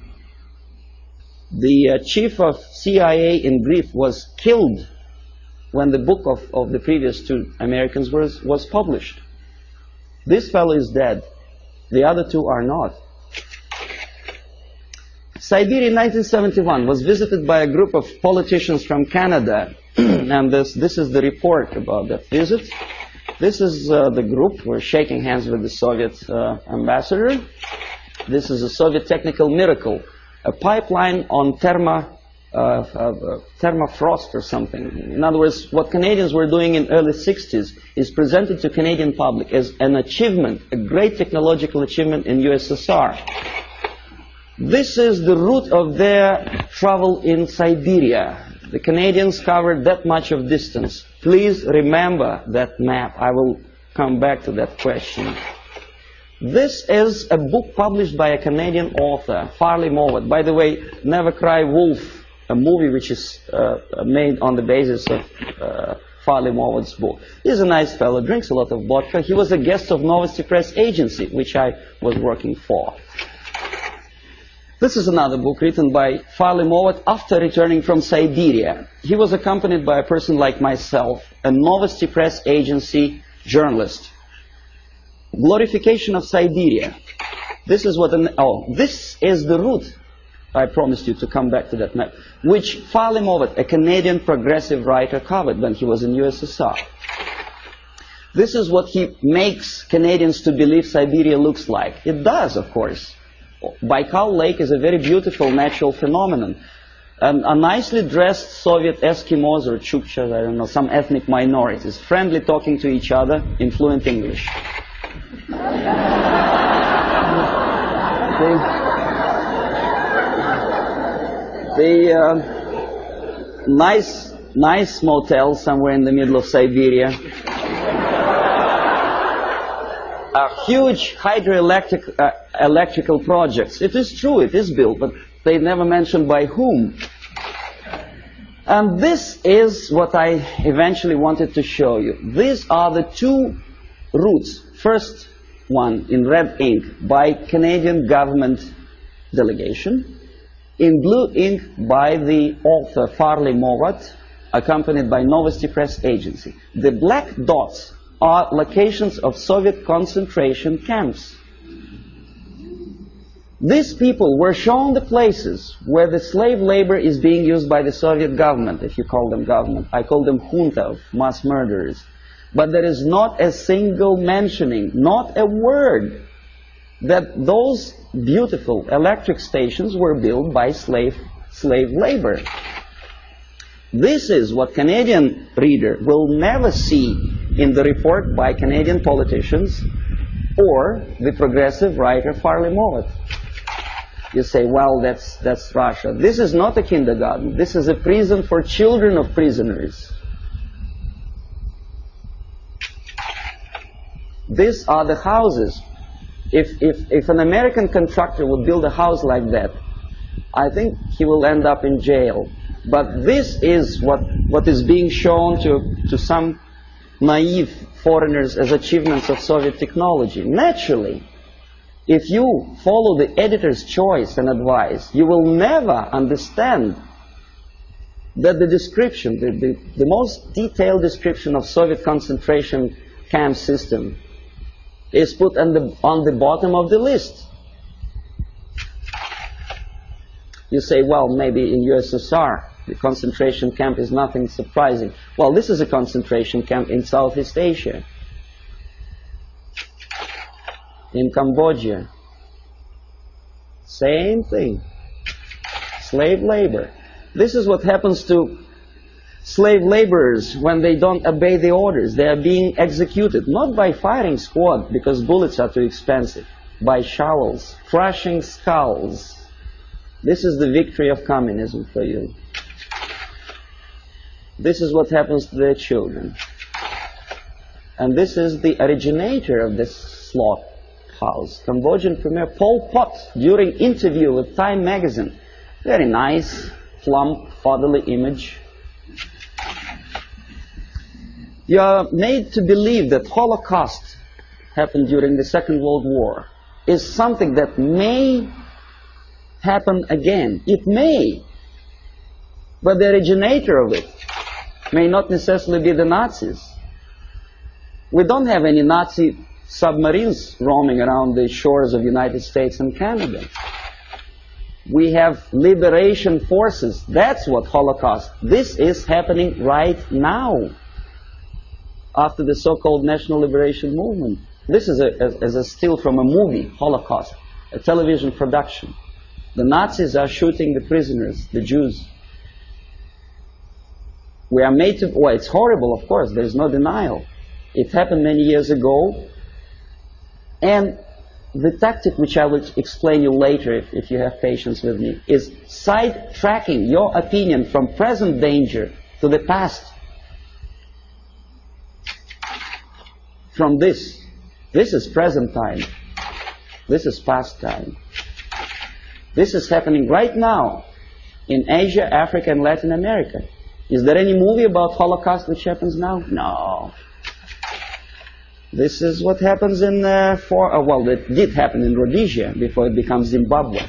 The chief of CIA in brief was killed when the book of the previous two Americans was published. This fellow is dead. The other two are not. Siberia in 1971 was visited by a group of politicians from Canada, and this is the report about that visit. This is the group. We're shaking hands with the Soviet ambassador. This is a Soviet technical miracle, a pipeline on thermofrost or something. In other words, what Canadians were doing in early 60s is presented to Canadian public as an achievement, a great technological achievement in USSR. This is the route of their travel in Siberia. The Canadians covered that much of distance. Please remember that map. I will come back to that question. This is a book published by a Canadian author, Farley Mowat. By the way, Never Cry Wolf, a movie which is made on the basis of Farley Mowat's book. He's a nice fellow, drinks a lot of vodka. He was a guest of Novosti Press Agency, which I was working for. This is another book written by Farley Mowat after returning from Siberia. He was accompanied by a person like myself, a Novosti Press Agency journalist. Glorification of Siberia. This is this is the route, I promised you to come back to that map, which Farley Mowat, a Canadian progressive writer, covered when he was in USSR. This is what he makes Canadians to believe Siberia looks like. It does, of course. Baikal Lake is a very beautiful natural phenomenon. A nicely dressed Soviet Eskimos or Chukchas, I don't know, some ethnic minorities, friendly talking to each other in fluent English. The nice motel somewhere in the middle of Siberia. Huge electrical projects. It is true, it is built, but they never mentioned by whom. And this is what I eventually wanted to show you. These are the two routes. First one in red ink by Canadian government delegation. In blue ink by the author Farley Mowat, accompanied by Novosti Press Agency. The black dots are locations of Soviet concentration camps. These people were shown the places where the slave labor is being used by the Soviet government, if you call them government. I call them junta of mass murderers. But there is not a single mentioning, not a word, that those beautiful electric stations were built by slave labor. This is what Canadian reader will never see in the report by Canadian politicians or the progressive writer Farley Mowat. You say, well, that's Russia. This is not a kindergarten. This is a prison for children of prisoners. These are the houses. If an American contractor would build a house like that, I think he will end up in jail. But this is what is being shown to some naive foreigners as achievements of Soviet technology. Naturally, if you follow the editor's choice and advice, you will never understand that the description, the most detailed description of Soviet concentration camp system is put on the bottom of the list. You say, well, maybe in USSR, the concentration camp is nothing surprising. Well, this is a concentration camp in Southeast Asia, in Cambodia. Same thing. Slave labor. This is what happens to slave laborers when they don't obey the orders. They are being executed, not by firing squad, because bullets are too expensive, by shovels, crushing skulls. This is the victory of communism for you. This is what happens to their children. And this is the originator of this slaughterhouse, Cambodian Premier Pol Pot, during interview with Time magazine. Very nice, plump, fatherly image. You are made to believe that Holocaust happened during the Second World War is something that may happen again. It may, but the originator of it may not necessarily be the Nazis. We don't have any Nazi submarines roaming around the shores of the United States and Canada. We have liberation forces. That's what Holocaust. This is happening right now after the so-called National Liberation Movement. This is a still from a movie, Holocaust, a television production. The Nazis are shooting the prisoners, the Jews. We are made to, well, it's horrible, of course, there's no denial. It happened many years ago, and the tactic which I will explain you later, if you have patience with me, is sidetracking your opinion from present danger to the past. From this is present time, this is past time. This is happening right now in Asia, Africa, and Latin America. Is there any movie about Holocaust which happens now? No. This is what happens in, well, it did happen in Rhodesia before it becomes Zimbabwe.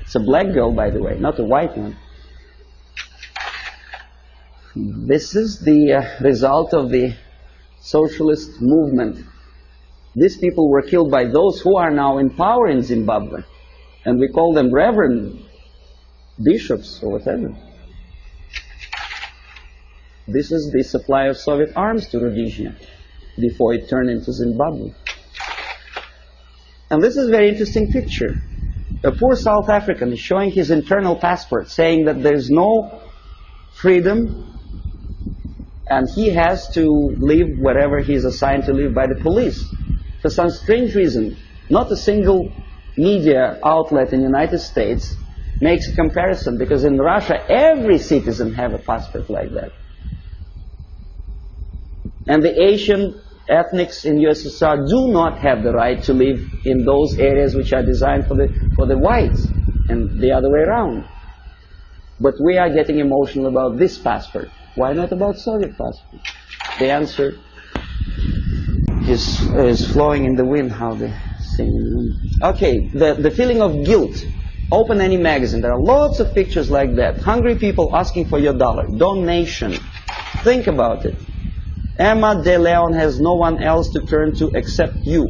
It's a black girl, by the way, not a white one. This is the result of the socialist movement. These people were killed by those who are now in power in Zimbabwe. And we call them reverend bishops or whatever. This is the supply of Soviet arms to Rhodesia before it turned into Zimbabwe. And this is a very interesting picture. A poor South African is showing his internal passport, saying that there's no freedom and he has to live wherever he's assigned to live by the police. For some strange reason, not a single media outlet in the United States makes a comparison, because in Russia every citizen has a passport like that. And the Asian ethnics in USSR do not have the right to live in those areas which are designed for the whites, and the other way around. But we are getting emotional about this passport. Why not about Soviet passport? The answer is flowing in the wind, how they sing in the wind. Okay, the feeling of guilt. Open any magazine. There are lots of pictures like that. Hungry people asking for your dollar. Donation. Think about it. Emma De Leon has no one else to turn to except you.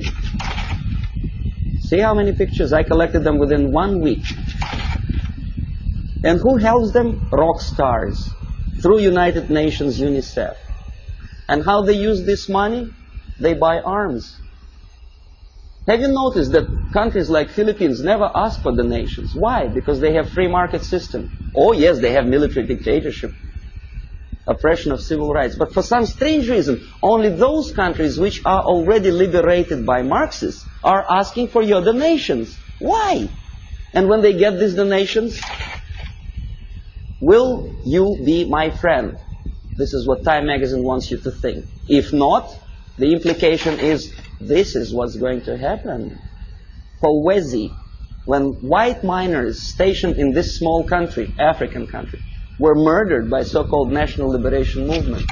See how many pictures? I collected them within 1 week. And who helps them? Rock stars. Through United Nations, UNICEF. And how they use this money? They buy arms. Have you noticed that countries like Philippines never ask for donations? Why? Because they have free market system. Oh yes, they have military dictatorship, oppression of civil rights. But for some strange reason, only those countries which are already liberated by Marxists are asking for your donations. Why? And when they get these donations, will you be my friend? This is what Time magazine wants you to think. If not, the implication is this is what's going to happen. Kolwezi, when white miners stationed in this small country, African country, were murdered by so-called National Liberation Movement.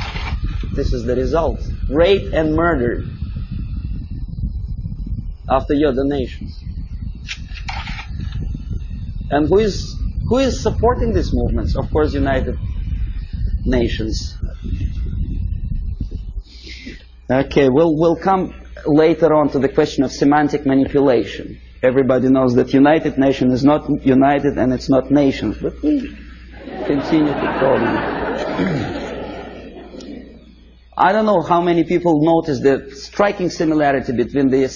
This is the result. Raped and murdered after your donations. And who is supporting these movements? Of course, United Nations. Okay, we'll come later on to the question of semantic manipulation. Everybody knows that United Nations is not united and it's not nations, but we continue to call them. I don't know how many people notice the striking similarity between the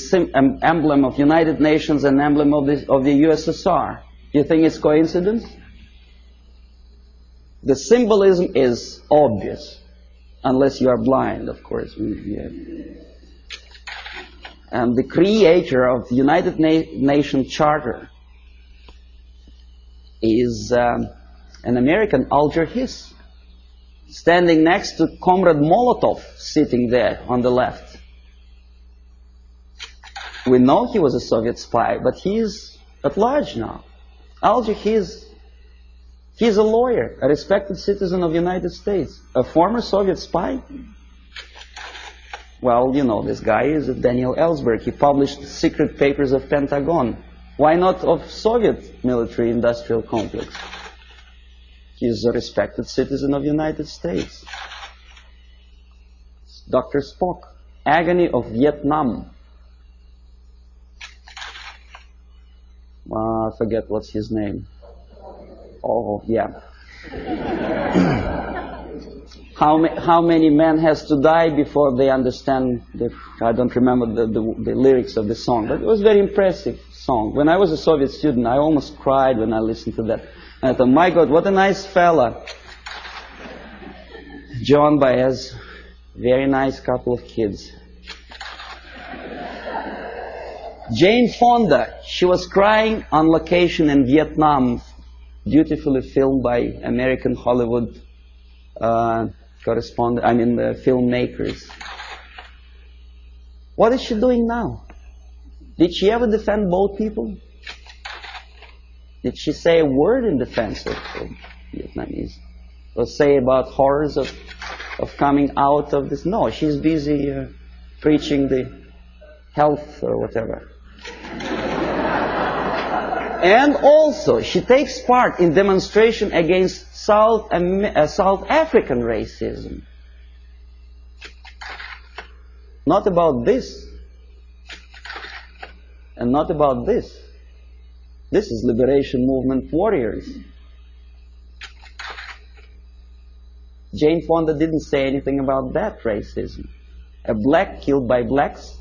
emblem of United Nations and emblem of the USSR. You think it's coincidence? The symbolism is obvious, unless you are blind, of course. Yeah. And the creator of the United Nations Charter is an American, Alger Hiss, standing next to Comrade Molotov, sitting there on the left. We know he was a Soviet spy, but he is at large now. Alger Hiss, he's a lawyer, a respected citizen of the United States, a former Soviet spy. Well, you know, this guy is Daniel Ellsberg. He published secret papers of Pentagon. Why not of Soviet military-industrial complex? He's a respected citizen of the United States. Dr. Spock, Agony of Vietnam. I forget what's his name. Oh, yeah. How many men has to die before they understand I don't remember the lyrics of the song, but it was a very impressive song. When I was a Soviet student, I almost cried when I listened to that. And I thought, my God, what a nice fella. John Baez, very nice couple of kids. Jane Fonda, she was crying on location in Vietnam, beautifully filmed by American Hollywood filmmakers. What is she doing now? Did she ever defend both people? Did she say a word in defense of Vietnamese? Or say about horrors of coming out of this? No, she's busy preaching the health or whatever. And also, she takes part in demonstration against South African racism. Not about this. And not about this. This is liberation movement warriors. Jane Fonda didn't say anything about that racism. A black killed by blacks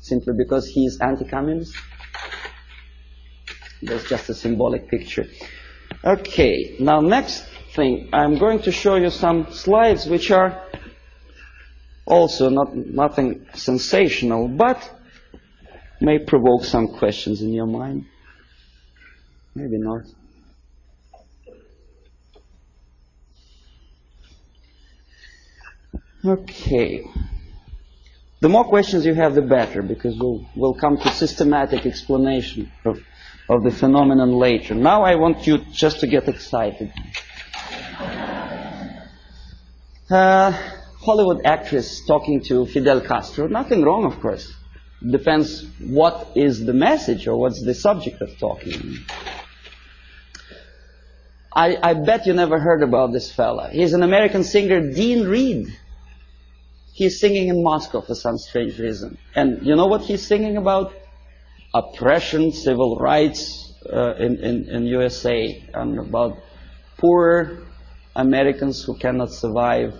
simply because he is anti-communist. That's just a symbolic picture. Okay, now next thing, I'm going to show you some slides which are also nothing sensational, but may provoke some questions in your mind. Maybe not. Okay. The more questions you have, the better, because we'll come to systematic explanation of the phenomenon later. Now I want you just to get excited. Hollywood actress talking to Fidel Castro. Nothing wrong, of course. Depends what is the message or what's the subject of talking. I bet you never heard about this fella. He's an American singer, Dean Reed. He's singing in Moscow for some strange reason. And you know what he's singing about? Oppression, civil rights in USA, and about poor Americans who cannot survive.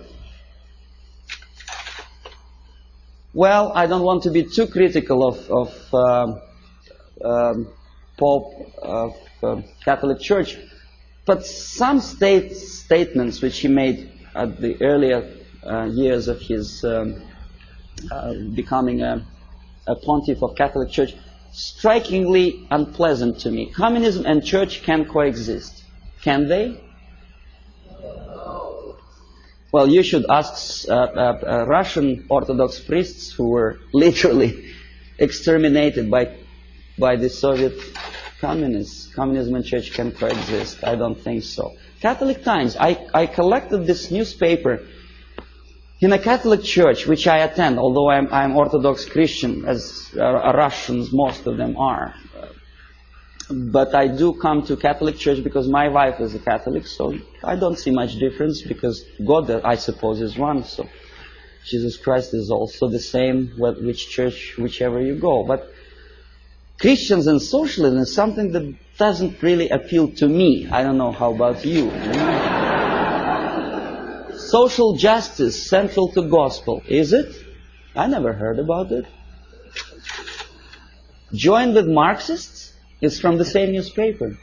Well, I don't want to be too critical of Catholic Church, but some statements which he made at the earlier years of his becoming a pontiff of Catholic Church, strikingly unpleasant to me. Communism and church can coexist. Can they? Well, you should ask Russian Orthodox priests who were literally exterminated by the Soviet communists. Communism and church can coexist. I don't think so. Catholic Times. I collected this newspaper in a Catholic church, which I attend, although I'm Orthodox Christian, as Russians, most of them are. But I do come to Catholic church because my wife is a Catholic, so I don't see much difference, because God, I suppose, is one, so Jesus Christ is also the same, which church, whichever you go. But Christians and socialism is something that doesn't really appeal to me. I don't know, how about you? Social justice central to gospel, is it? I never heard about it. Join with Marxists? It's from the same newspaper.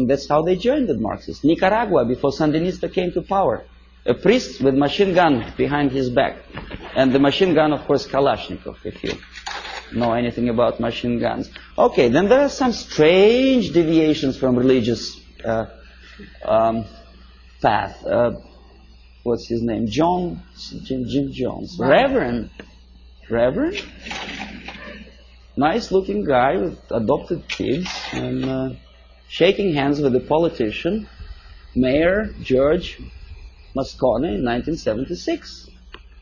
And that's how they joined the Marxists. Nicaragua, before Sandinista came to power, a priest with machine gun behind his back. And the machine gun, of course, Kalashnikov, if you know anything about machine guns. Okay, then there are some strange deviations from religious path. What's his name? Jim Jones. Reverend? Nice looking guy with adopted kids and shaking hands with a politician, Mayor George Moscone in 1976.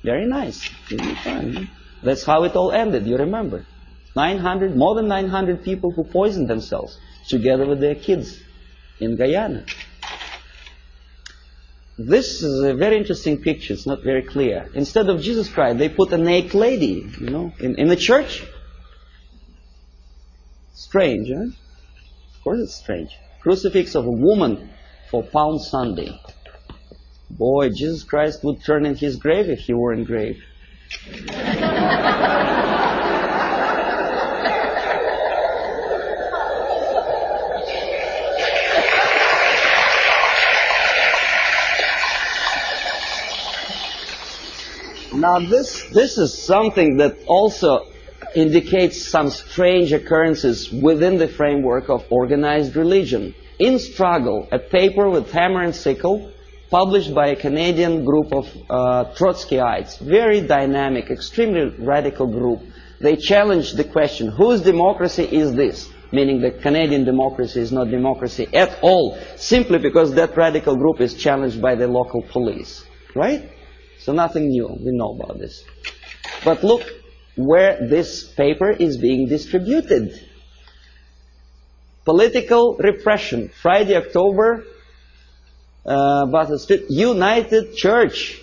Very nice. Really fun. That's how it all ended, you remember. More than 900 people who poisoned themselves together with their kids in Guyana. This is a very interesting picture. It's not very clear. Instead of Jesus Christ, they put a naked lady, you know, in the church. Strange, huh? Of course it's strange. Crucifix of a woman for Palm Sunday. Boy, Jesus Christ would turn in his grave if he were in grave. Now this is something that also indicates some strange occurrences within the framework of organized religion. In Struggle, a paper with hammer and sickle, published by a Canadian group of Trotskyites, very dynamic, extremely radical group. They challenged the question, whose democracy is this? Meaning that Canadian democracy is not democracy at all, simply because that radical group is challenged by the local police. Right? So nothing new, we know about this. But look where this paper is being distributed. Political repression, Friday, October, Bathurst Street, United Church.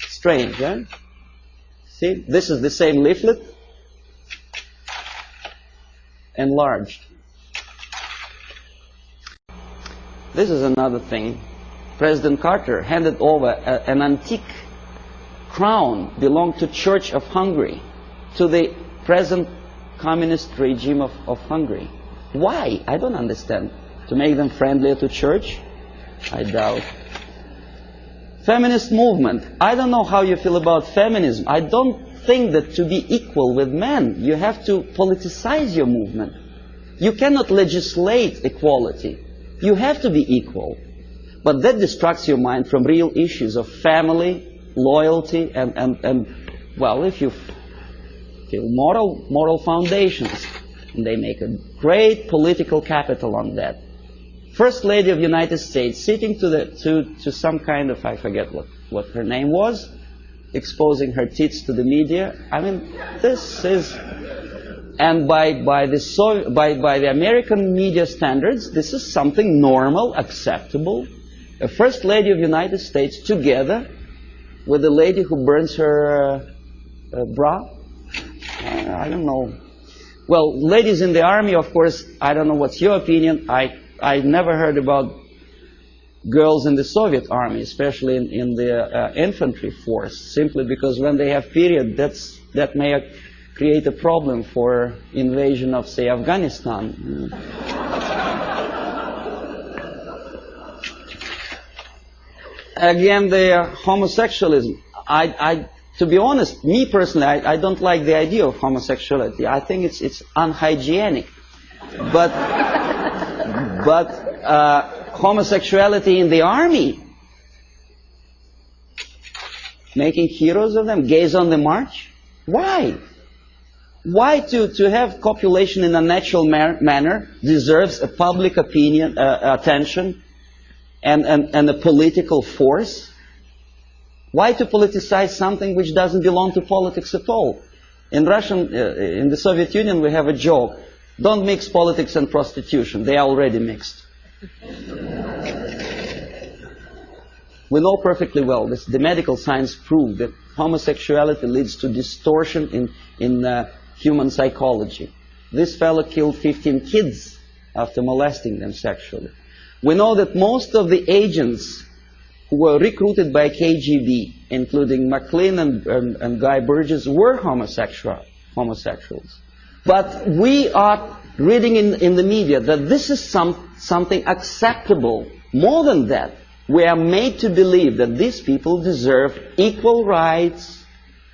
Strange, huh? See, this is the same leaflet, enlarged. This is another thing. President Carter handed over an antique crown belonged to Church of Hungary to the present communist regime of Hungary. Why? I don't understand. To make them friendlier to church? I doubt. Feminist movement. I don't know how you feel about feminism. I don't think that to be equal with men, you have to politicize your movement. You cannot legislate equality. You have to be equal. But that distracts your mind from real issues of family, loyalty, and well, if you feel moral foundations, and they make a great political capital on that. First Lady of the United States sitting to some kind of, I forget what her name was, exposing her tits to the media. I mean, this is, and by the American media standards, this is something normal, acceptable. A First Lady of the United States together with a lady who burns her bra. I don't know. Well, ladies in the army, of course, I don't know what's your opinion. I never heard about girls in the Soviet army, especially in the infantry force, simply because when they have period, that may create a problem for invasion of, say, Afghanistan. Again, the homosexualism. To be honest, me personally, I don't like the idea of homosexuality. I think it's unhygienic. But homosexuality in the army, making heroes of them, gays on the march. Why? Why to have copulation in a natural manner deserves a public opinion, attention, and a political force? Why to politicize something which doesn't belong to politics at all? In the Soviet Union, we have a joke: don't mix politics and prostitution; they are already mixed. We know perfectly well this. The medical science proved that homosexuality leads to distortion in human psychology. This fellow killed 15 kids after molesting them sexually. We know that most of the agents who were recruited by KGB, including McLean and Guy Burgess, were homosexuals. But we are reading in the media that this is something acceptable. More than that, we are made to believe that these people deserve equal rights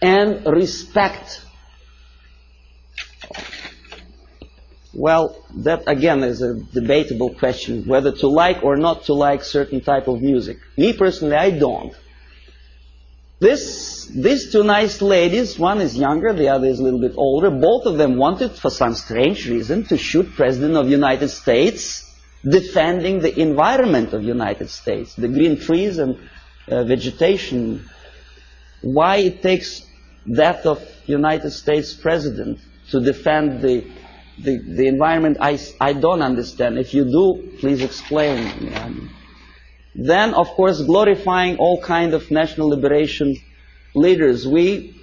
and respect. Well, that again is a debatable question, whether to like or not to like certain type of music. Me personally, I don't. These two nice ladies, one is younger, the other is a little bit older, both of them wanted, for some strange reason, to shoot President of the United States, defending the environment of the United States, the green trees and vegetation. Why it takes death of United States President to defend the environment, I don't understand. If you do, please explain. Then, of course, glorifying all kind of national liberation leaders, we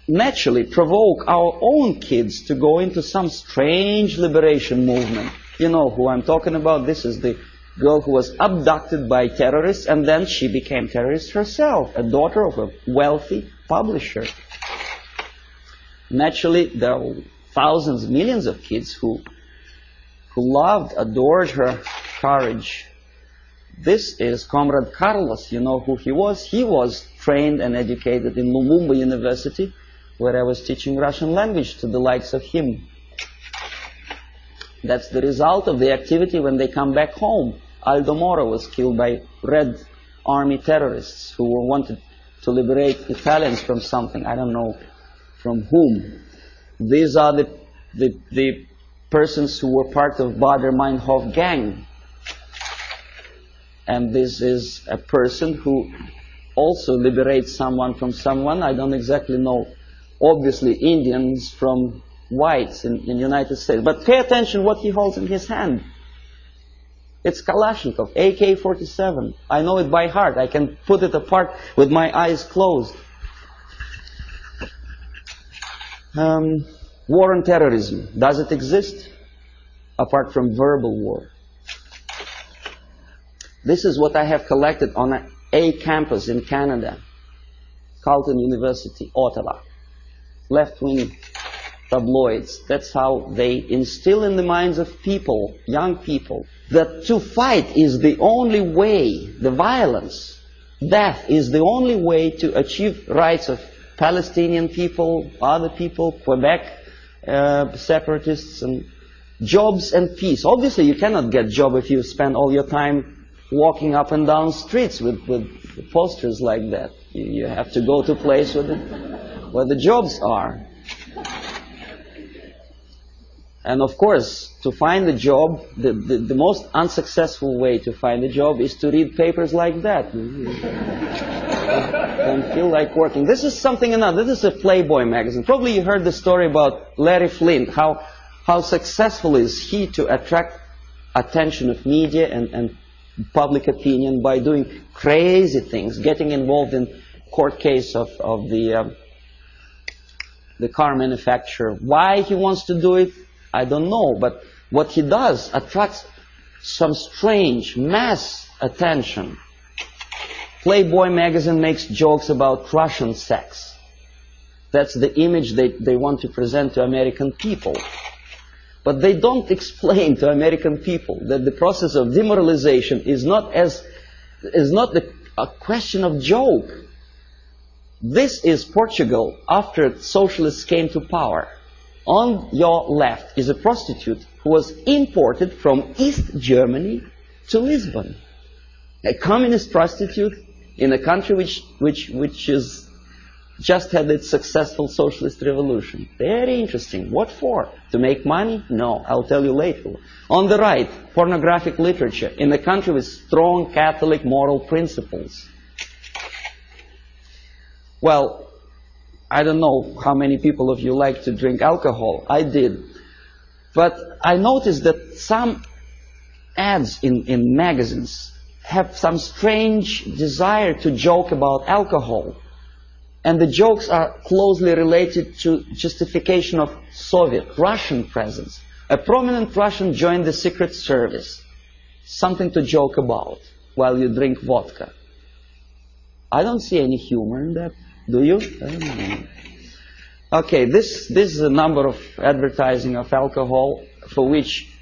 naturally provoke our own kids to go into some strange liberation movement. You know who I'm talking about. This is the girl who was abducted by terrorists, and then she became terrorist herself, a daughter of a wealthy publisher. Naturally, there are thousands, millions of kids who loved, adored her courage. This is Comrade Carlos. You know who he was? He was trained and educated in Lumumba University, where I was teaching Russian language to the likes of him. That's the result of the activity when they come back home. Aldo Moro was killed by Red Army terrorists who wanted to liberate Italians from something. I don't know from whom. These are the persons who were part of Baader-Meinhof gang. And this is a person who also liberates someone from someone. I don't exactly know, obviously, Indians from whites in the United States. But pay attention what he holds in his hand. It's Kalashnikov, AK-47. I know it by heart. I can put it apart with my eyes closed. War on terrorism. Does it exist? Apart from verbal war. This is what I have collected on a campus in Canada. Carleton University, Ottawa. Left-wing tabloids. That's how they instill in the minds of people, young people, that to fight is the only way, the violence, death is the only way to achieve rights of Palestinian people, other people, Quebec separatists, and jobs and peace. Obviously, you cannot get job if you spend all your time walking up and down streets with posters like that. You have to go to a place where the jobs are. And of course, to find a job, the most unsuccessful way to find a job is to read papers like that. Don't feel like working. This is something another. This is a Playboy magazine. Probably you heard the story about Larry Flint, how successful is he to attract attention of media and public opinion by doing crazy things, getting involved in court case of the car manufacturer. Why he wants to do it, I don't know, but what he does attracts some strange mass attention. Playboy magazine makes jokes about Russian sex. That's the image they want to present to American people. But they don't explain to American people that the process of demoralization is not a question of joke. This is Portugal after socialists came to power. On your left is a prostitute who was imported from East Germany to Lisbon. A communist prostitute in a country which is just had its successful socialist revolution. Very interesting. What for? To make money? No, I'll tell you later. On the right, pornographic literature in a country with strong Catholic moral principles. Well, I don't know how many people of you like to drink alcohol. I did. But I noticed that some ads in magazines have some strange desire to joke about alcohol. And the jokes are closely related to justification of Soviet, Russian presence. A prominent Russian joined the secret service. Something to joke about while you drink vodka. I don't see any humor in that. Do you? I don't know. Okay, this is a number of advertising of alcohol. for which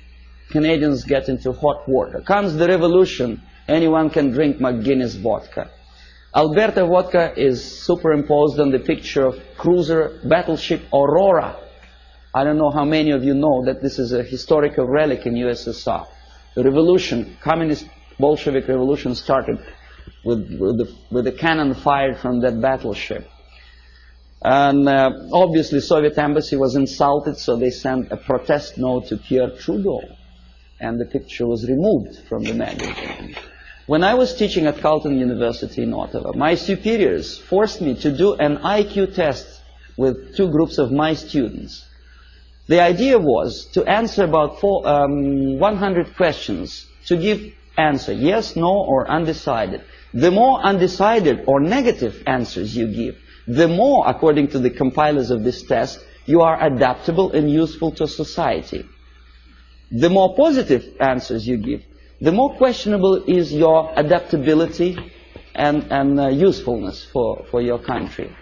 Canadians get into hot water. Comes the revolution, anyone can drink McGuinness vodka. Alberta vodka is superimposed on the picture of cruiser battleship Aurora. I don't know how many of you know that this is a historical relic in USSR. The revolution, communist Bolshevik revolution, started with the cannon fired from that battleship. And obviously Soviet embassy was insulted, so they sent a protest note to Pierre Trudeau, and the picture was removed from the magazine. When I was teaching at Carleton University in Ottawa, my superiors forced me to do an IQ test with two groups of my students. The idea was to answer about 100 questions, to give answer yes, no, or undecided. The more undecided or negative answers you give, the more, according to the compilers of this test, you are adaptable and useful to society. The more positive answers you give, the more questionable is your adaptability and usefulness for your country.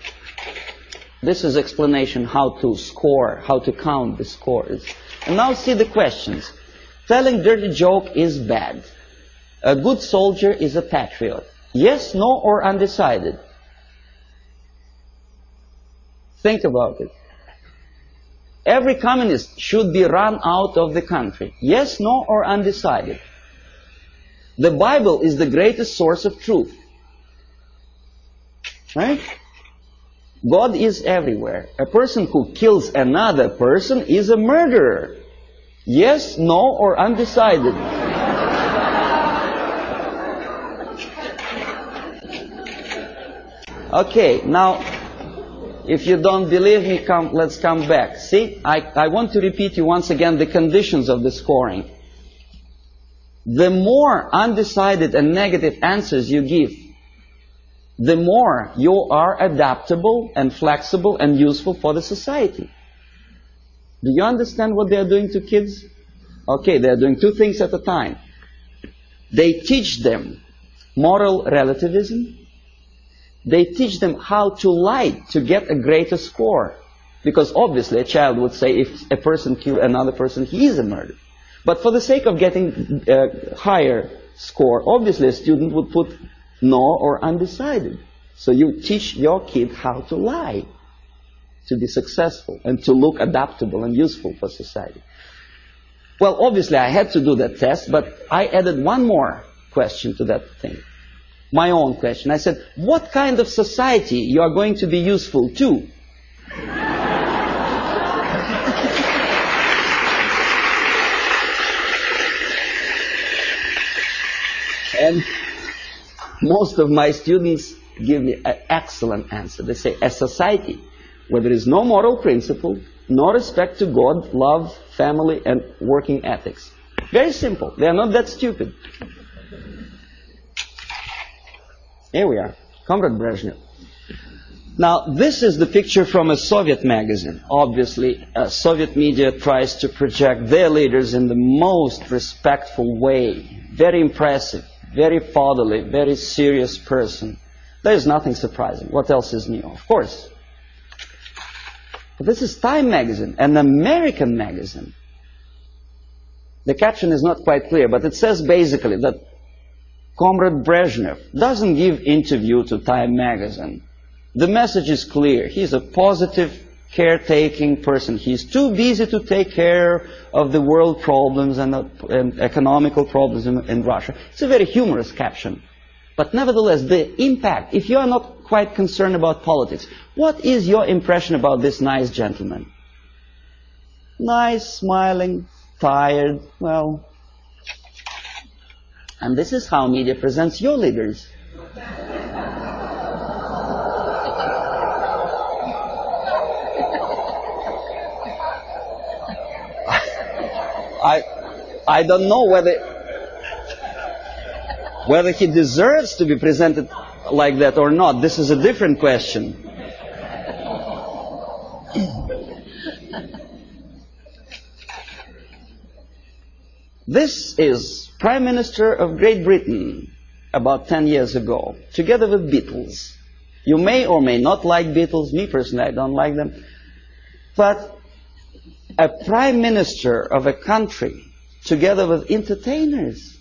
This is explanation how to score, how to count the scores. And now see the questions. Telling dirty joke is bad. A good soldier is a patriot. Yes, no, or undecided. Think about it. Every communist should be run out of the country. Yes, no, or undecided. The Bible is the greatest source of truth. Right? God is everywhere. A person who kills another person is a murderer. Yes, no, or undecided. Okay, now, if you don't believe me, let's come back. See, I want to repeat you once again the conditions of the scoring. The more undecided and negative answers you give, the more you are adaptable and flexible and useful for the society. Do you understand what they are doing to kids? Okay, they are doing two things at a time. They teach them moral relativism. They teach them how to lie to get a greater score. Because obviously a child would say if a person kills another person, he is a murderer. But for the sake of getting a higher score, obviously a student would put no or undecided. So you teach your kid how to lie to be successful and to look adaptable and useful for society. Well, obviously I had to do that test, but I added one more question to that thing. My own question. I said, what kind of society you are going to be useful to? And most of my students give me an excellent answer. They say, a society where there is no moral principle, no respect to God, love, family, and working ethics. Very simple. They are not that stupid. Here we are, Comrade Brezhnev. Now, this is the picture from a Soviet magazine. Obviously, Soviet media tries to project their leaders in the most respectful way. Very impressive, very fatherly, very serious person. There is nothing surprising. What else is new? Of course. But this is Time magazine, an American magazine. The caption is not quite clear, but it says basically that Comrade Brezhnev doesn't give interview to Time magazine. The message is clear. He's a positive, caretaking person. He's too busy to take care of the world problems and economical problems in Russia. It's a very humorous caption. But nevertheless, the impact, if you are not quite concerned about politics, what is your impression about this nice gentleman? Nice, smiling, tired, well. And this is how media presents your leaders. I don't know whether he deserves to be presented like that or not. This is a different question. This is Prime Minister of Great Britain about 10 years ago, together with Beatles. You may or may not like Beatles. Me personally, I don't like them. But a prime minister of a country together with entertainers.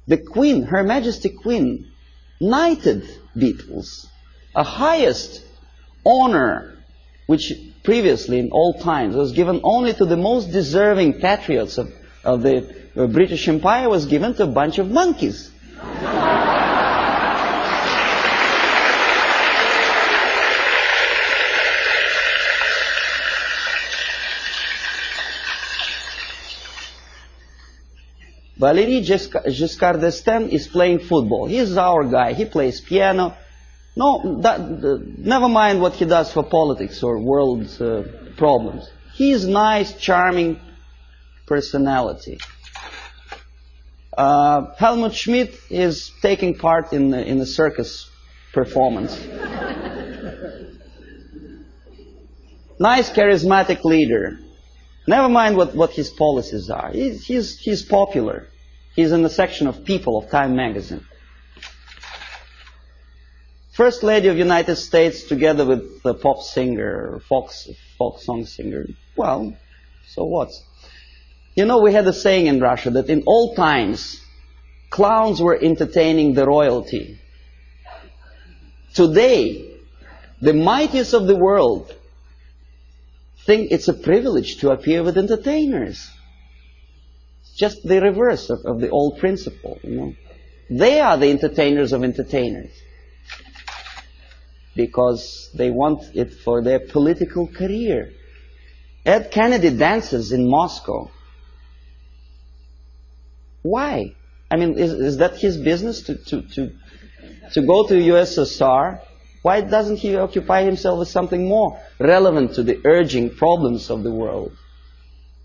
The Queen, Her Majesty Queen, knighted Beatles, a highest honor which previously in all times was given only to the most deserving patriots of the British Empire, was given to a bunch of monkeys. Valéry Giscard d'Estaing is playing football. He's our guy. He plays piano. No, never mind what he does for politics or world problems. He's nice, charming personality. Helmut Schmidt is taking part in a circus performance. Nice, charismatic leader. Never mind what his policies are. He's popular. He's in the section of People of Time magazine. First Lady of the United States together with the pop singer, folk song singer. Well, so what? You know, we had a saying in Russia that in old times, clowns were entertaining the royalty. Today, the mightiest of the world think it's a privilege to appear with entertainers. It's just the reverse of the old principle, you know. They are the entertainers of entertainers because they want it for their political career. Ed Kennedy dances in Moscow. Why? I mean, is that his business to go to USSR? Why doesn't he occupy himself with something more relevant to the urging problems of the world?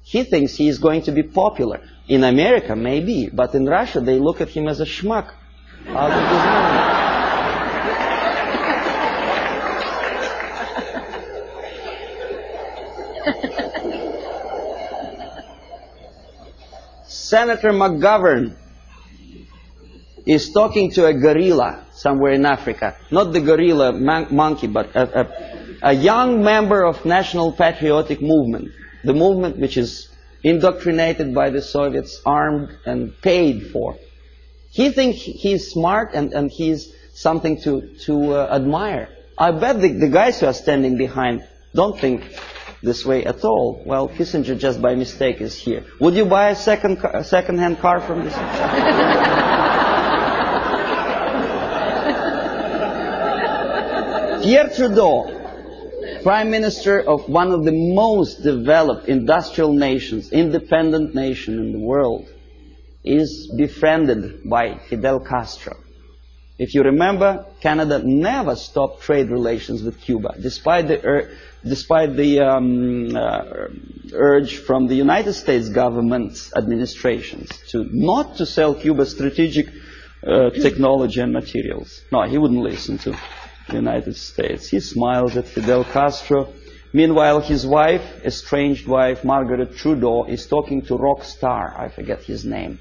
He thinks he is going to be popular. In America, maybe, but in Russia, they look at him as a schmuck out of his mind. Senator McGovern is talking to a gorilla somewhere in Africa. Not the gorilla monkey, but a young member of National Patriotic Movement. The movement which is indoctrinated by the Soviets, armed and paid for. He thinks he's smart and he's something to admire. I bet the guys who are standing behind don't think this way at all. Well, Kissinger just by mistake is here. Would you buy a second-hand car from this? Pierre Trudeau, Prime Minister of one of the most developed industrial nations, independent nation in the world, is befriended by Fidel Castro. If you remember, Canada never stopped trade relations with Cuba, despite the urge from the United States government's administrations not to sell Cuba strategic technology and materials. No, he wouldn't listen to the United States. He smiles at Fidel Castro. Meanwhile, his wife, estranged wife, Margaret Trudeau, is talking to rock star. I forget his name.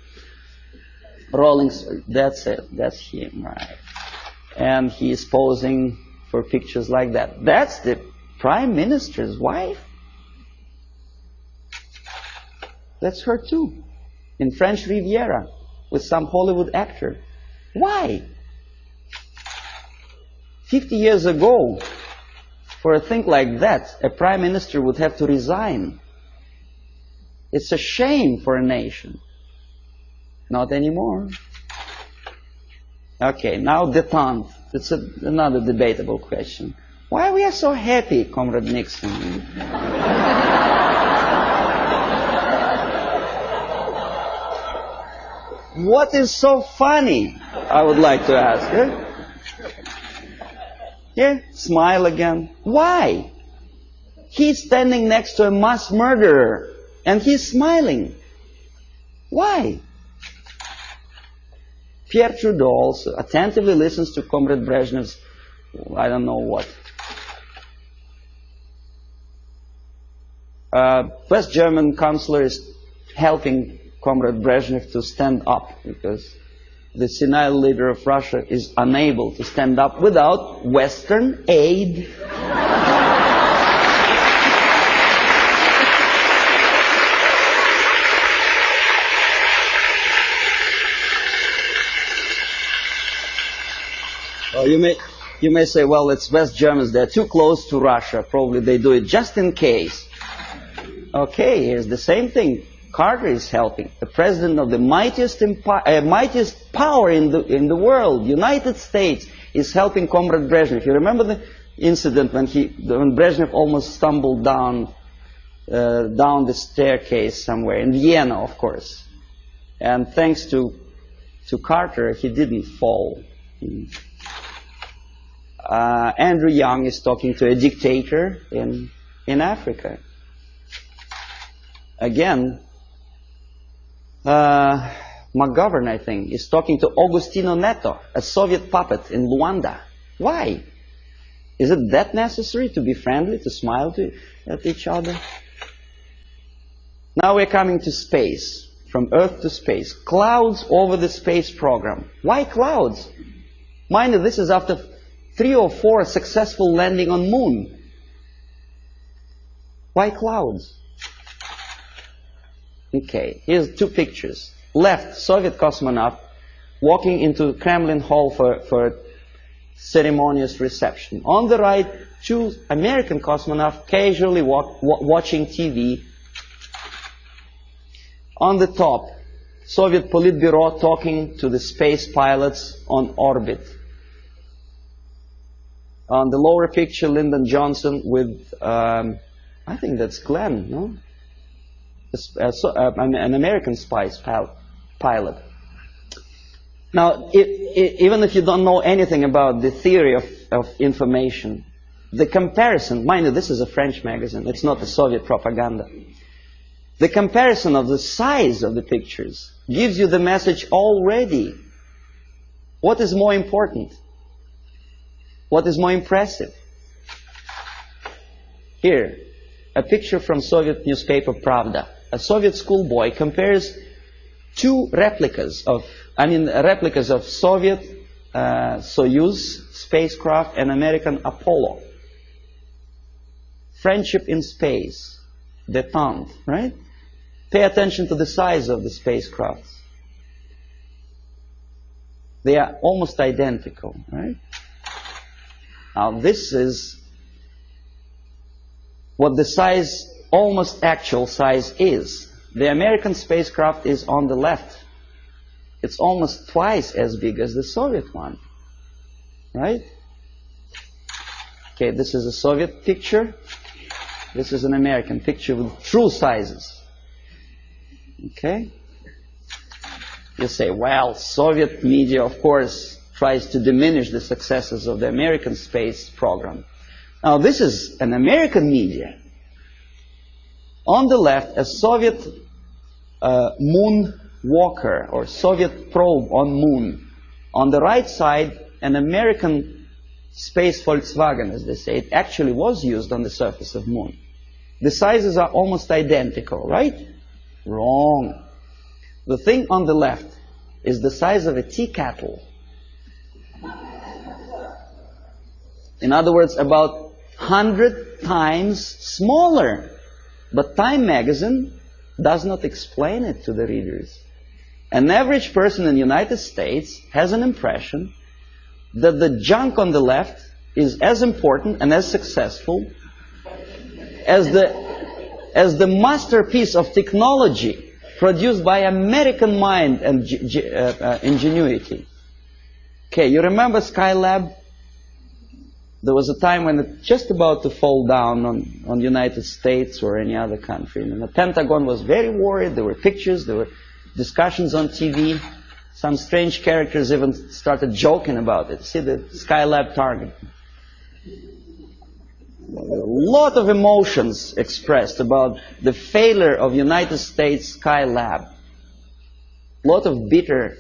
That's it. That's him, right? And he is posing for pictures like that. That's the Prime Minister's wife? That's her too. In French Riviera, with some Hollywood actor. Why? 50 years ago, for a thing like that, a Prime Minister would have to resign. It's a shame for a nation. Not anymore. Okay, now détente. It's another debatable question. Why we are so happy, Comrade Nixon? What is so funny? I would like to ask. Yeah, smile again. Why? He's standing next to a mass murderer and he's smiling. Why? Pierre Trudeau also attentively listens to Comrade Brezhnev's, I don't know what. West German Chancellor is helping Comrade Brezhnev to stand up because the senile leader of Russia is unable to stand up without Western aid. You may say, well, it's West Germans. They're too close to Russia. Probably they do it just in case. Okay, here's the same thing. Carter is helping. The president of the mightiest power in the world, United States, is helping Comrade Brezhnev. You remember the incident when Brezhnev almost stumbled down the staircase somewhere in Vienna, of course. And thanks to Carter, he didn't fall. Andrew Young is talking to a dictator in Africa. Again, McGovern, I think, is talking to Agostino Neto, a Soviet puppet in Luanda. Why? Is it that necessary to be friendly, to smile at each other? Now we're coming to space, from Earth to space. Clouds over the space program. Why clouds? Mind you, this is after 3 or 4 successful landing on Moon. Why clouds? Okay, here's 2 pictures. Left, Soviet cosmonaut walking into Kremlin Hall for a ceremonious reception. On the right, 2 American cosmonauts casually watching TV. On the top, Soviet Politburo talking to the space pilots on orbit. On the lower picture, Lyndon Johnson with, I think that's Glenn, no? An American space pilot. Now, even if you don't know anything about the theory of information, the comparison, mind you, this is a French magazine, it's not the Soviet propaganda. The comparison of the size of the pictures gives you the message already. What is more important? What is more impressive? Here, a picture from Soviet newspaper Pravda. A Soviet schoolboy compares 2 replicas of Soviet Soyuz spacecraft and American Apollo. Friendship in space, détente, right? Pay attention to the size of the spacecrafts. They are almost identical, right? Now this is what the size, almost actual size is. The American spacecraft is on the left. It's almost twice as big as the Soviet one, right? Okay, this is a Soviet picture. This is an American picture with true sizes. Okay? You say, well, Soviet media, of course, tries to diminish the successes of the American space program. Now, this is an American media. On the left, a Soviet moon walker or Soviet probe on Moon. On the right side, an American space Volkswagen, as they say. It actually was used on the surface of Moon. The sizes are almost identical, right? Wrong. The thing on the left is the size of a tea kettle. In other words, about 100 times smaller. But Time magazine does not explain it to the readers. An average person in the United States has an impression that the junk on the left is as important and as successful as the masterpiece of technology produced by American mind and ingenuity. Okay, you remember Skylab? There was a time when it's just about to fall down on the United States or any other country. And the Pentagon was very worried. There were pictures, there were discussions on TV. Some strange characters even started joking about it. See the Skylab target. A lot of emotions expressed about the failure of United States Skylab. A lot of bitter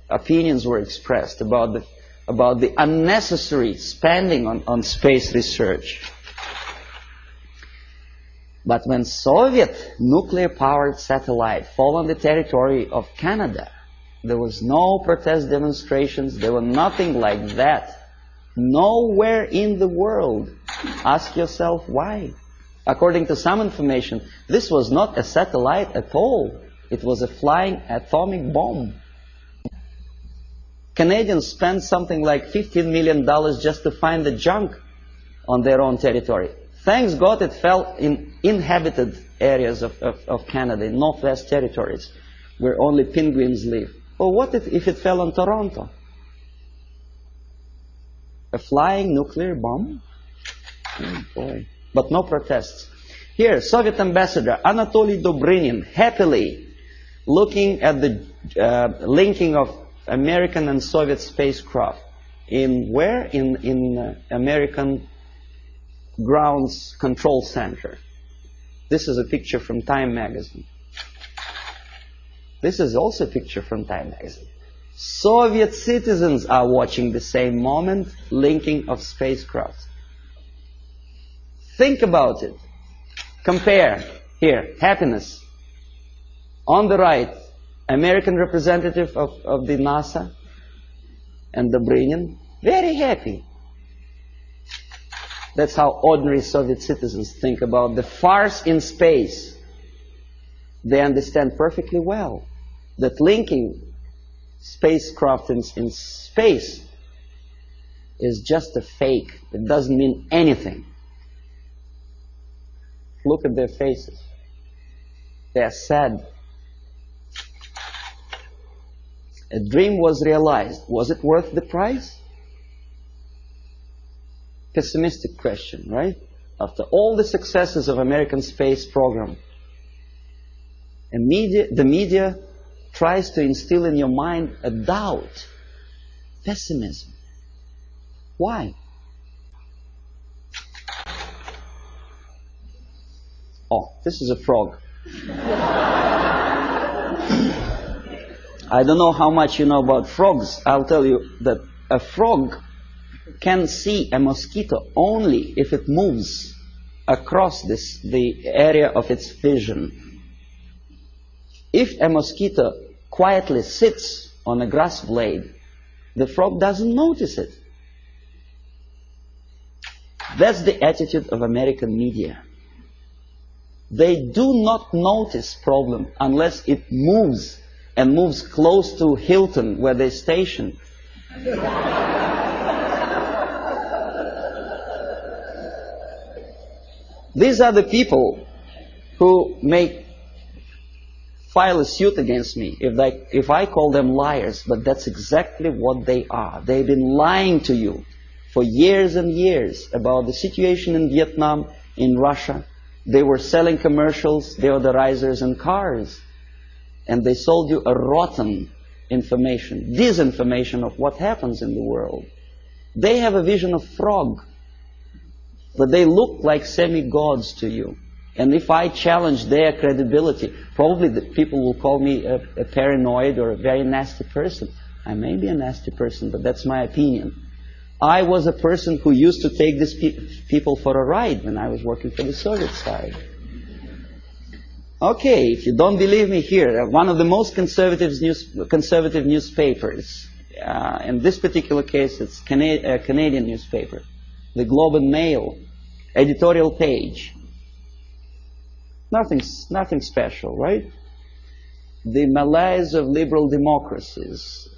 opinions were expressed about the unnecessary spending on space research. But when Soviet nuclear-powered satellite fell on the territory of Canada, there was no protest demonstrations, there were nothing like that. Nowhere in the world. Ask yourself why. According to some information, this was not a satellite at all. It was a flying atomic bomb. Canadians spent something like $15 million just to find the junk on their own territory. Thanks God it fell in inhabited areas of Canada, in Northwest Territories, where only penguins live. Well, what if it fell on Toronto? A flying nuclear bomb? Oh boy. But no protests. Here, Soviet ambassador Anatoly Dobrinin happily looking at the linking of American and Soviet spacecraft. In where? In American Grounds Control Center. This is a picture from Time magazine. This is also a picture from Time magazine. Soviet citizens are watching the same moment, linking of spacecraft. Think about it. Compare. Here, happiness. On the right, American representative of the NASA and Dobrinin, very happy. That's how ordinary Soviet citizens think about the farce in space. They understand perfectly well that linking spacecraft in space is just a fake. It doesn't mean anything. Look at their faces. They are sad. A dream was realized. Was it worth the price? Pessimistic question, right? After all the successes of American space program, the media tries to instill in your mind a doubt, pessimism. Why? Oh, this is a frog. I don't know how much you know about frogs. I'll tell you that a frog can see a mosquito only if it moves across the area of its vision. If a mosquito quietly sits on a grass blade, the frog doesn't notice it. That's the attitude of American media. They do not notice problem unless it moves, and moves close to Hilton where they station. These are the people who may file a suit against me if I call them liars, but that's exactly what they are. They've been lying to you for years and years about the situation in Vietnam, in Russia. They were selling commercials, deodorizers and cars, and they sold you a rotten information, disinformation of what happens in the world. They have a vision of frog, but they look like semi-gods to you. And if I challenge their credibility, probably the people will call me a paranoid or a very nasty person. I may be a nasty person, but that's my opinion. I was a person who used to take these people for a ride when I was working for the Soviet side. Okay, if you don't believe me, here, one of the most conservative newspapers, in this particular case it's a Canadian newspaper, the Globe and Mail, editorial page. Nothing special, right? The malaise of liberal democracies.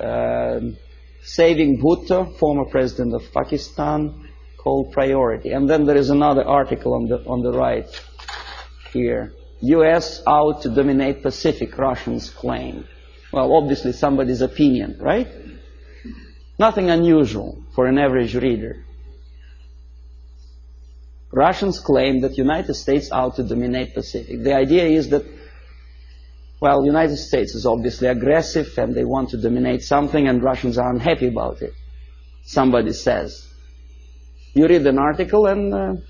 Saving Bhutto, former president of Pakistan, called priority. And then there is another article on the right here. U.S. out to dominate Pacific, Russians claim. Well, obviously somebody's opinion, right? Nothing unusual for an average reader. Russians claim that United States out to dominate Pacific. The idea is that, well, United States is obviously aggressive and they want to dominate something and Russians are unhappy about it. Somebody says. You read an article and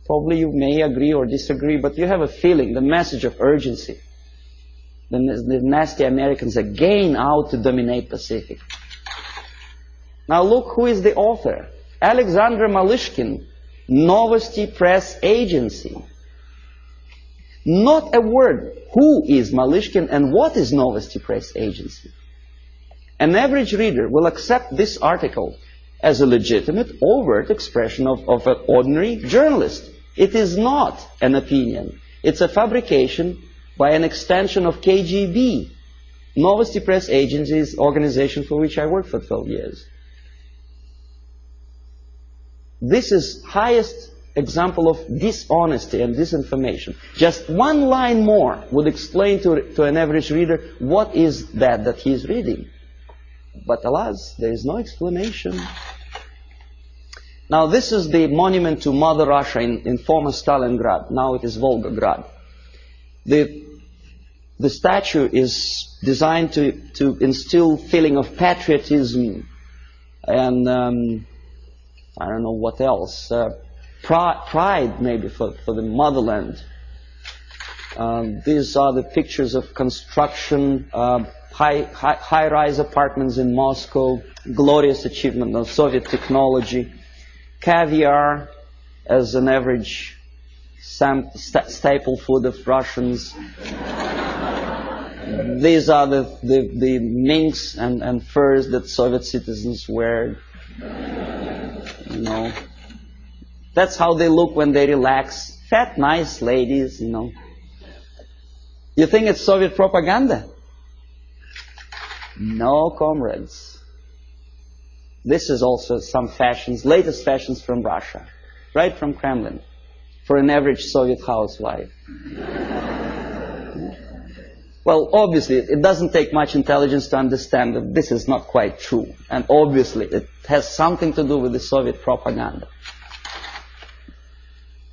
probably you may agree or disagree, but you have a feeling, the message of urgency. The nasty Americans again out to dominate Pacific. Now look who is the author. Alexander Malishkin, Novosti Press Agency. Not a word. Who is Malishkin and what is Novosti Press Agency? An average reader will accept this article as a legitimate, overt expression of an ordinary journalist. It is not an opinion. It's a fabrication by an extension of KGB. Novosti Press Agency is organization for which I worked for 12 years. This is highest example of dishonesty and disinformation. Just one line more would explain to an average reader what is that he is reading. But alas, there is no explanation. Now this is the monument to Mother Russia in former Stalingrad. Now it is Volgograd. The statue is designed to instill feeling of patriotism and I don't know what else. Pride maybe for the motherland. These are the pictures of construction, high-rise apartments in Moscow, glorious achievement of Soviet technology, caviar as an average staple food of Russians. These are the minks and furs that Soviet citizens wear. You know, that's how they look when they relax. Fat, nice ladies, you know. You think it's Soviet propaganda? No, comrades. This is also some fashions, latest fashions from Russia, right from Kremlin, for an average Soviet housewife. Well, obviously, it doesn't take much intelligence to understand that this is not quite true. And obviously, it has something to do with the Soviet propaganda.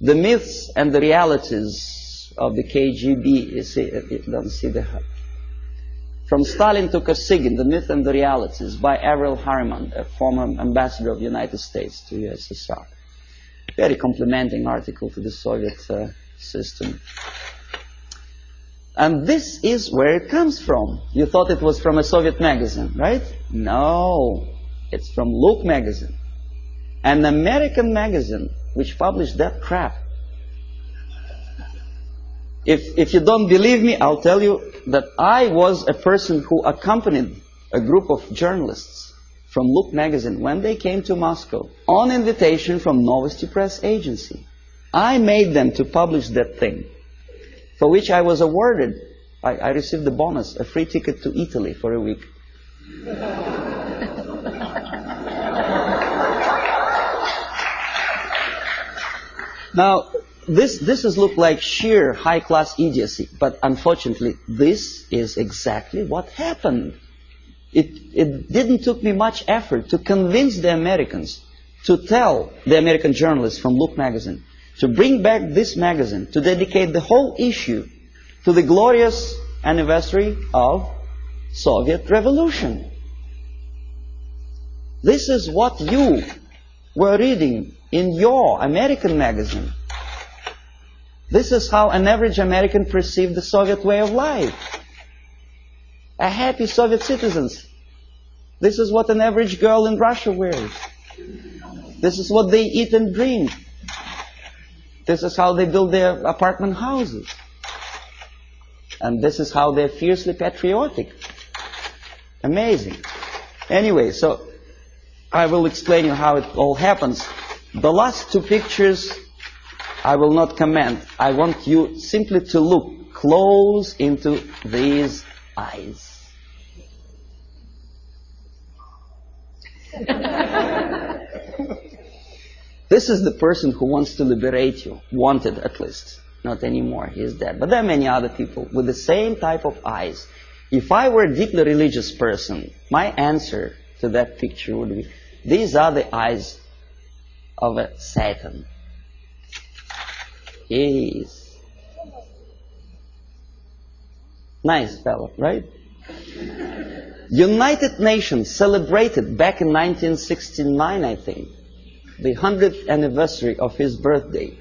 The myths and the realities of the KGB, you see, you don't see the... From Stalin to Kosygin, The Myth and the Realities, by Avril Harriman, a former ambassador of the United States to USSR. Very complimenting article to the Soviet system. And this is where it comes from. You thought it was from a Soviet magazine, right? No, it's from Look magazine. An American magazine which published that crap. If you don't believe me, I'll tell you that I was a person who accompanied a group of journalists from Look magazine when they came to Moscow on invitation from Novosti Press Agency. I made them to publish that thing, for which I was awarded, I received the bonus, a free ticket to Italy for a week. Now, this has looked like sheer high-class idiocy, but unfortunately, this is exactly what happened. It didn't took me much effort to convince the Americans to tell the American journalists from Look magazine to bring back this magazine, to dedicate the whole issue to the glorious anniversary of Soviet Revolution. This is what you were reading in your American magazine. This is how an average American perceived the Soviet way of life. A happy Soviet citizens. This is what an average girl in Russia wears. This is what they eat and drink. This is how they build their apartment houses. And this is how they're fiercely patriotic. Amazing. Anyway, so I will explain you how it all happens. The last two pictures I will not comment. I want you simply to look close into these eyes. This is the person who wants to liberate you. Wanted, at least. Not anymore. He is dead. But there are many other people with the same type of eyes. If I were a deeply religious person, my answer to that picture would be, these are the eyes of a Satan. He is nice fellow, right? United Nations celebrated back in 1969, I think, the 100th anniversary of his birthday.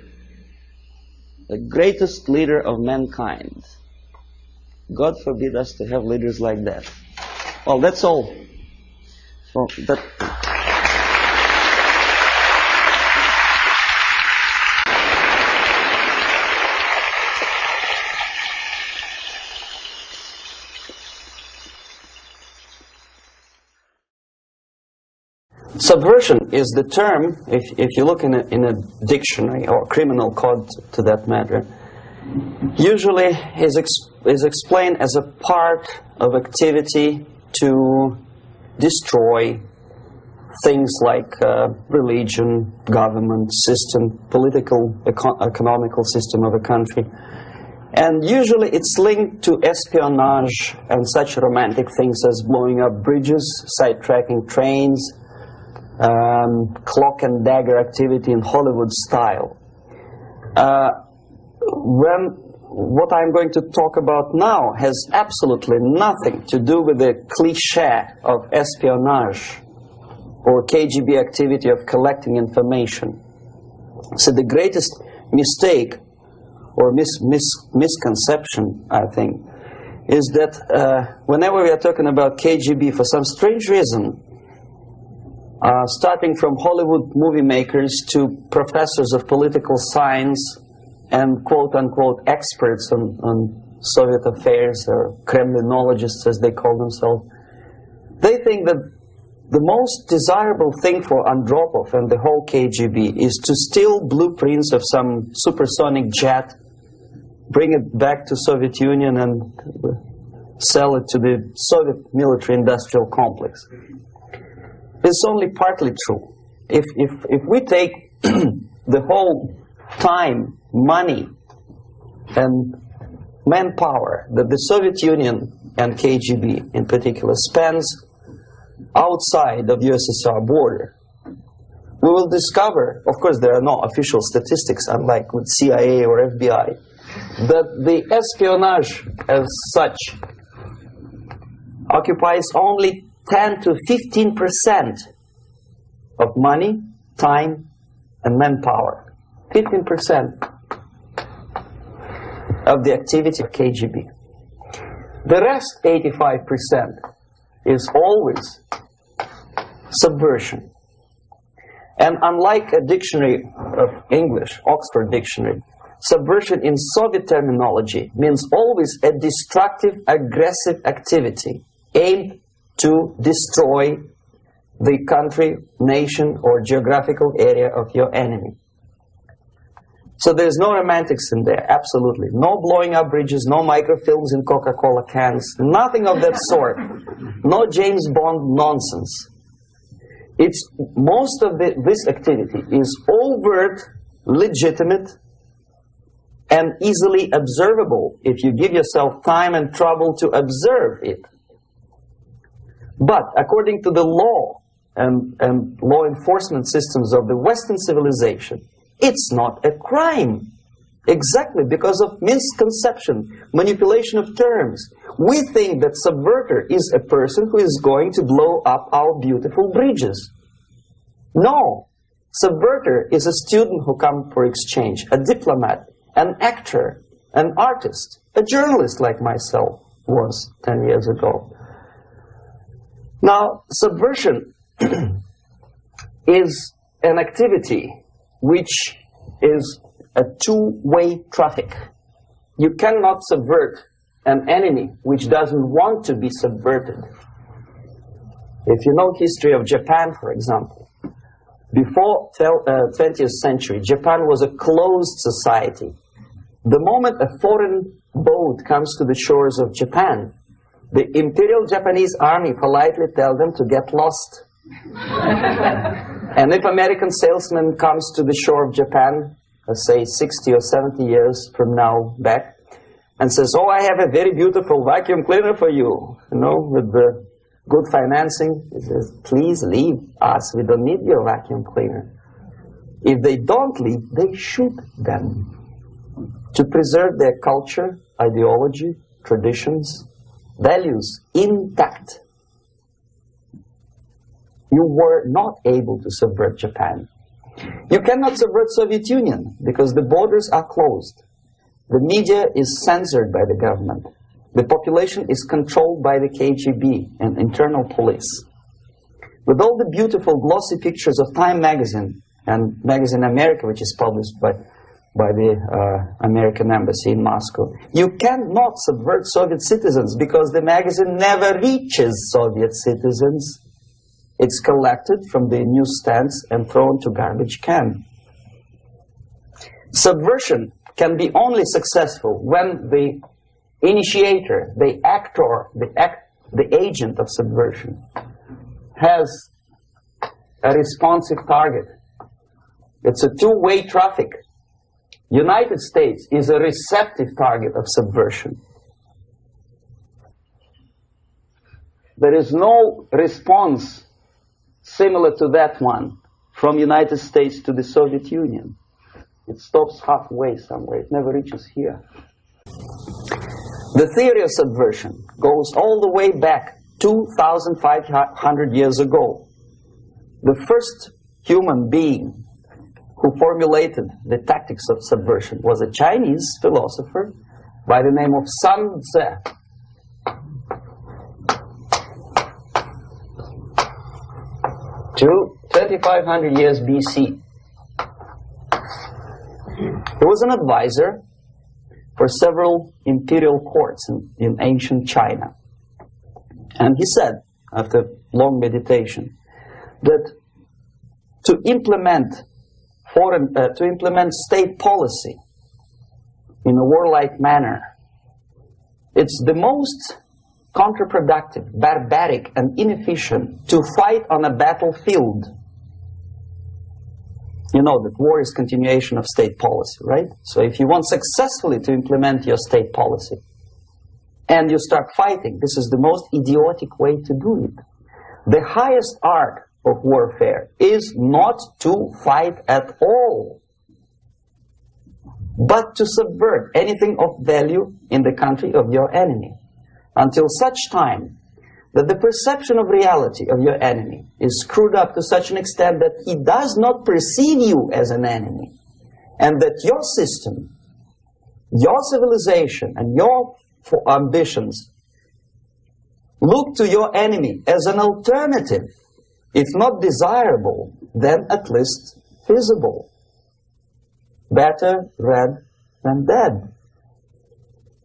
The greatest leader of mankind. God forbid us to have leaders like that. Well, that's all. Well, Subversion is the term, if you look in a dictionary or criminal code to that matter, usually is explained as a part of activity to destroy things like religion, government system, political, economical system of a country. And usually it's linked to espionage and such romantic things as blowing up bridges, sidetracking trains, cloak and dagger activity in Hollywood style. What I'm going to talk about now has absolutely nothing to do with the cliché of espionage or KGB activity of collecting information. So the greatest mistake or misconception, I think, is that whenever we are talking about KGB, for some strange reason, starting from Hollywood movie makers to professors of political science and quote-unquote experts on Soviet affairs, or Kremlinologists as they call themselves, they think that the most desirable thing for Andropov and the whole KGB is to steal blueprints of some supersonic jet, bring it back to Soviet Union and sell it to the Soviet military-industrial complex. It's only partly true. If we take the whole time, money, and manpower that the Soviet Union and KGB in particular spends outside of USSR border, we will discover, of course there are no official statistics unlike with CIA or FBI, that the espionage as such occupies only 10 to 15% of money, time, and manpower. 15% of the activity of KGB. The rest, 85%, is always subversion. And unlike a dictionary of English, Oxford Dictionary, subversion in Soviet terminology means always a destructive, aggressive activity aimed to destroy the country, nation, or geographical area of your enemy. So there's no romantics in there, absolutely. No blowing up bridges, no microfilms in Coca-Cola cans, nothing of that sort. No James Bond nonsense. It's most of this activity is overt, legitimate, and easily observable if you give yourself time and trouble to observe it. But according to the law and law enforcement systems of the Western civilization, it's not a crime. Exactly because of misconception, manipulation of terms. We think that subverter is a person who is going to blow up our beautiful bridges. No. Subverter is a student who comes for exchange, a diplomat, an actor, an artist, a journalist like myself was 10 years ago. Now, subversion is an activity which is a two-way traffic. You cannot subvert an enemy which doesn't want to be subverted. If you know history of Japan, for example, before 20th century, Japan was a closed society. The moment a foreign boat comes to the shores of Japan, the Imperial Japanese Army politely tells them to get lost. And if American salesman comes to the shore of Japan, let's say 60 or 70 years from now back, and says, oh, I have a very beautiful vacuum cleaner for you, with the good financing, he says, please leave us, we don't need your vacuum cleaner. If they don't leave, they shoot them to preserve their culture, ideology, traditions, values intact. You were not able to subvert Japan. You cannot subvert Soviet Union because the borders are closed. The media is censored by the government. The population is controlled by the KGB and internal police. With all the beautiful glossy pictures of Time magazine and Magazine America, which is published by the American Embassy in Moscow, you cannot subvert Soviet citizens because the magazine never reaches Soviet citizens. It's collected from the newsstands and thrown to garbage can. Subversion can be only successful when the initiator, the actor, the agent of subversion has a responsive target. It's a two-way traffic. United States is a receptive target of subversion. There is no response similar to that one from United States to the Soviet Union. It stops halfway somewhere. It never reaches here. The theory of subversion goes all the way back 2,500 years ago. The first human being who formulated the tactics of subversion was a Chinese philosopher by the name of Sun Tzu. 2,500 years BC. He was an advisor for several imperial courts in ancient China. And he said, after long meditation, that to implement state policy in a warlike manner, it's the most counterproductive, barbaric, and inefficient to fight on a battlefield. You know that war is continuation of state policy, right? So if you want successfully to implement your state policy and you start fighting, this is the most idiotic way to do it. The highest art of warfare is not to fight at all, but to subvert anything of value in the country of your enemy, until such time that the perception of reality of your enemy is screwed up to such an extent that he does not perceive you as an enemy, and that your system, your civilization, and your ambitions look to your enemy as an alternative, if not desirable, then at least feasible. Better red than dead.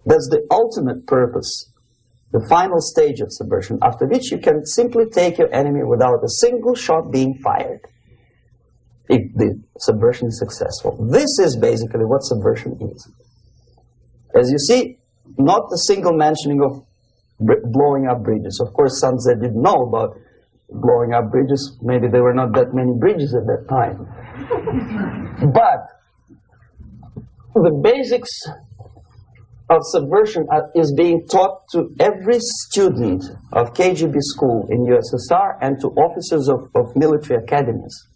That's the ultimate purpose, the final stage of subversion, after which you can simply take your enemy without a single shot being fired, if the subversion is successful. This is basically what subversion is. As you see, not a single mentioning of blowing up bridges. Of course, Sun Tzu didn't know about blowing up bridges. Maybe there were not that many bridges at that time. But the basics of subversion is being taught to every student of KGB school in USSR and to officers of military academies.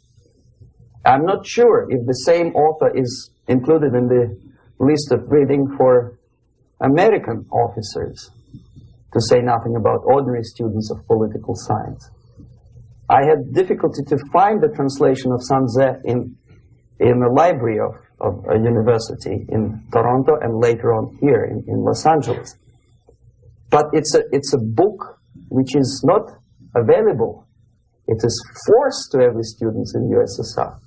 I'm not sure if the same author is included in the list of reading for American officers, to say nothing about ordinary students of political science. I had difficulty to find the translation of Sun Tzu in the library of a university in Toronto and later on here in Los Angeles. But it's a book which is not available. It is forced to every student in USSR.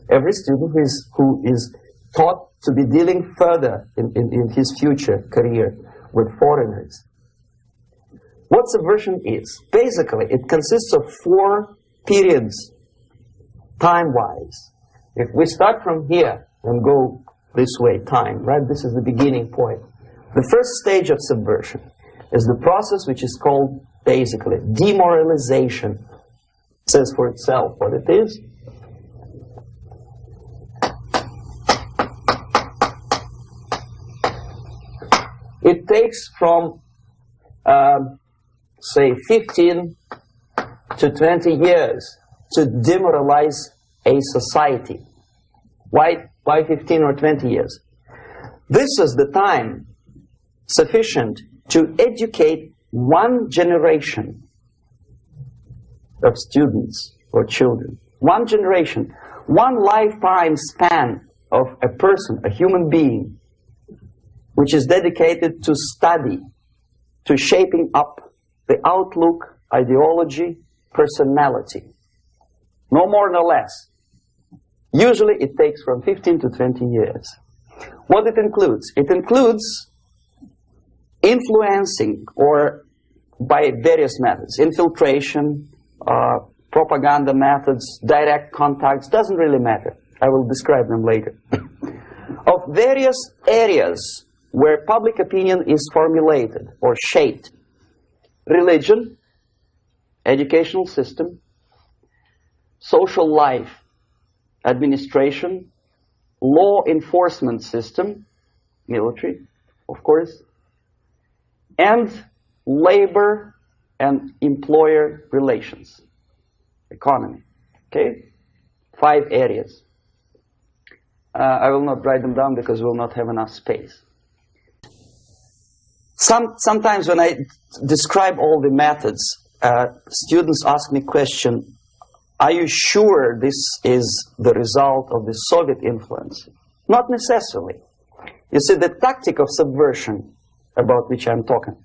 Every student who is taught to be dealing further in his future career with foreigners. What subversion is? Basically, it consists of 4 periods, time-wise. If we start from here and go this way, time, right? This is the beginning point. The first stage of subversion is the process which is called, basically, demoralization. It says for itself what it is. It takes from, say, 15 to 20 years to demoralize a society. Why 15 or 20 years? This is the time sufficient to educate one generation of students or children. One generation, one lifetime span of a person, a human being, which is dedicated to study, to shaping up the outlook, ideology, personality. No more, no less. Usually it takes from 15 to 20 years. What it includes? It includes influencing, or by various methods, infiltration, propaganda methods, direct contacts, doesn't really matter. I will describe them later. of various areas where public opinion is formulated or shaped. Religion, educational system, social life, administration, law enforcement system, military, of course, and labor and employer relations, economy. Okay? 5 areas. I will not write them down because we will not have enough space. Sometimes when I describe all the methods, students ask me question, are you sure this is the result of the Soviet influence? Not necessarily. You see, the tactic of subversion, about which I'm talking,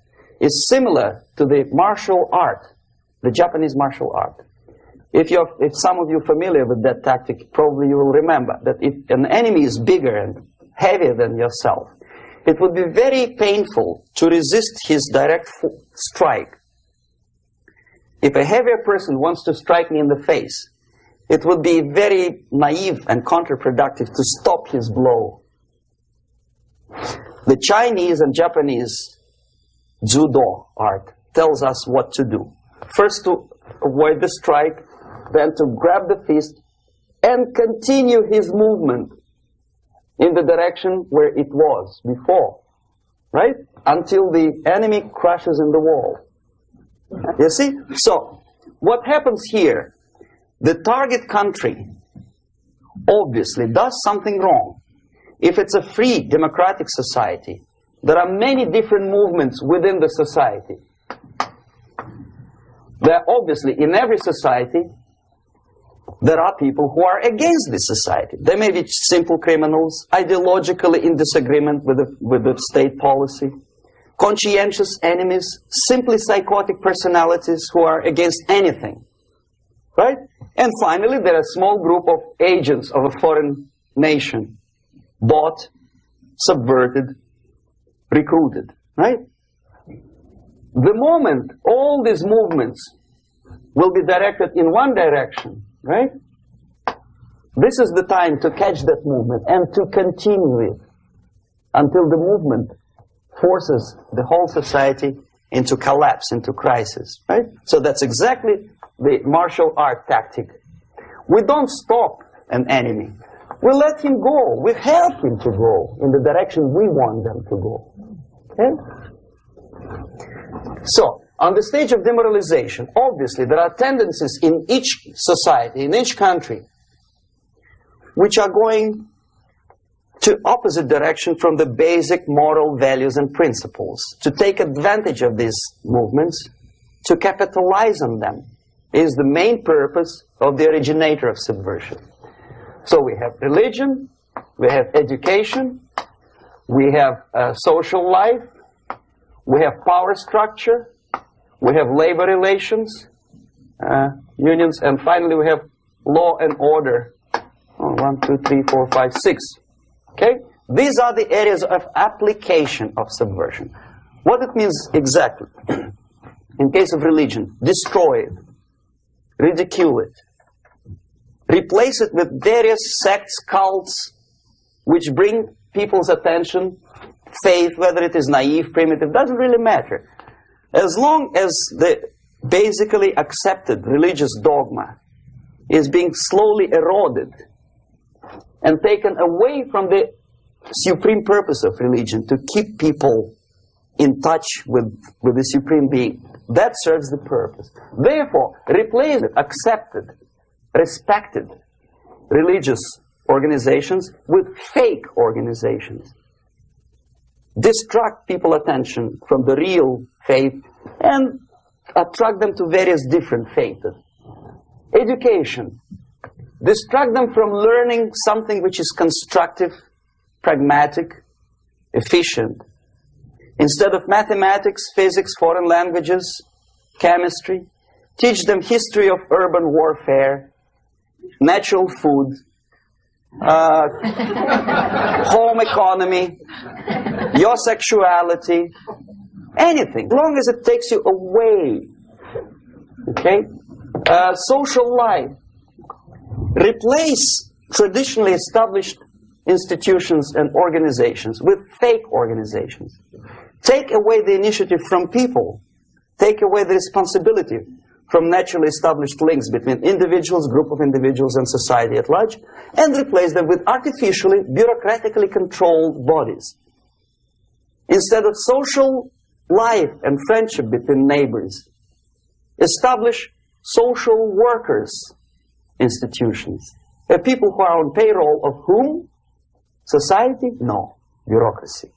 is similar to the martial art, the Japanese martial art. If some of you are familiar with that tactic, probably you will remember that if an enemy is bigger and heavier than yourself, it would be very painful to resist his direct strike. If a heavier person wants to strike me in the face, it would be very naive and counterproductive to stop his blow. The Chinese and Japanese judo art tells us what to do. First to avoid the strike, then to grab the fist and continue his movement in the direction where it was before, right? Until the enemy crashes in the wall. You see? So, what happens here? The target country obviously does something wrong. If it's a free democratic society, there are many different movements within the society. There obviously, in every society, there are people who are against this society. They may be simple criminals, ideologically in disagreement with the state policy, conscientious enemies, simply psychotic personalities who are against anything. Right? And finally, there are a small group of agents of a foreign nation, bought, subverted, recruited. Right? The moment all these movements will be directed in one direction, right? This is the time to catch that movement and to continue it until the movement forces the whole society into collapse, into crisis, right? So that's exactly the martial art tactic. We don't stop an enemy. We let him go. We help him to go in the direction we want them to go. Okay? So, on the stage of demoralization, obviously there are tendencies in each society, in each country, which are going to opposite direction from the basic moral values and principles. To take advantage of these movements, to capitalize on them, is the main purpose of the originator of subversion. So we have religion, we have education, we have social life, we have power structure, we have labor relations, unions, and finally we have law and order. 1, 2, 3, 4, 5, 6. Okay? These are the areas of application of subversion. What it means exactly? In case of religion, destroy it, ridicule it, replace it with various sects, cults, which bring people's attention, faith, whether it is naive, primitive, doesn't really matter. As long as the basically accepted religious dogma is being slowly eroded and taken away from the supreme purpose of religion, to keep people in touch with the supreme being, that serves the purpose. Therefore, replace it, accepted, respected religious organizations with fake organizations. Distract people's attention from the real faith and attract them to various different faiths. Education. Distract them from learning something which is constructive, pragmatic, efficient. Instead of mathematics, physics, foreign languages, chemistry, teach them history of urban warfare, natural food, home economy, your sexuality, anything, as long as it takes you away. Okay? Social life. Replace traditionally established institutions and organizations with fake organizations. Take away the initiative from people. Take away the responsibility from naturally established links between individuals, group of individuals, and society at large, and replace them with artificially, bureaucratically controlled bodies. Instead of social life and friendship between neighbors, establish social workers institutions. People who are on payroll of whom? Society? No. Bureaucracy.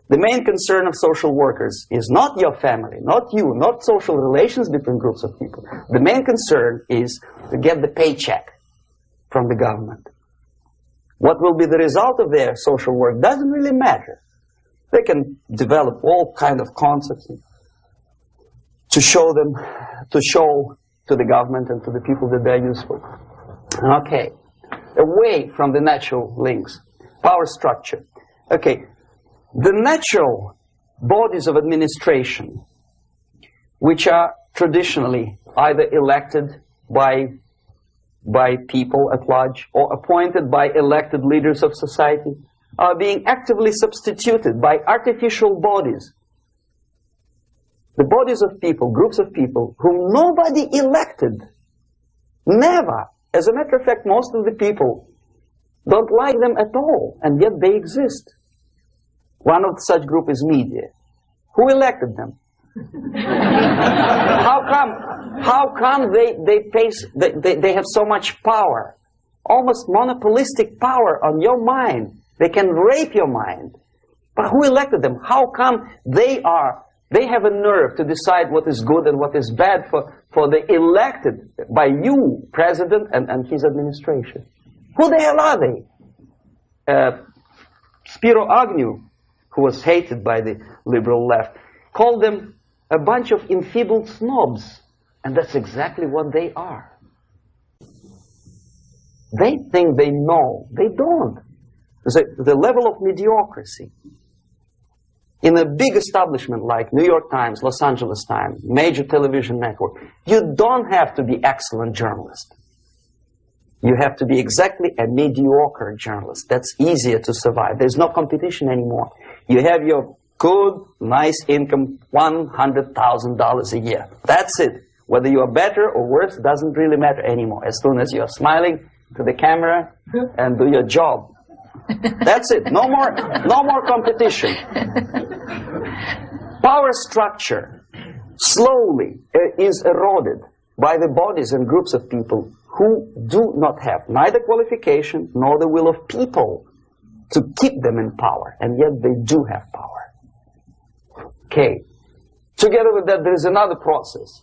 The main concern of social workers is not your family, not you, not social relations between groups of people. The main concern is to get the paycheck from the government. What will be the result of their social work doesn't really matter. They can develop all kind of concepts to show to the government and to the people that they're useful. Okay, away from the natural links, power structure. Okay, the natural bodies of administration, which are traditionally either elected by people at large or appointed by elected leaders of society, are being actively substituted by artificial bodies. The bodies of people, groups of people, whom nobody elected. Never. As a matter of fact, most of the people don't like them at all, and yet they exist. One of such group is media. Who elected them? How come they have so much power? Almost monopolistic power on your mind. They can rape your mind. But who elected them? How come they have a nerve to decide what is good and what is bad for the elected by you, president, and his administration? Who the hell are they? Spiro Agnew, who was hated by the liberal left, called them a bunch of enfeebled snobs. And that's exactly what they are. They think they know. They don't. The level of mediocrity. In a big establishment like New York Times, Los Angeles Times, major television network, you don't have to be excellent journalist. You have to be exactly a mediocre journalist. That's easier to survive. There's no competition anymore. You have your good, nice income, $100,000 a year. That's it. Whether you are better or worse doesn't really matter anymore. As soon as you are smiling to the camera and do your job. That's it. No more competition. Power structure slowly is eroded by the bodies and groups of people who do not have neither qualification nor the will of people to keep them in power, and yet they do have power. Okay. Together with that, there is another process.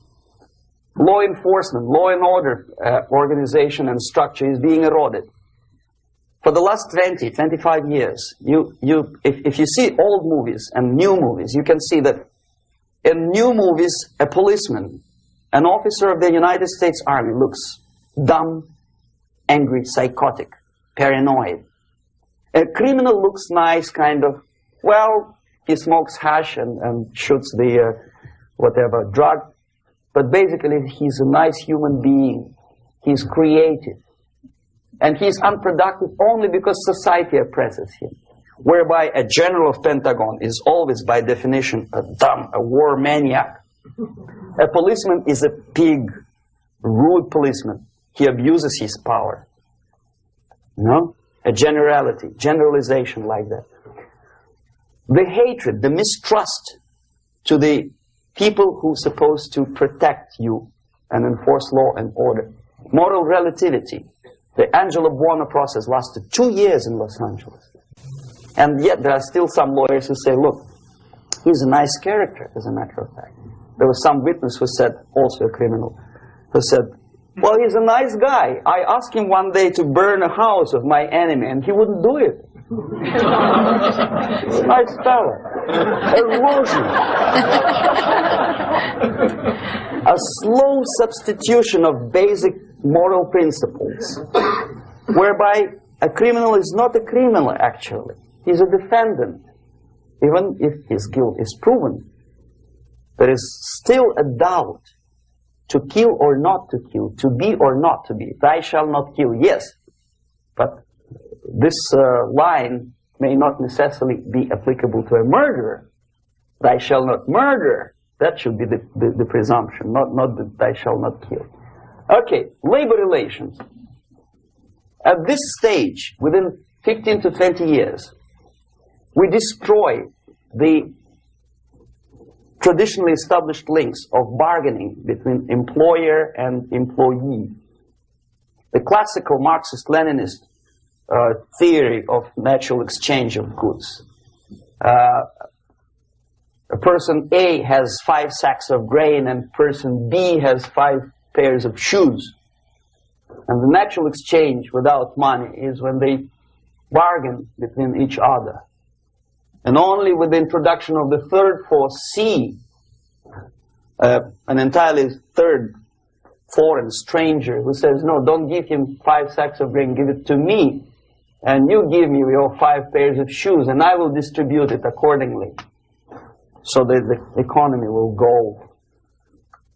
Law enforcement, law and order organization and structure is being eroded. For the last 20, 25 years, if you see old movies and new movies, you can see that in new movies, a policeman, an officer of the United States Army looks dumb, angry, psychotic, paranoid. A criminal looks nice, kind of, well, he smokes hash and shoots the whatever drug, but basically he's a nice human being. He's creative. And he's unproductive only because society oppresses him. Whereby a general of Pentagon is always, by definition, a war maniac. A policeman is a pig, rude policeman. He abuses his power. No? A generalization like that. The hatred, the mistrust to the people who are supposed to protect you and enforce law and order. Moral relativity. The Angelo Buono process lasted 2 years in Los Angeles. And yet there are still some lawyers who say, look, he's a nice character, as a matter of fact. There was some witness who said, also a criminal, who said, well, he's a nice guy. I asked him one day to burn a house of my enemy, and he wouldn't do it. Nice fella. Erosion. A slow substitution of basic moral principles, whereby a criminal is not a criminal, actually. He's a defendant. Even if his guilt is proven, there is still a doubt to kill or not to kill, to be or not to be. Thou shalt not kill, yes, but this line may not necessarily be applicable to a murderer. Thou shalt not murder. That should be the presumption, not that thou shalt not kill. Okay, labor relations. At this stage, within 15 to 20 years, we destroy the traditionally established links of bargaining between employer and employee. The classical Marxist-Leninist theory of natural exchange of goods. A person A has 5 sacks of grain and person B has 5 pairs of shoes. And the natural exchange without money is when they bargain between each other. And only with the introduction of the third force C, an entirely third foreign stranger who says, no, don't give him 5 sacks of grain, give it to me. And you give me your 5 pairs of shoes and I will distribute it accordingly. So that the economy will go.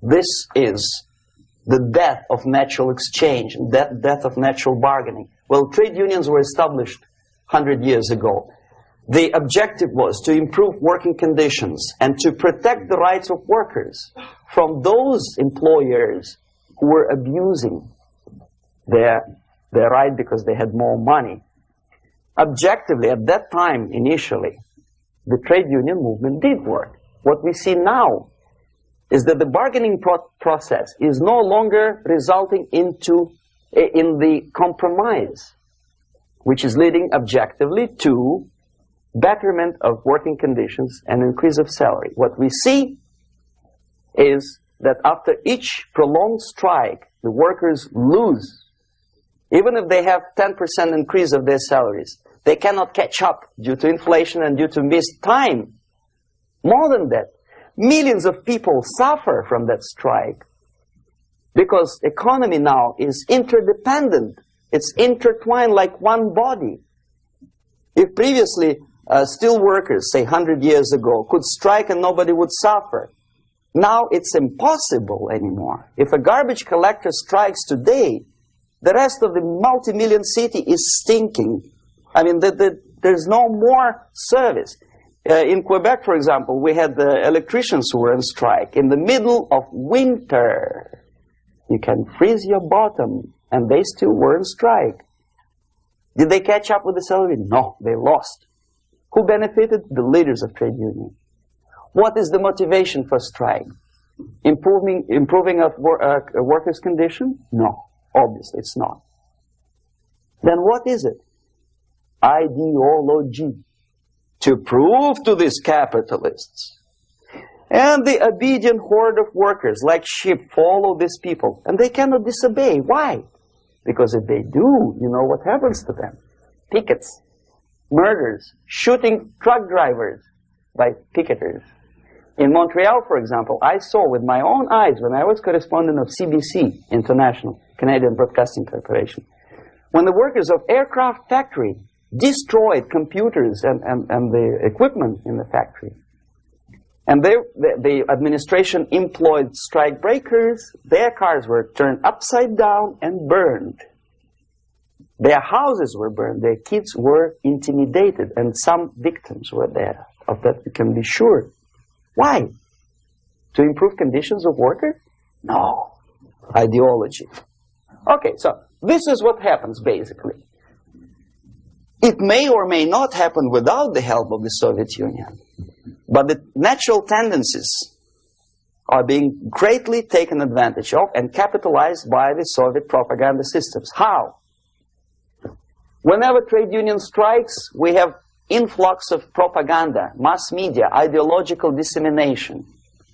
This is the death of natural exchange, death of natural bargaining. Well, trade unions were established 100 years ago. The objective was to improve working conditions and to protect the rights of workers from those employers who were abusing their right because they had more money. Objectively, at that time, initially, the trade union movement did work. What we see now is that the bargaining process is no longer resulting in the compromise, which is leading objectively to betterment of working conditions and increase of salary. What we see is that after each prolonged strike, the workers lose. Even if they have 10% increase of their salaries, they cannot catch up due to inflation and due to missed time. More than that, millions of people suffer from that strike because economy now is interdependent. It's intertwined like one body. If previously steel workers, say 100 years ago, could strike and nobody would suffer, now it's impossible anymore. If a garbage collector strikes today, the rest of the multi-million city is stinking. I mean, there's no more service. In Quebec, for example, we had the electricians who were on strike in the middle of winter. You can freeze your bottom, and they still were on strike. Did they catch up with the salary? No, they lost. Who benefited? The leaders of trade unions. What is the motivation for strike? Improving of workers' condition? No, obviously it's not. Then what is it? Ideology. To prove to these capitalists. And the obedient horde of workers, like sheep, follow these people. And they cannot disobey. Why? Because if they do, you know what happens to them. Pickets, murders, shooting truck drivers by picketers. In Montreal, for example, I saw with my own eyes when I was correspondent of CBC International, Canadian Broadcasting Corporation, when the workers of aircraft factory destroyed computers and the equipment in the factory. And the administration employed strike breakers. Their cars were turned upside down and burned. Their houses were burned. Their kids were intimidated. And some victims were there. Of that we can be sure. Why? To improve conditions of workers? No. Ideology. Okay, so this is what happens basically. It may or may not happen without the help of the Soviet Union. But the natural tendencies are being greatly taken advantage of and capitalized by the Soviet propaganda systems. How? Whenever trade union strikes, we have influx of propaganda, mass media, ideological dissemination.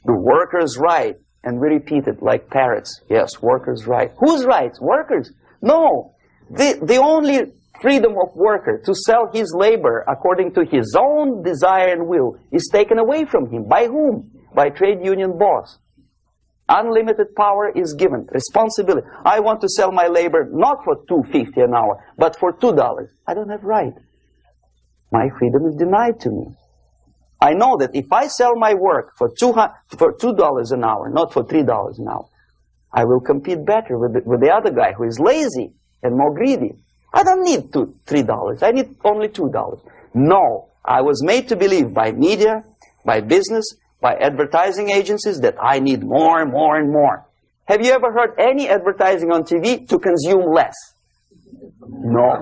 The workers' right, and we repeat it like parrots. Yes, workers' right. Whose rights? Workers? No. The only freedom of worker to sell his labor according to his own desire and will is taken away from him. By whom? By trade union boss. Unlimited power is given. Responsibility. I want to sell my labor not for $2.50 an hour, but for $2. I don't have right. My freedom is denied to me. I know that if I sell my work for $2 an hour, not for $3 an hour, I will compete better with the other guy who is lazy and more greedy. I don't need $3. I need only $2. No, I was made to believe by media, by business, by advertising agencies that I need more and more and more. Have you ever heard any advertising on TV to consume less? No.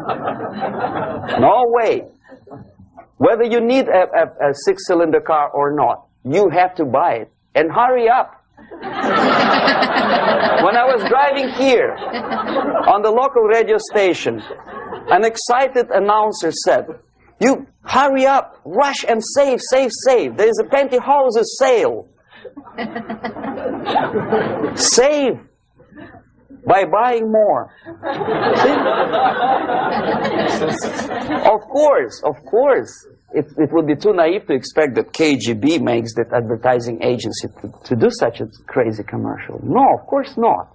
No way. Whether you need a six-cylinder car or not, you have to buy it. And hurry up. When I was driving here, on the local radio station, an excited announcer said, "You hurry up, rush and save, save, save. There is a pantyhose sale." Save by buying more. Of course. It would be too naive to expect that KGB makes that advertising agency to do such a crazy commercial. No, of course not.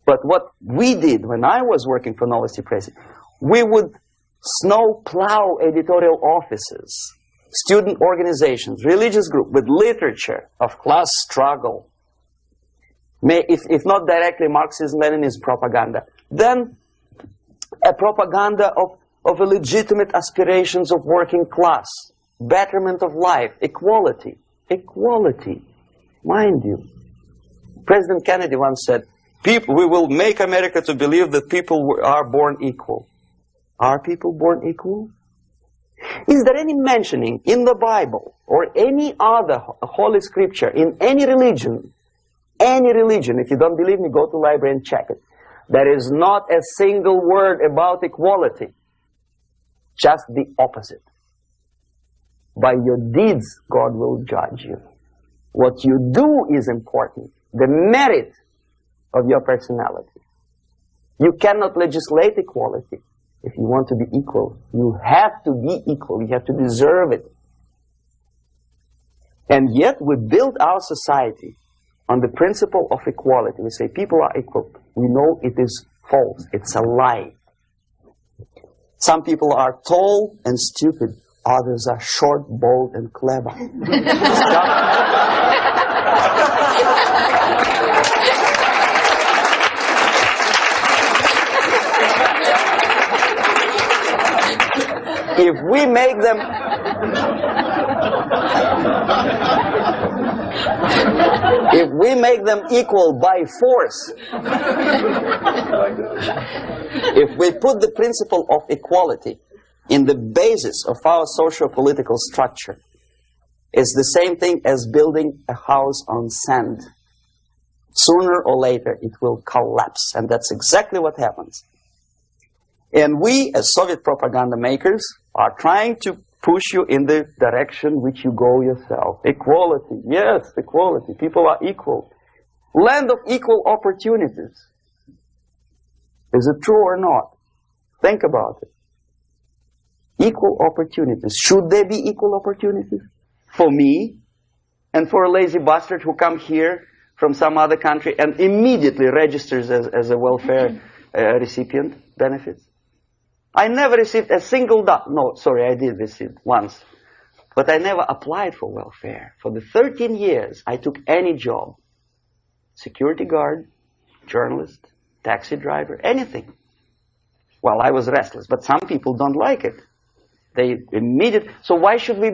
But what we did when I was working for Novosti Press, we would snow plow editorial offices, student organizations, religious groups with literature of class struggle. If not directly Marxism-Leninism propaganda, then a propaganda of a legitimate aspirations of working class, betterment of life, equality. Equality, mind you. President Kennedy once said, we will make America to believe that people are born equal. Are people born equal? Is there any mentioning in the Bible or any other holy scripture in any religion, if you don't believe me, go to the library and check it. There is not a single word about equality. Just the opposite. By your deeds, God will judge you. What you do is important. The merit of your personality. You cannot legislate equality. If you want to be equal, you have to be equal. You have to deserve it. And yet we build our society on the principle of equality. We say people are equal. We know it is false. It's a lie. Some people are tall and stupid. Others are short, bold, and clever. If we make them equal by force, if we put the principle of equality in the basis of our socio-political structure, it's the same thing as building a house on sand. Sooner or later it will collapse, and that's exactly what happens. And we, as Soviet propaganda makers, are trying to push you in the direction which you go yourself. Equality, yes, equality. People are equal. Land of equal opportunities. Is it true or not? Think about it. Equal opportunities. Should there be equal opportunities? For me and for a lazy bastard who comes here from some other country and immediately registers as a welfare recipient benefits? I never received a single dollar. No, sorry, I did receive once. But I never applied for welfare. For the 13 years, I took any job. Security guard, journalist, taxi driver, anything. Well, I was restless, but some people don't like it. They immediately. So why should we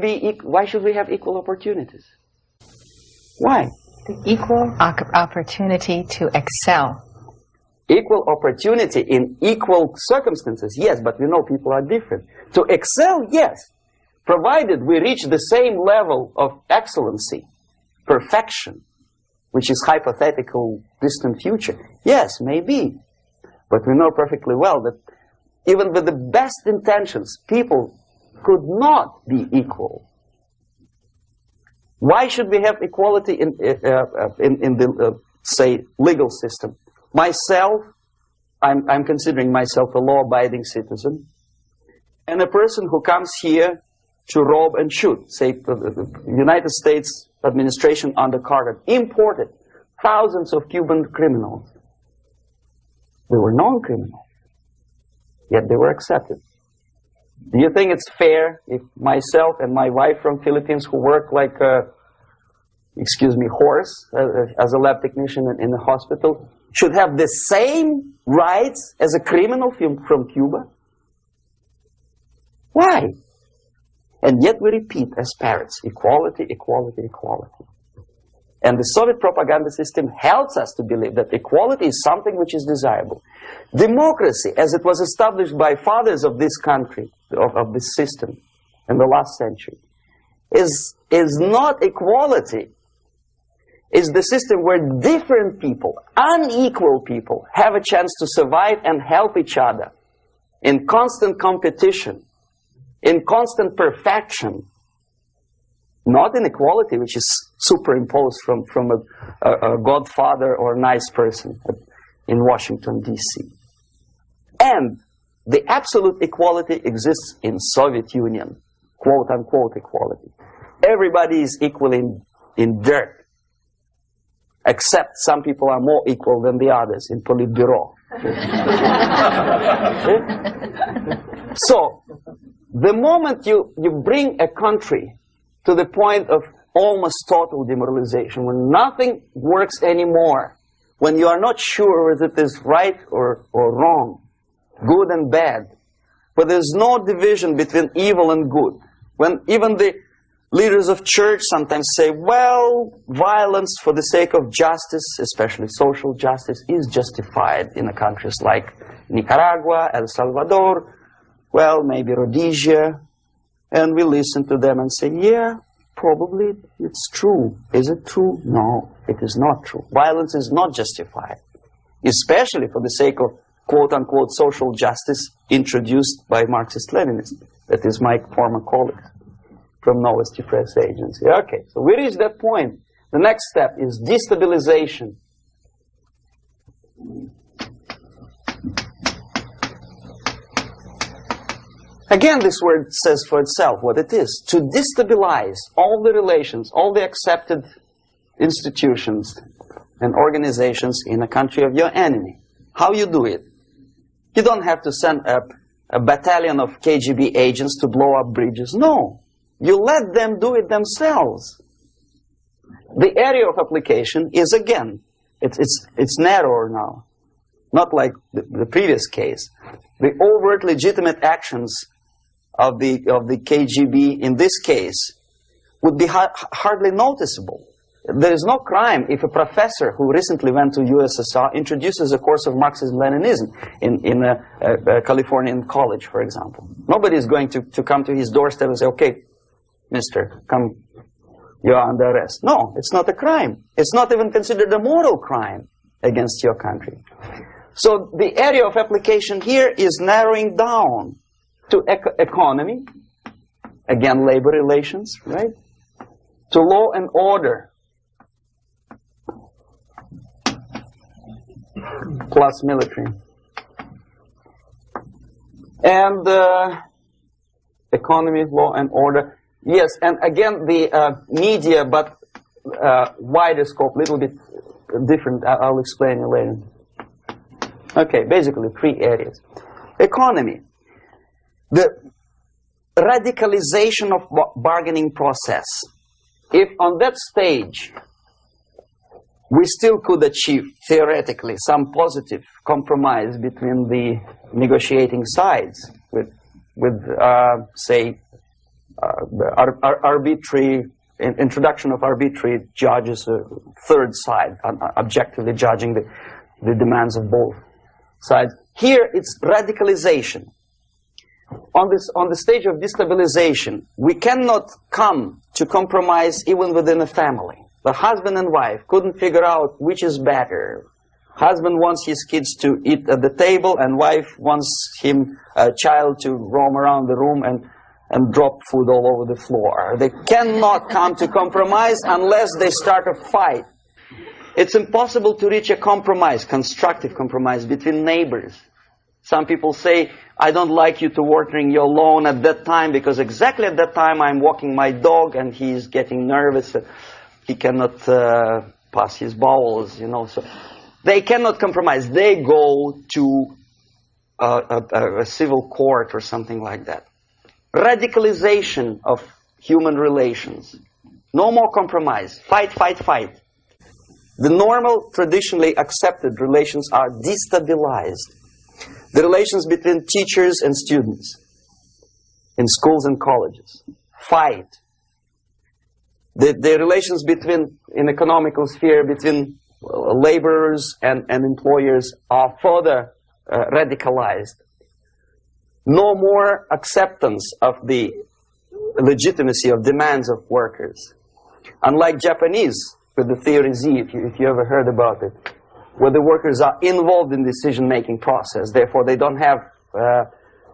have equal opportunities? Why? The equal opportunity to excel. Equal opportunity in equal circumstances, yes, but we know people are different. To excel, yes, provided we reach the same level of excellency, perfection, which is hypothetical, distant future. Yes, maybe. But we know perfectly well that even with the best intentions, people could not be equal. Why should we have equality in the, say, legal system? Myself, I'm considering myself a law-abiding citizen, and a person who comes here to rob and shoot, say, the United States administration under Carter, imported thousands of Cuban criminals. They were non-criminals, yet they were accepted. Do you think it's fair if myself and my wife from Philippines, who work like a, horse, as a lab technician in the hospital, should have the same rights as a criminal from Cuba? Why? And yet we repeat as parents, equality, equality, equality. And the Soviet propaganda system helps us to believe that equality is something which is desirable. Democracy, as it was established by fathers of this country, of this system in the last century, is not equality. It's the system where different people, unequal people, have a chance to survive and help each other in constant competition, in constant perfection. Not inequality, which is superimposed from a godfather or nice person in Washington, D.C. And the absolute equality exists in Soviet Union, quote-unquote equality. Everybody is equal in dirt, except some people are more equal than the others in Politburo. So, the moment you bring a country to the point of almost total demoralization, when nothing works anymore, when you are not sure whether it is right or wrong, good and bad, but there's no division between evil and good, when even the leaders of church sometimes say, well, violence for the sake of justice, especially social justice, is justified in countries like Nicaragua, El Salvador, well, maybe Rhodesia. And we listen to them and say, yeah, probably it's true. Is it true? No, it is not true. Violence is not justified, especially for the sake of quote-unquote social justice introduced by Marxist-Leninists. That is my former colleague from Novosti Press Agency. Okay, so we reach that point. The next step is destabilization. Again, this word says for itself what it is. To destabilize all the relations, all the accepted institutions and organizations in a country of your enemy. How you do it? You don't have to send a battalion of KGB agents to blow up bridges. No. You let them do it themselves. The area of application is, again, it's narrower now. Not like the previous case. The overt legitimate actions of the KGB in this case would be hardly noticeable. There is no crime if a professor who recently went to USSR introduces a course of Marxism-Leninism in a Californian college, for example. Nobody is going to come to his doorstep and say, okay, mister, come, you are under arrest. No, it's not a crime. It's not even considered a moral crime against your country. So the area of application here is narrowing down to economy, again, labor relations, right? To law and order, plus military. And economy, law and order. Yes, and again, the media, but wider scope, a little bit different. I'll explain it later. Okay, basically 3 areas. Economy. The radicalization of bargaining process. If on that stage we still could achieve, theoretically, some positive compromise between the negotiating sides with say, arbitrary introduction of arbitrary judges, a third side, objectively judging the demands of both sides. Here, it's radicalization. On the stage of destabilization, we cannot come to compromise even within a family. The husband and wife couldn't figure out which is better. Husband wants his kids to eat at the table, and wife wants a child to roam around the room and drop food all over the floor. They cannot come to compromise unless they start a fight. It's impossible to reach a compromise, constructive compromise, between neighbors. Some people say, I don't like you to watering your lawn at that time because exactly at that time I'm walking my dog and he's getting nervous. He cannot pass his bowels, you know. So they cannot compromise. They go to a civil court or something like that. Radicalization of human relations. No more compromise. Fight, fight, fight. The normal, traditionally accepted relations are destabilized. The relations between teachers and students in schools and colleges fight. The relations between, in economical sphere, between laborers and employers are further radicalized. No more acceptance of the legitimacy of demands of workers. Unlike Japanese, with the theory Z, if you ever heard about it, where the workers are involved in decision-making process, therefore they don't have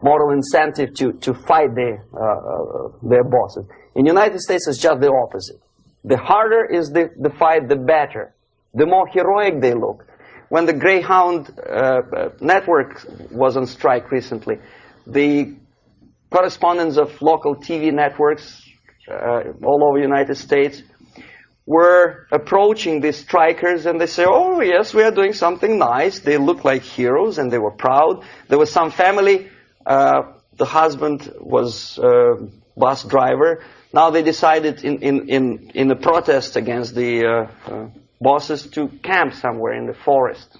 moral incentive to fight their bosses. In the United States, it's just the opposite. The harder is the fight, the better. The more heroic they look. When the Greyhound network was on strike recently, the correspondents of local TV networks all over the United States were approaching the strikers, and they say, oh yes, we are doing something nice. They look like heroes and they were proud. There was some family, the husband was bus driver. Now they decided in a protest against the bosses to camp somewhere in the forest.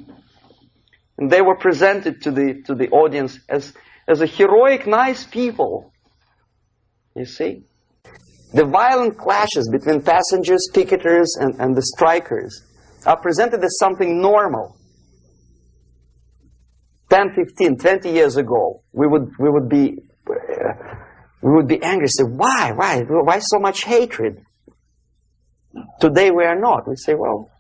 And they were presented to the audience as a heroic, nice people. You see? The violent clashes between passengers, picketers, and the strikers are presented as something normal. 10, 15, 20 years ago, we would be angry, say, why so much hatred? Today we are not. We say, well,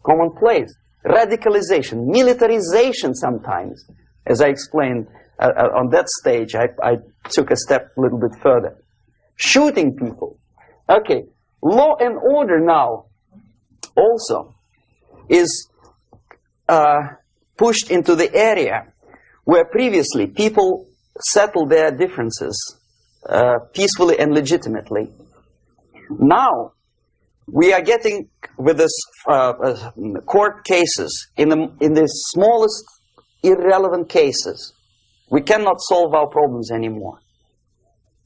commonplace. Radicalization, militarization sometimes. As I explained on that stage, I took a step a little bit further. Shooting people. Okay, law and order now also is pushed into the area where previously people settled their differences peacefully and legitimately. Now we are getting with this court cases in the smallest irrelevant cases. We cannot solve our problems anymore.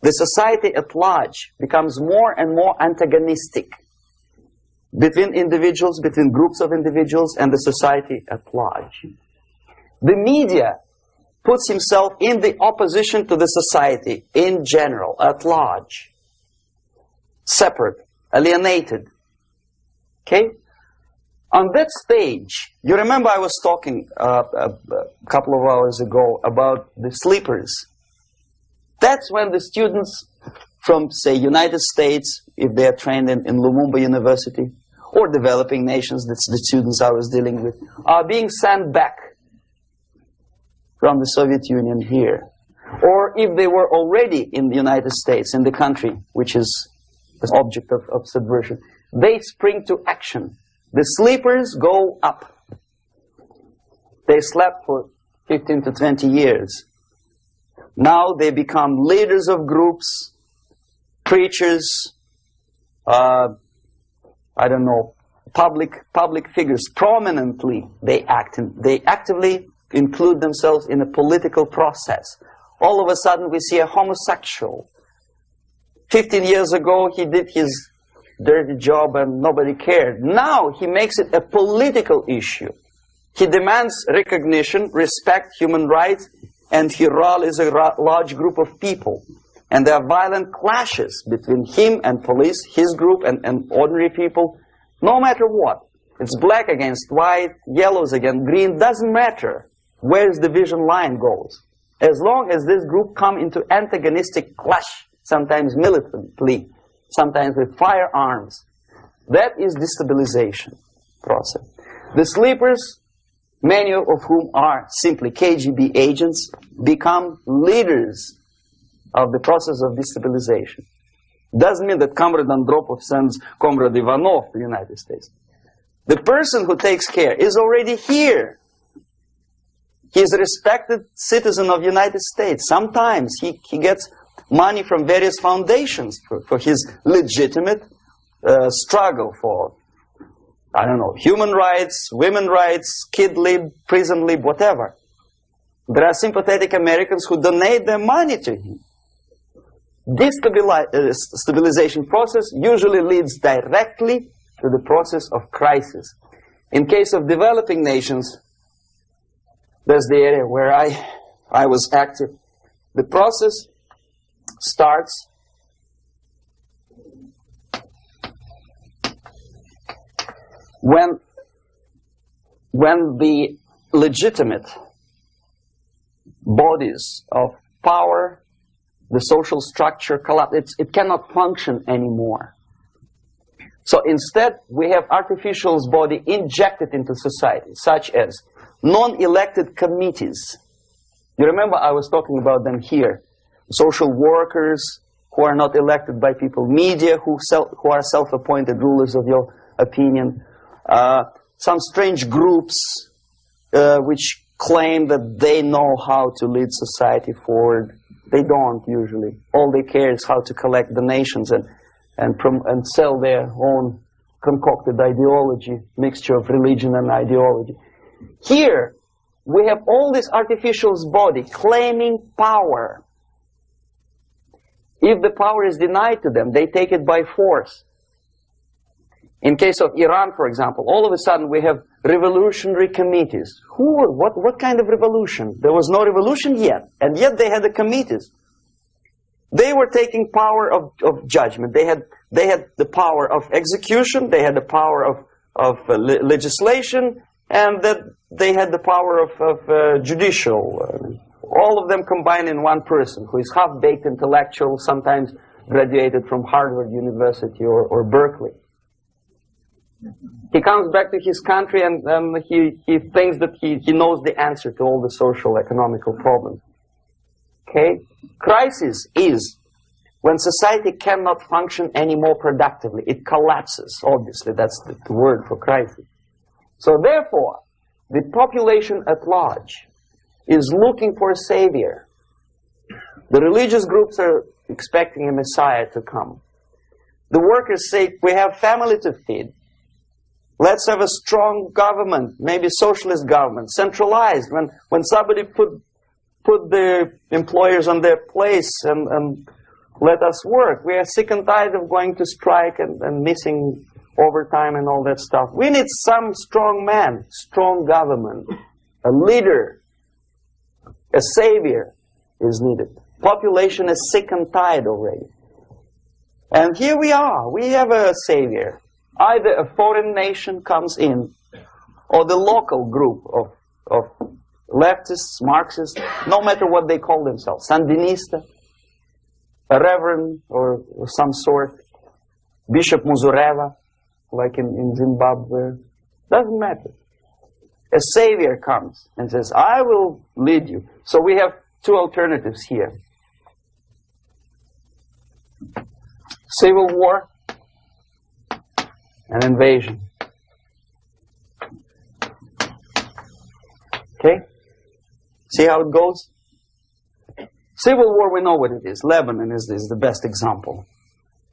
The society at large becomes more and more antagonistic between individuals, between groups of individuals, and the society at large. The media puts himself in the opposition to the society in general, at large. Separate, alienated. Okay? On that stage, you remember I was talking a couple of hours ago about the sleepers. That's when the students from, say, United States, if they are trained in Lumumba University, or developing nations, that's the students I was dealing with, are being sent back from the Soviet Union here. Or if they were already in the United States, in the country, which is the object of subversion, they spring to action. The sleepers go up. They slept for 15 to 20 years. Now they become leaders of groups, preachers, I don't know, public figures. Prominently they actively include themselves in a political process. All of a sudden we see a homosexual. 15 years ago he did his dirty job and nobody cared. Now he makes it a political issue. He demands recognition, respect, human rights, and he rallies a large group of people. And there are violent clashes between him and police, his group and ordinary people, no matter what. It's black against white, yellows against green, doesn't matter where the division line goes. As long as this group come into antagonistic clash, sometimes militantly, sometimes with firearms, that is destabilization process. The sleepers, many of whom are simply KGB agents, become leaders of the process of destabilization. Doesn't mean that Comrade Andropov sends Comrade Ivanov to the United States. The person who takes care is already here. He is a respected citizen of the United States. Sometimes he gets money from various foundations for his legitimate struggle for, I don't know, human rights, women's rights, kid lib, prison lib, whatever. There are sympathetic Americans who donate their money to him. This stabilization process usually leads directly to the process of crisis. In case of developing nations, that's the area where I was active. The process starts when the legitimate bodies of power, the social structure collapse. It cannot function anymore. So instead, we have artificial's body injected into society, such as non-elected committees. You remember I was talking about them here. Social workers who are not elected by people, media who are self-appointed rulers of your opinion, some strange groups which claim that they know how to lead society forward. They don't usually. All they care is how to collect donations and sell their own concocted ideology, mixture of religion and ideology. Here, we have all this artificial's body claiming power. If the power is denied to them, they take it by force. In case of Iran, for example, all of a sudden we have revolutionary committees. What kind of revolution? There was no revolution yet, and yet they had the committees. They were taking power of judgment. They had the power of execution, they had the power of legislation, and that they had the power of judicial. All of them combined in one person, who is half-baked intellectual, sometimes graduated from Harvard University or Berkeley. He comes back to his country and he thinks that he knows the answer to all the social, economical problems. Okay? Crisis is when society cannot function any more productively. It collapses, obviously. That's the word for crisis. So therefore, the population at large is looking for a savior. The religious groups are expecting a messiah to come. The workers say, we have family to feed. Let's have a strong government, maybe socialist government, centralized. When somebody put the employers on their place and let us work. We are sick and tired of going to strike and missing overtime and all that stuff. We need some strong man, strong government, a leader, a savior is needed. Population is sick and tired already. And here we are. We have a savior. Either a foreign nation comes in, or the local group of leftists, Marxists, no matter what they call themselves, Sandinista, a reverend or some sort, Bishop Muzureva, like in Zimbabwe, doesn't matter. A savior comes and says, I will lead you. So we have two alternatives here. Civil war and invasion. Okay? See how it goes? Civil war, we know what it is. Lebanon is the best example.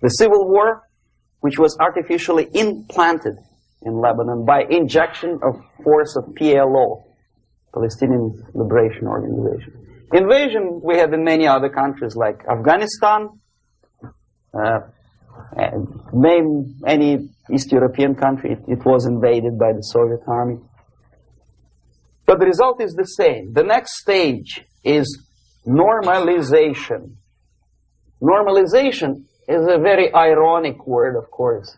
The civil war, which was artificially implanted in Lebanon by injection of force of PLO, Palestinian Liberation Organization. Invasion we had in many other countries like Afghanistan, name any East European country, it was invaded by the Soviet army. But the result is the same. The next stage is normalization. Normalization is a very ironic word, of course.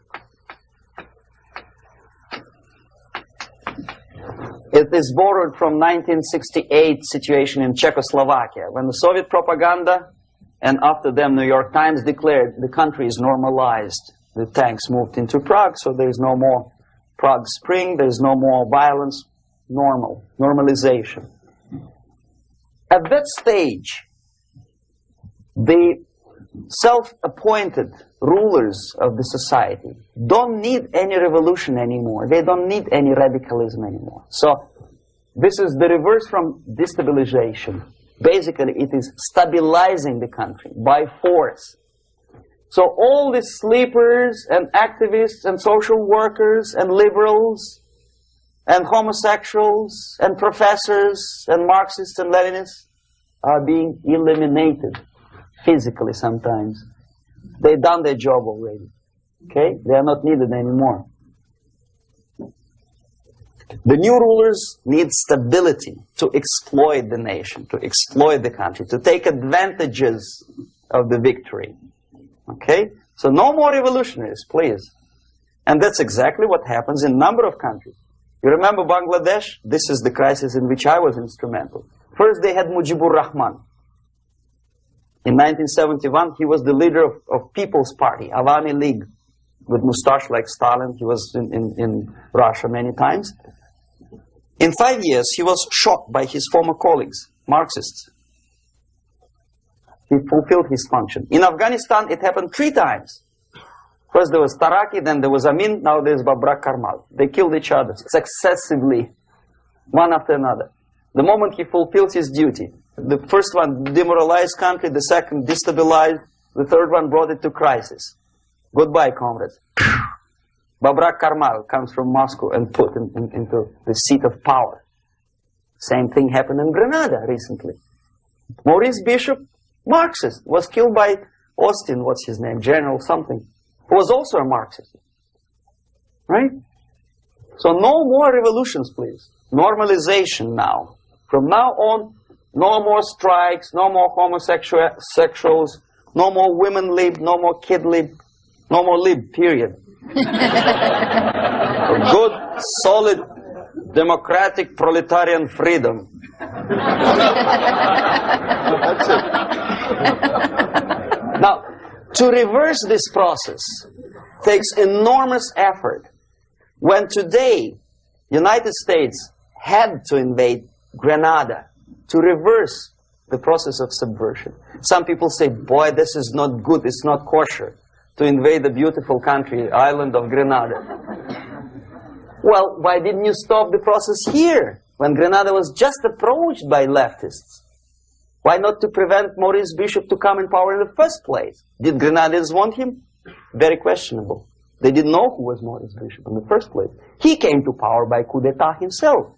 It is borrowed from 1968 situation in Czechoslovakia, when the Soviet propaganda and after them New York Times declared the country is normalized. The tanks moved into Prague, so there is no more Prague Spring, there is no more violence. Normalization. At that stage, the self-appointed rulers of the society don't need any revolution anymore. They don't need any radicalism anymore. So this is the reverse from destabilization. Basically, it is stabilizing the country by force. So all the sleepers and activists and social workers and liberals and homosexuals and professors and Marxists and Leninists are being eliminated physically sometimes. They've done their job already. Okay? They are not needed anymore. The new rulers need stability to exploit the nation, to exploit the country, to take advantages of the victory. Okay? So no more revolutionaries, please. And that's exactly what happens in a number of countries. You remember Bangladesh? This is the crisis in which I was instrumental. First they had Mujibur Rahman. In 1971, he was the leader of People's Party, Awami League, with mustache like Stalin. He was in Russia many times. In 5 years, he was shot by his former colleagues, Marxists. He fulfilled his function. In Afghanistan, it happened 3 times. First there was Taraki, then there was Amin, now there's Babrak Karmal. They killed each other successively, one after another. The moment he fulfills his duty, the first one demoralized country, the second destabilized, the third one brought it to crisis. Goodbye, comrades. Babrak Karmal comes from Moscow and put into the seat of power. Same thing happened in Grenada recently. Maurice Bishop, Marxist, was killed by Austin, what's his name, General something, who was also a Marxist. Right? So no more revolutions, please. Normalization now. From now on, no more strikes, no more homosexuals, no more women lib, no more kid lib, no more lib, period. Good, solid, democratic, proletarian freedom. That's it. Now, to reverse this process takes enormous effort. When today, United States had to invade Grenada to reverse the process of subversion. Some people say, boy, this is not good, it's not kosher to invade the beautiful country, island of Grenada. Well, why didn't you stop the process here, when Grenada was just approached by leftists? Why not to prevent Maurice Bishop to come in power in the first place? Did Grenadians want him? Very questionable. They didn't know who was Maurice Bishop in the first place. He came to power by coup d'etat himself.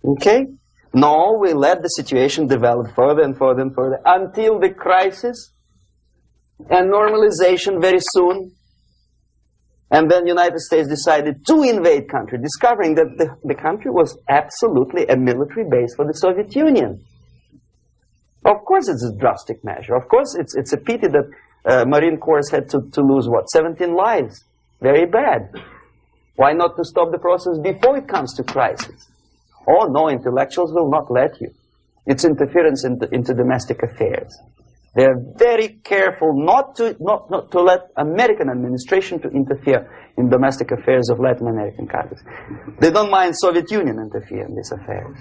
Okay? No, we let the situation develop further and further and further until the crisis and normalization very soon. And then the United States decided to invade country, discovering that the country was absolutely a military base for the Soviet Union. Of course it's a drastic measure. Of course it's a pity that Marine Corps had to lose, what, 17 lives. Very bad. Why not to stop the process before it comes to crisis? Oh no, intellectuals will not let you. It's interference into domestic affairs. They're very careful not to let American administration to interfere in domestic affairs of Latin American countries. They don't mind Soviet Union interfere in these affairs.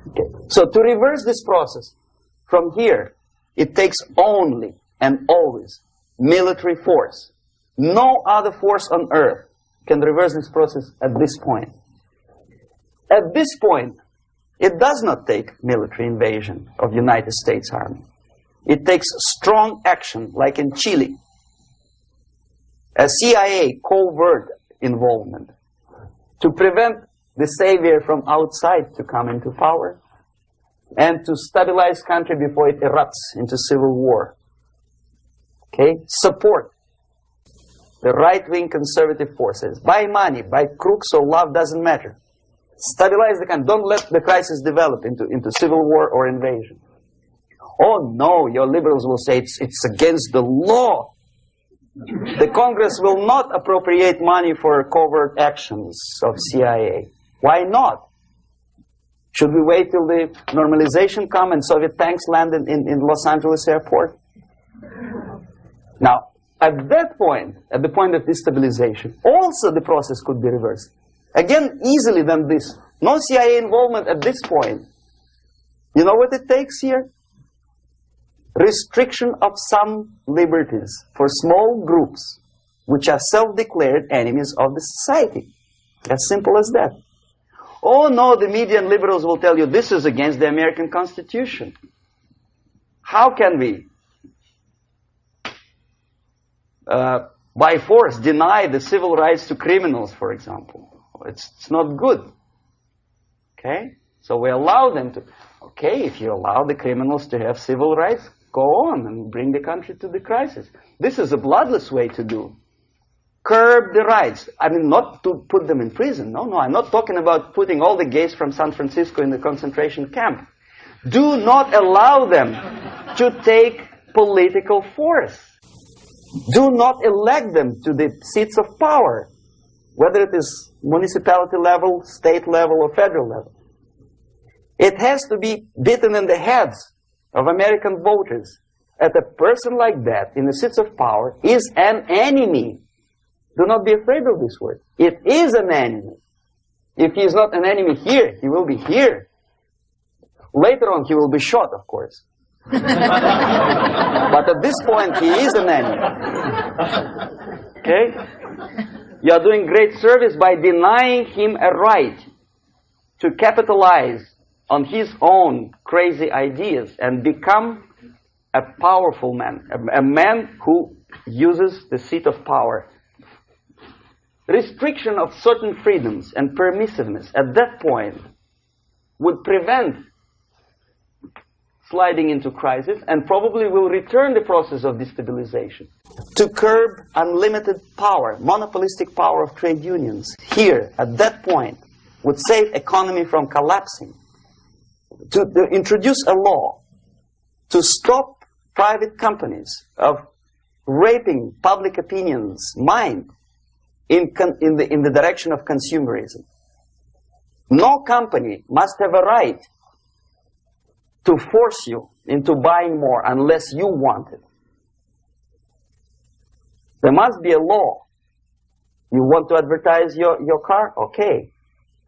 Okay. So to reverse this process, from here, it takes only and always military force. No other force on earth can reverse this process at this point. At this point, it does not take military invasion of the United States Army. It takes strong action, like in Chile. A CIA covert involvement to prevent the savior from outside to come into power and to stabilize country before it erupts into civil war. Okay? Support the right-wing conservative forces. By money, by crooks or love, doesn't matter. Stabilize the country. Don't let the crisis develop into civil war or invasion. Oh no, your liberals will say it's against the law. The Congress will not appropriate money for covert actions of CIA. Why not? Should we wait till the normalization come and Soviet tanks land in Los Angeles airport? Now, at that point, at the point of destabilization, also the process could be reversed. Again, easily than this. No CIA involvement at this point. You know what it takes here? Restriction of some liberties for small groups which are self-declared enemies of the society. As simple as that. Oh no, the media and liberals will tell you this is against the American Constitution. How can we, by force, deny the civil rights to criminals, for example? It's not good. Okay? So we allow them to. Okay, if you allow the criminals to have civil rights, go on and bring the country to the crisis. This is a bloodless way to do. curb the rights. I mean, not to put them in prison. No, no, I'm not talking about putting all the gays from San Francisco in the concentration camp. Do not allow them to take political force. Do not elect them to the seats of power, whether it is municipality level, state level, or federal level. It has to be beaten in the heads of American voters that a person like that in the seats of power is an enemy. Do not be afraid of this word. It is an enemy. If he is not an enemy here, he will be here. Later on, he will be shot, of course. But at this point, he is an enemy. Okay? You are doing great service by denying him a right to capitalize on his own crazy ideas and become a powerful man, a man who uses the seat of power. Restriction of certain freedoms and permissiveness at that point would prevent sliding into crisis and probably will return the process of destabilization. To curb unlimited power, monopolistic power of trade unions, here, at that point, would save economy from collapsing. To introduce a law to stop private companies of raping public opinion's mind in the direction of consumerism. No company must have a right to force you into buying more unless you want it. There must be a law. You want to advertise your car? Okay.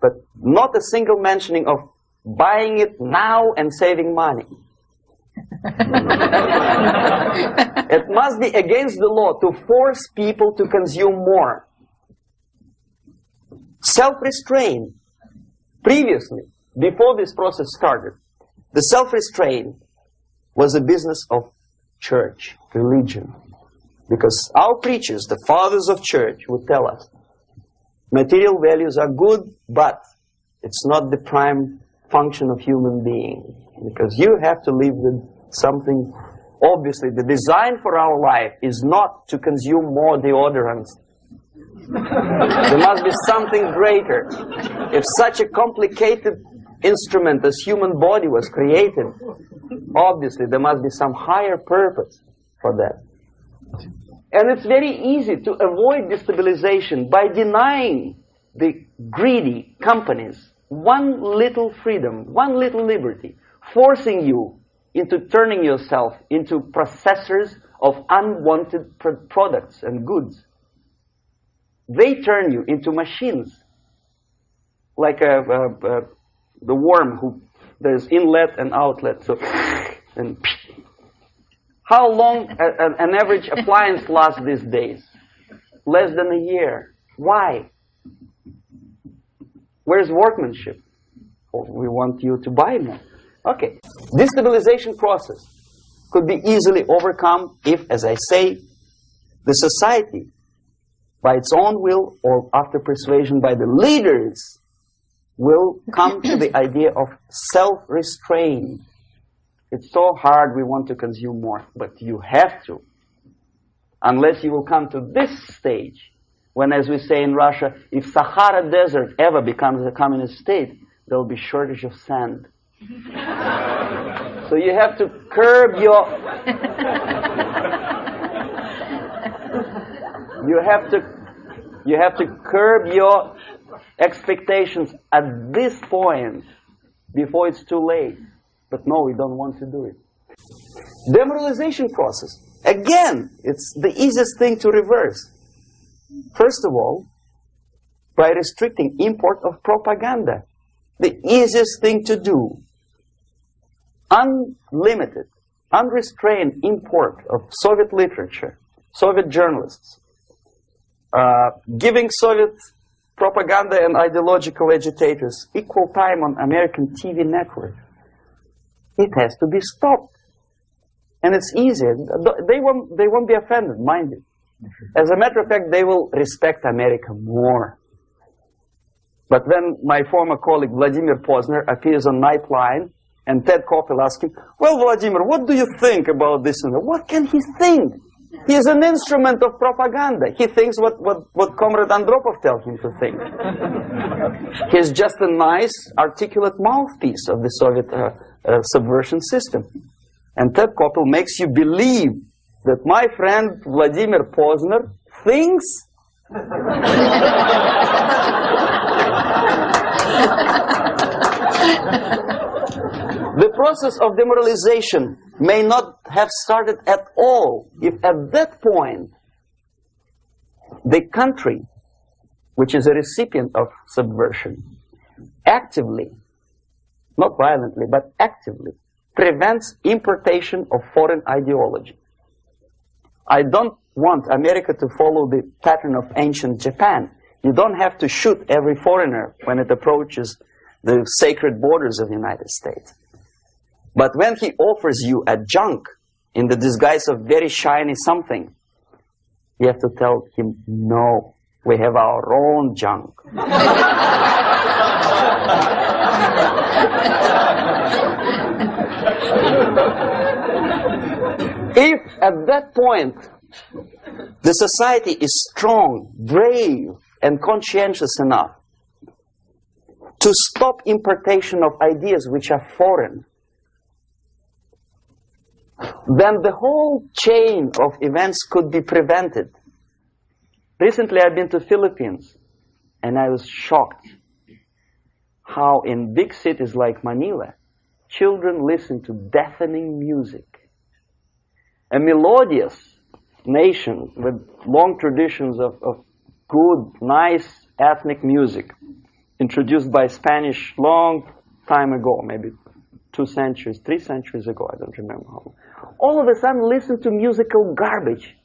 But not a single mentioning of buying it now and saving money. It must be against the law to force people to consume more. Self-restraint. Previously, before this process started, the self-restraint was a business of church, religion. Because our preachers, the fathers of church, would tell us, material values are good, but it's not the prime function of human being. Because you have to live with something. Obviously, the design for our life is not to consume more deodorants. There must be something greater. If such a complicated instrument as human body was created, obviously there must be some higher purpose for that. And it's very easy to avoid destabilization by denying the greedy companies one little freedom, one little liberty, forcing you into turning yourself into processors of unwanted products and goods. They turn you into machines, like the worm who there's inlet and outlet. So, and how long an average appliance lasts these days? Less than a year. Why? Where's workmanship? Oh, we want you to buy more. Okay. Destabilization process could be easily overcome if, as I say, the society, by its own will or after persuasion by the leaders, will come to the idea of self-restraint. It's so hard, we want to consume more, but you have to. Unless you will come to this stage, when, as we say in Russia, if Sahara Desert ever becomes a communist state, there will be shortage of sand. So you have to curb your... You have to curb your expectations at this point before it's too late. But no, we don't want to do it. Demoralization process. Again, it's the easiest thing to reverse. First of all, by restricting import of propaganda. The easiest thing to do. Unlimited, unrestrained import of Soviet literature, Soviet journalists. Giving Soviet propaganda and ideological agitators equal time on American TV network. It has to be stopped. And it's easier. They won't be offended, mind you. As a matter of fact, they will respect America more. But when my former colleague Vladimir Posner appears on Nightline, and Ted Koppel asks him, well, Vladimir, what do you think about this? And that? What can he think? He's an instrument of propaganda. He thinks what Comrade Andropov tells him to think. He's just a nice, articulate mouthpiece of the Soviet subversion system. And Ted Koppel makes you believe that my friend Vladimir Posner thinks the process of demoralization may not have started at all if at that point the country, which is a recipient of subversion, actively, not violently, but actively, prevents importation of foreign ideology. I don't want America to follow the pattern of ancient Japan. You don't have to shoot every foreigner when it approaches the sacred borders of the United States. But when he offers you a junk in the disguise of very shiny something, you have to tell him, no, we have our own junk. If at that point the society is strong, brave, and conscientious enough to stop importation of ideas which are foreign, then the whole chain of events could be prevented. Recently I've been to Philippines, and I was shocked how in big cities like Manila, children listen to deafening music. A melodious nation with long traditions of good, nice ethnic music, introduced by Spanish long time ago, maybe 2 centuries, 3 centuries ago, I don't remember how long. All of a sudden listen to musical garbage,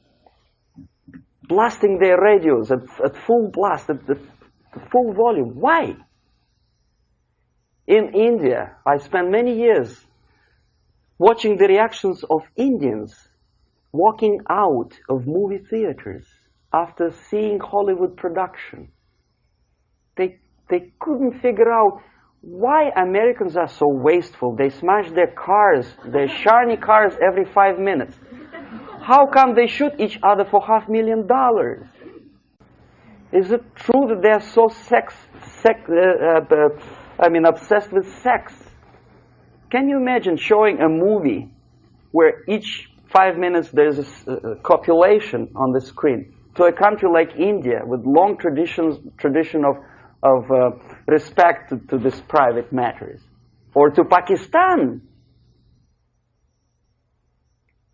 blasting their radios at full blast, at full volume. Why? In India, I spent many years watching the reactions of Indians walking out of movie theaters after seeing Hollywood production. They couldn't figure out why Americans are so wasteful. They smash their cars, their shiny cars, every 5 minutes. How come they shoot each other for $500,000? Is it true that they're so obsessed with sex? Can you imagine showing a movie where each 5 minutes there's a copulation on the screen to a country like India with long tradition of respect to these private matters, or to Pakistan?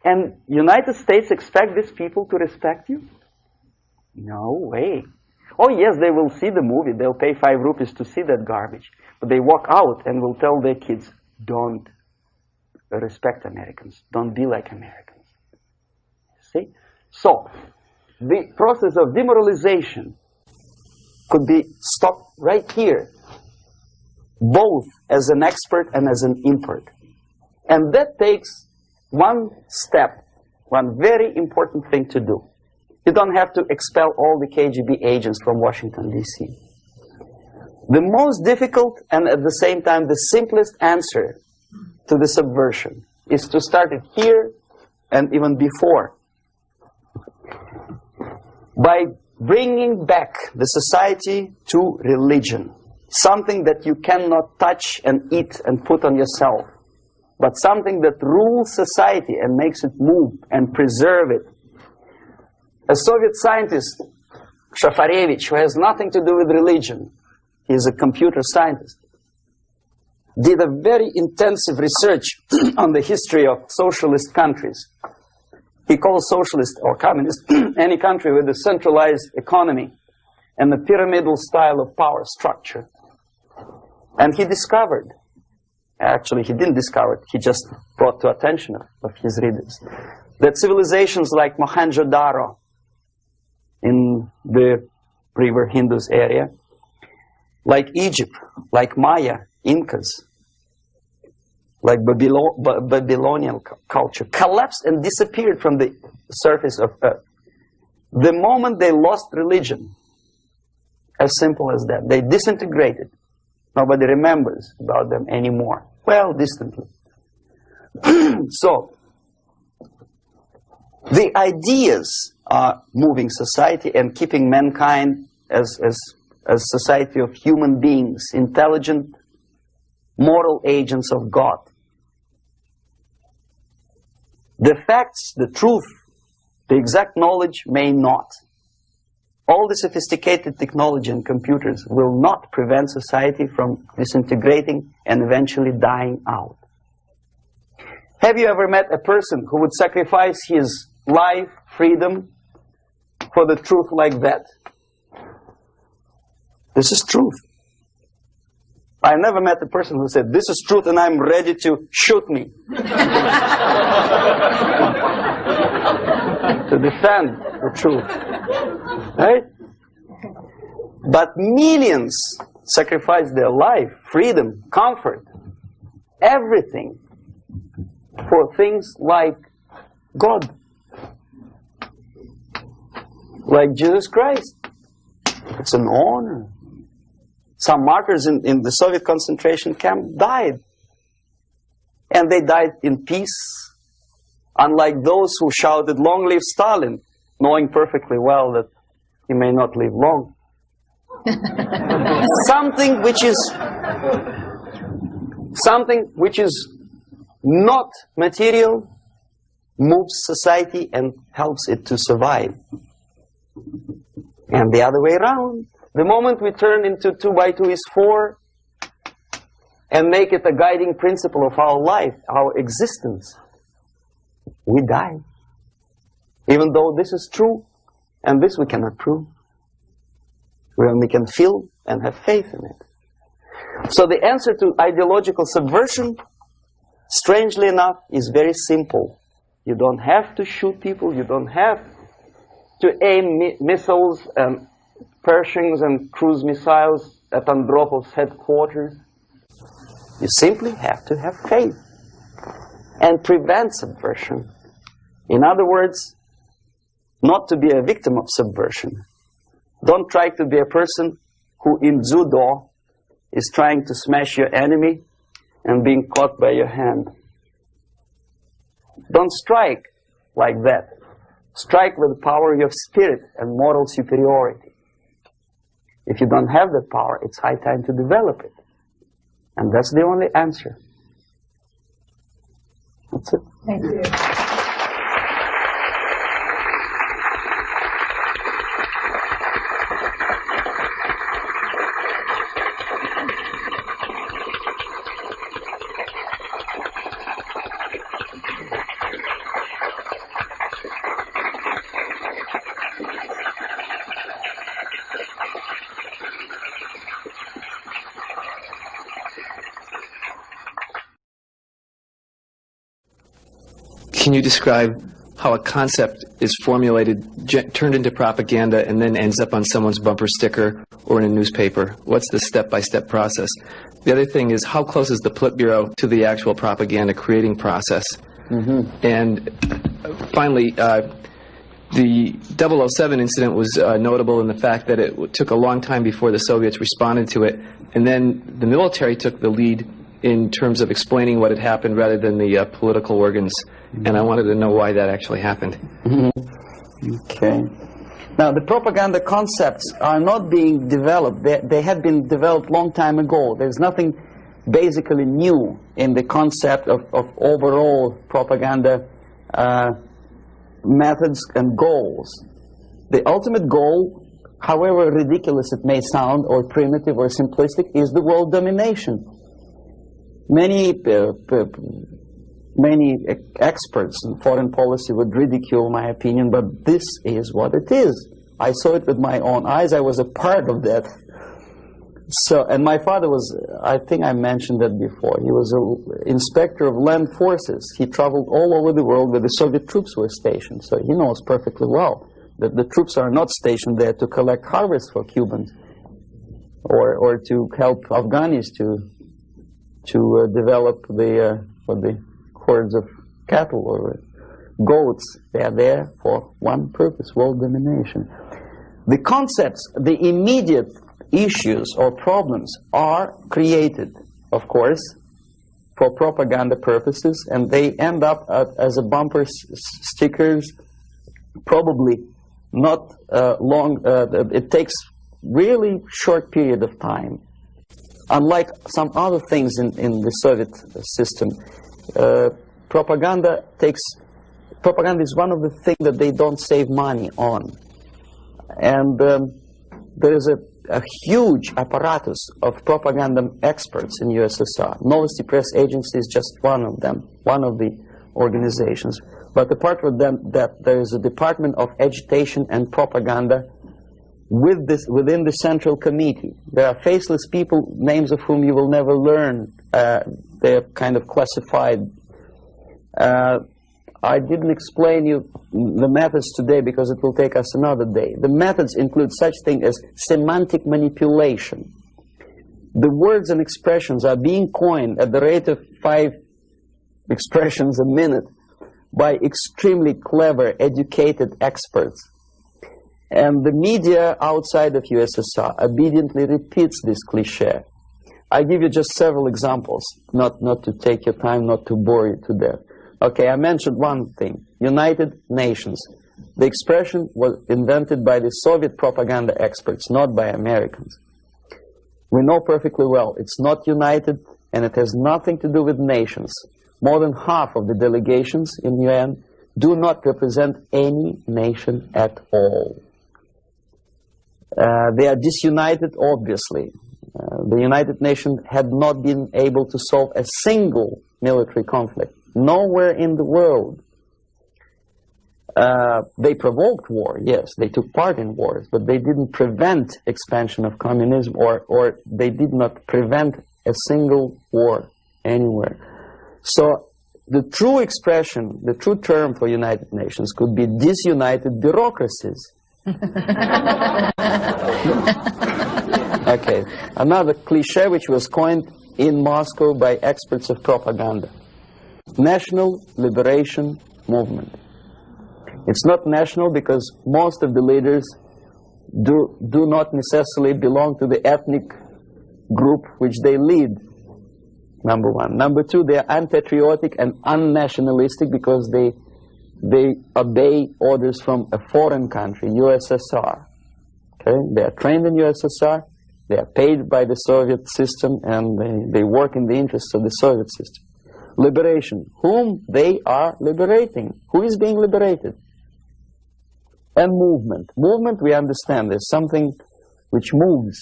And United States expect these people to respect you? No way. Oh yes, they will see the movie, they'll pay 5 rupees to see that garbage, but they walk out and will tell their kids, don't respect Americans, don't be like Americans. See? So, the process of demoralization could be stopped right here, both as an expert and as an import. And that takes one step, one very important thing to do. You don't have to expel all the KGB agents from Washington, D.C. The most difficult and at the same time the simplest answer to the subversion is to start it here and even before, by bringing back the society to religion, something that you cannot touch and eat and put on yourself, but something that rules society and makes it move and preserve it. A Soviet scientist, Shafarevich, who has nothing to do with religion, he's a computer scientist, did a very intensive research on the history of socialist countries. He calls socialist or communist any country with a centralized economy and a pyramidal style of power structure. And he discovered, actually he didn't discover it, he just brought to attention of his readers, that civilizations like Mohenjo-Daro in the river Indus area, like Egypt, like Maya, Incas, like Babylonian culture, collapsed and disappeared from the surface of Earth. The moment they lost religion, as simple as that, they disintegrated. Nobody remembers about them anymore. Well, distantly. So, The ideas are moving society and keeping mankind as society of human beings, intelligent, moral agents of God. The facts, the truth, the exact knowledge may not. All the sophisticated technology and computers will not prevent society from disintegrating and eventually dying out. Have you ever met a person who would sacrifice his life, freedom, for the truth like that? This is truth. I never met a person who said, this is truth and I'm ready to shoot me. To defend the truth. Right? But millions sacrifice their life, freedom, comfort, everything for things like God. Like Jesus Christ. It's an honor. Some martyrs in the Soviet concentration camp died. And they died in peace. Unlike those who shouted, "Long live Stalin," knowing perfectly well that he may not live long. Something which is not material moves society and helps it to survive. And the other way around. The moment we turn into 2 by 2 is 4 and make it a guiding principle of our life, our existence, we die. Even though this is true, and this we cannot prove. We only can feel and have faith in it. So the answer to ideological subversion, strangely enough, is very simple. You don't have to shoot people, you don't have to aim missiles and Pershings and cruise missiles at Andropov's headquarters. You simply have to have faith and prevent subversion. In other words, not to be a victim of subversion. Don't try to be a person who in judo is trying to smash your enemy and being caught by your hand. Don't strike like that. Strike with the power of your spirit and moral superiority. If you don't have that power, it's high time to develop it. And that's the only answer. That's it. Thank you. Can you describe how a concept is formulated, turned into propaganda, and then ends up on someone's bumper sticker or in a newspaper? What's the step-by-step process? The other thing is, how close is the Politburo to the actual propaganda creating process? And finally, the 007 incident was notable in the fact that it took a long time before the Soviets responded to it, and then the military took the lead in terms of explaining what had happened rather than the political organs. And I wanted to know why that actually happened. Okay. Now, the propaganda concepts are not being developed. They had been developed long time ago. There's nothing basically new in the concept of overall propaganda methods and goals. The ultimate goal, however ridiculous it may sound, or primitive or simplistic, is the world domination. Many experts in foreign policy would ridicule my opinion, but this is what it is. I saw it with my own eyes. I was a part of that. So, and my father was, I think I mentioned that before, he was an inspector of land forces. He traveled all over the world where the Soviet troops were stationed. So he knows perfectly well that the troops are not stationed there to collect harvests for Cubans or to help Afghanis to develop the hordes of cattle or goats. They are there for one purpose: world domination. The concepts, the immediate issues or problems are created, of course, for propaganda purposes, and they end up as a bumper stickers probably not long, it takes really short period of time. Unlike some other things in the Soviet system, propaganda is one of the things that they don't save money on. And there is a huge apparatus of propaganda experts in USSR. Novosti Press Agency is just one of them, one of the organizations. But apart from that, there is a Department of Agitation and Propaganda within the Central Committee. There are faceless people, names of whom you will never learn. They're kind of classified. I didn't explain you the methods today because it will take us another day. The methods include such thing as semantic manipulation. The words and expressions are being coined at the rate of 5 expressions a minute by extremely clever, educated experts. And the media outside of USSR obediently repeats this cliché. I give you just several examples, not to take your time, not to bore you to death. Okay, I mentioned one thing, United Nations. The expression was invented by the Soviet propaganda experts, not by Americans. We know perfectly well it's not united and it has nothing to do with nations. More than half of the delegations in UN do not represent any nation at all. They are disunited, obviously. The United Nations had not been able to solve a single military conflict. Nowhere in the world. They provoked war, yes, they took part in wars, but they didn't prevent expansion of communism, or they did not prevent a single war anywhere. So the true expression, the true term for United Nations could be disunited bureaucracies. Okay, another cliché which was coined in Moscow by experts of propaganda. National Liberation Movement. It's not national because most of the leaders do not necessarily belong to the ethnic group which they lead, number one. Number two, they are unpatriotic and unnationalistic because they obey orders from a foreign country, USSR. Okay? They are trained in USSR, they are paid by the Soviet system, and they work in the interests of the Soviet system. Liberation. Whom they are liberating? Who is being liberated? And movement. Movement, we understand, is something which moves,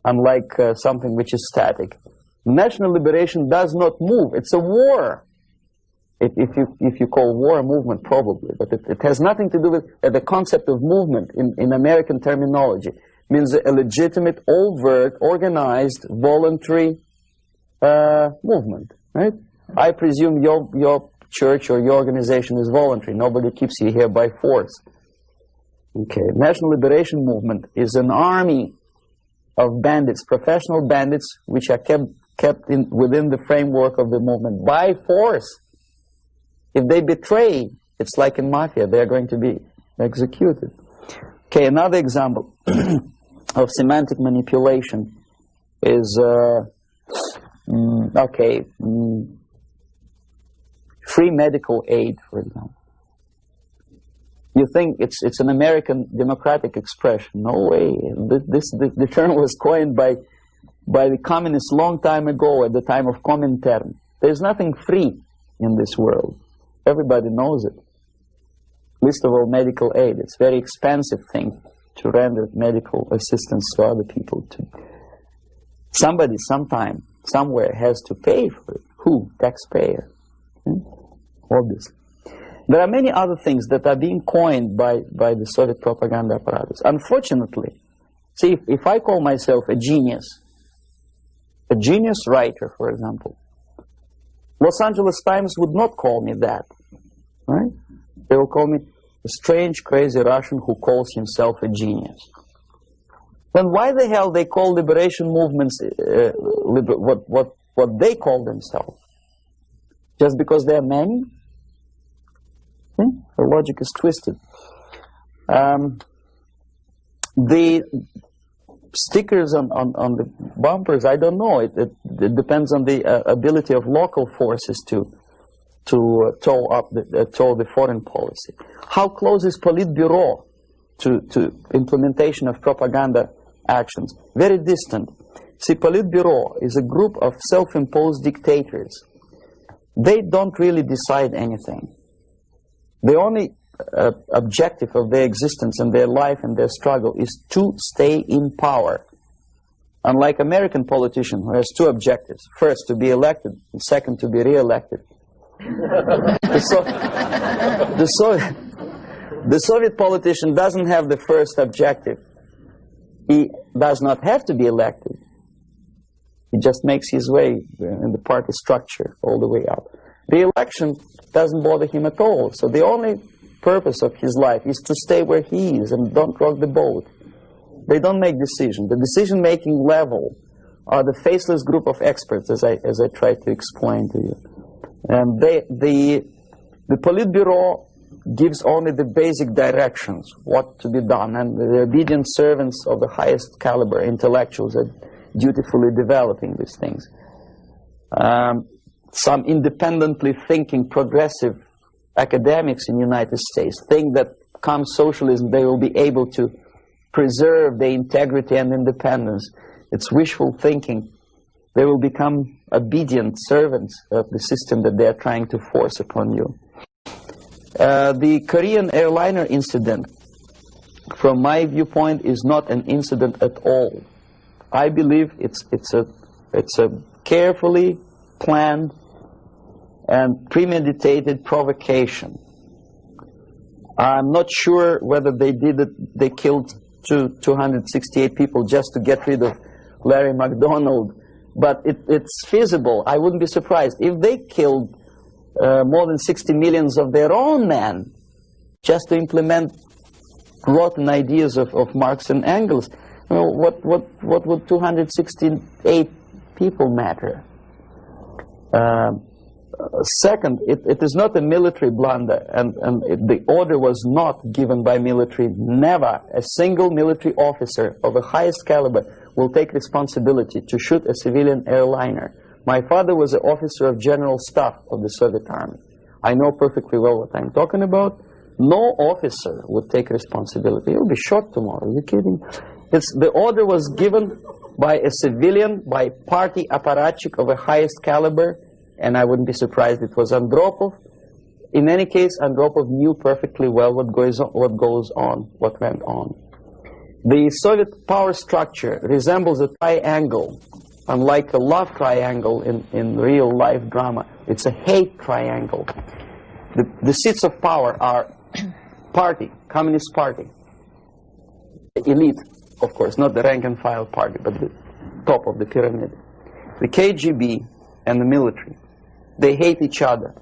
unlike something which is static. National liberation does not move. It's a war. If you call war a movement, probably. But it has nothing to do with the concept of movement in American terminology. It means a legitimate, overt, organized, voluntary movement. Right? I presume your church or your organization is voluntary. Nobody keeps you here by force. Okay. National Liberation Movement is an army of bandits, professional bandits, which are kept within the framework of the movement by force. If they betray, it's like in mafia, they are going to be executed. Okay, another example of semantic manipulation is free medical aid, for example. You think it's an American democratic expression? No way. The term was coined by the communists long time ago, at the time of Comintern. There's nothing free in this world. Everybody knows it. Least of all medical aid. It's a very expensive thing to render medical assistance to other people. Somebody, sometime, somewhere has to pay for it. Who? Taxpayer. Obviously. There are many other things that are being coined by the Soviet propaganda apparatus. Unfortunately, see, if I call myself a genius writer, for example, Los Angeles Times would not call me that, right? They will call me a strange, crazy Russian who calls himself a genius. Then why the hell they call liberation movements what they call themselves? Just because they are many? The logic is twisted. The stickers on the bumpers, I don't know. It depends on the ability of local forces to toe the foreign policy. How close is Politburo to implementation of propaganda actions? Very distant. See, Politburo is a group of self-imposed dictators. They don't really decide anything. The only objective of their existence and their life and their struggle is to stay in power. Unlike American politician who has two objectives: first, to be elected, and second, to be re-elected. The Soviet politician doesn't have the first objective. He does not have to be elected. He just makes his way in the party structure all the way up. The election doesn't bother him at all. So the only purpose of his life is to stay where he is and don't rock the boat. They don't make decisions. The decision-making level are the faceless group of experts, as I tried to explain to you. And the Politburo gives only the basic directions, what to be done, and the obedient servants of the highest caliber intellectuals are dutifully developing these things. Some independently thinking progressive academics in the United States think that come socialism they will be able to preserve their integrity and independence. It's wishful thinking. They will become obedient servants of the system that they are trying to force upon you. The Korean airliner incident, from my viewpoint, is not an incident at all. I believe it's a carefully planned and premeditated provocation. I'm not sure whether they did it. They killed 268 people just to get rid of Larry McDonald, but it's feasible. I wouldn't be surprised if they killed more than 60 million of their own men just to implement rotten ideas of Marx and Engels. Well, what would 268 people matter? Second, it is not a military blunder, and the order was not given by military. Never a single military officer of the highest caliber will take responsibility to shoot a civilian airliner. My father was an officer of general staff of the Soviet Army. I know perfectly well what I'm talking about. No officer would take responsibility. He'll be shot tomorrow. Are you kidding? The order was given by a civilian, by party apparatchik of the highest caliber, and I wouldn't be surprised it was Andropov. In any case, Andropov knew perfectly well what went on. The Soviet power structure resembles a triangle. Unlike a love triangle in real life drama, it's a hate triangle. The seats of power are party, Communist Party, the elite, of course, not the rank and file party, but the top of the pyramid. The KGB and the military, they hate each other,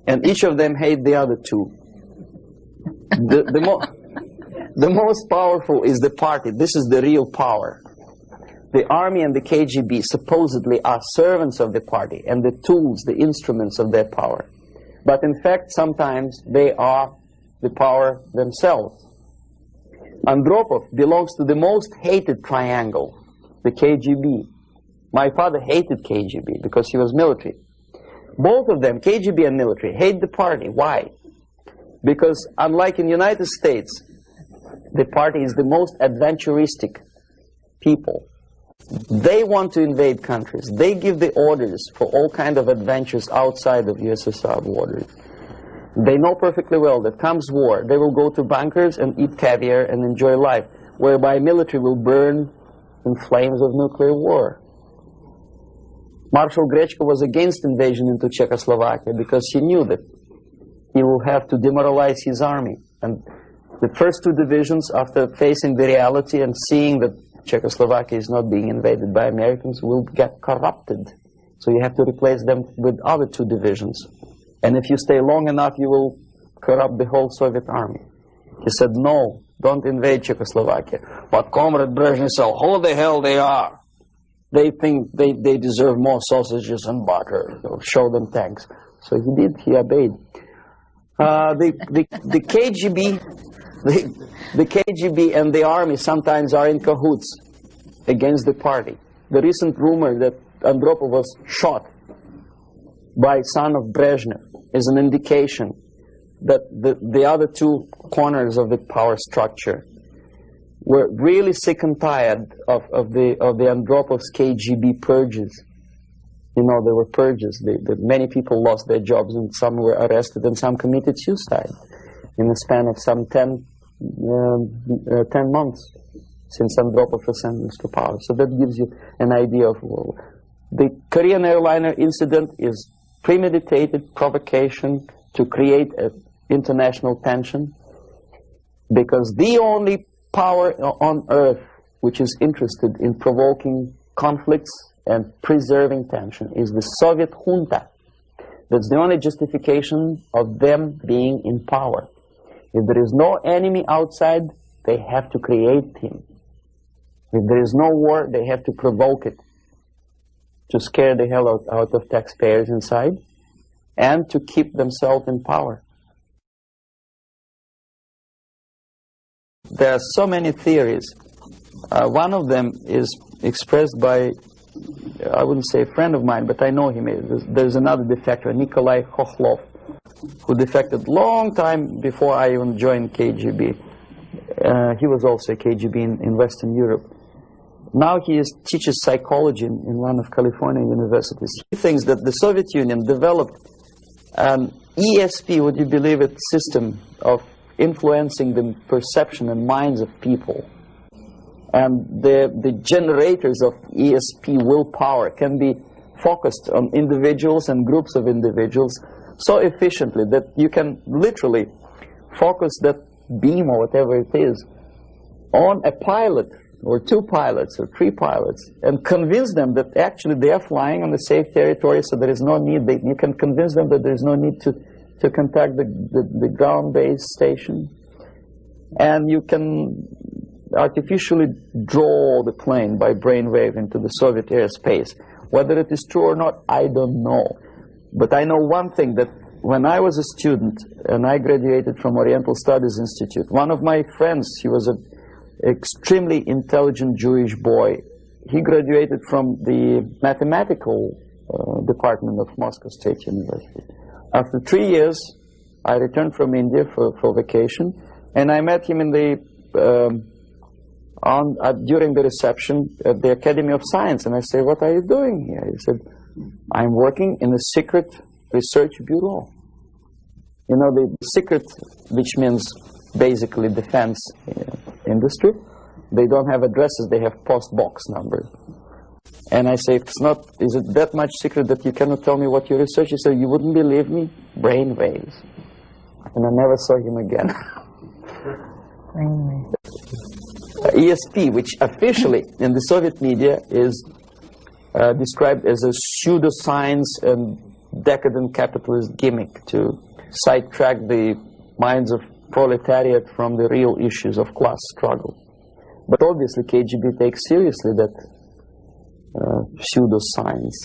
and each of them hate the other two. The most powerful is the party. This is the real power. The army and the KGB supposedly are servants of the party and the tools, the instruments of their power. But in fact, sometimes they are the power themselves. Andropov belongs to the most hated triangle, the KGB. My father hated KGB because he was military. Both of them, KGB and military, hate the party. Why? Because unlike in the United States, the party is the most adventuristic people. They want to invade countries. They give the orders for all kinds of adventures outside of USSR borders. They know perfectly well that comes war, they will go to bunkers and eat caviar and enjoy life, whereby military will burn in flames of nuclear war. Marshal Grechko was against invasion into Czechoslovakia because he knew that he will have to demoralize his army. And the first two divisions, after facing the reality and seeing that Czechoslovakia is not being invaded by Americans, will get corrupted. So you have to replace them with other two divisions. And if you stay long enough, you will corrupt the whole Soviet army. He said, no, don't invade Czechoslovakia. But Comrade Brezhnev said, who the hell they are? They think they deserve more sausages and butter. So show them thanks. So he did, he obeyed. The KGB... The KGB and the army sometimes are in cahoots against the party. The recent rumor that Andropov was shot by son of Brezhnev is an indication that the other two corners of the power structure were really sick and tired of the Andropov's KGB purges. You know, there were purges. Many people lost their jobs, and some were arrested, and some committed suicide in the span of some 10 months since Andropov was sentenced to power. So that gives you an idea of the Korean airliner incident is premeditated provocation to create an international tension, because the only power on earth which is interested in provoking conflicts and preserving tension is the Soviet junta. That's the only justification of them being in power. If there is no enemy outside, they have to create him. If there is no war, they have to provoke it, to scare the hell out of taxpayers inside, and to keep themselves in power. There are so many theories. One of them is expressed by, I wouldn't say a friend of mine, but I know him. There's another defector, Nikolai Khokhlov, who defected long time before I even joined KGB. He was also a KGB in Western Europe. Now he teaches psychology in one of California universities. He thinks that the Soviet Union developed an ESP, would you believe it, system of influencing the perception and minds of people. And the generators of ESP willpower can be focused on individuals and groups of individuals so efficiently that you can literally focus that beam or whatever it is on a pilot or two pilots or three pilots and convince them that actually they are flying on the safe territory, so there is no need, you can convince them that there is no need to contact the ground-based station, and you can artificially draw the plane by brainwave into the Soviet airspace. Whether it is true or not, I don't know. But I know one thing, that when I was a student and I graduated from Oriental Studies Institute, one of my friends, he was an extremely intelligent Jewish boy. He graduated from the mathematical department of Moscow State University. After 3 years, I returned from India for vacation, and I met him in the during the reception at the Academy of Science, and I said, "What are you doing here?" He said, "I'm working in a secret research bureau." You know, the secret, which means basically defense industry. They don't have addresses, they have post box numbers. And I say, is it that much secret that you cannot tell me what you research? He said, "You wouldn't believe me, brain waves." And I never saw him again. ESP, which officially in the Soviet media is described as a pseudoscience and decadent capitalist gimmick to sidetrack the minds of proletariat from the real issues of class struggle. But obviously KGB takes seriously that pseudoscience.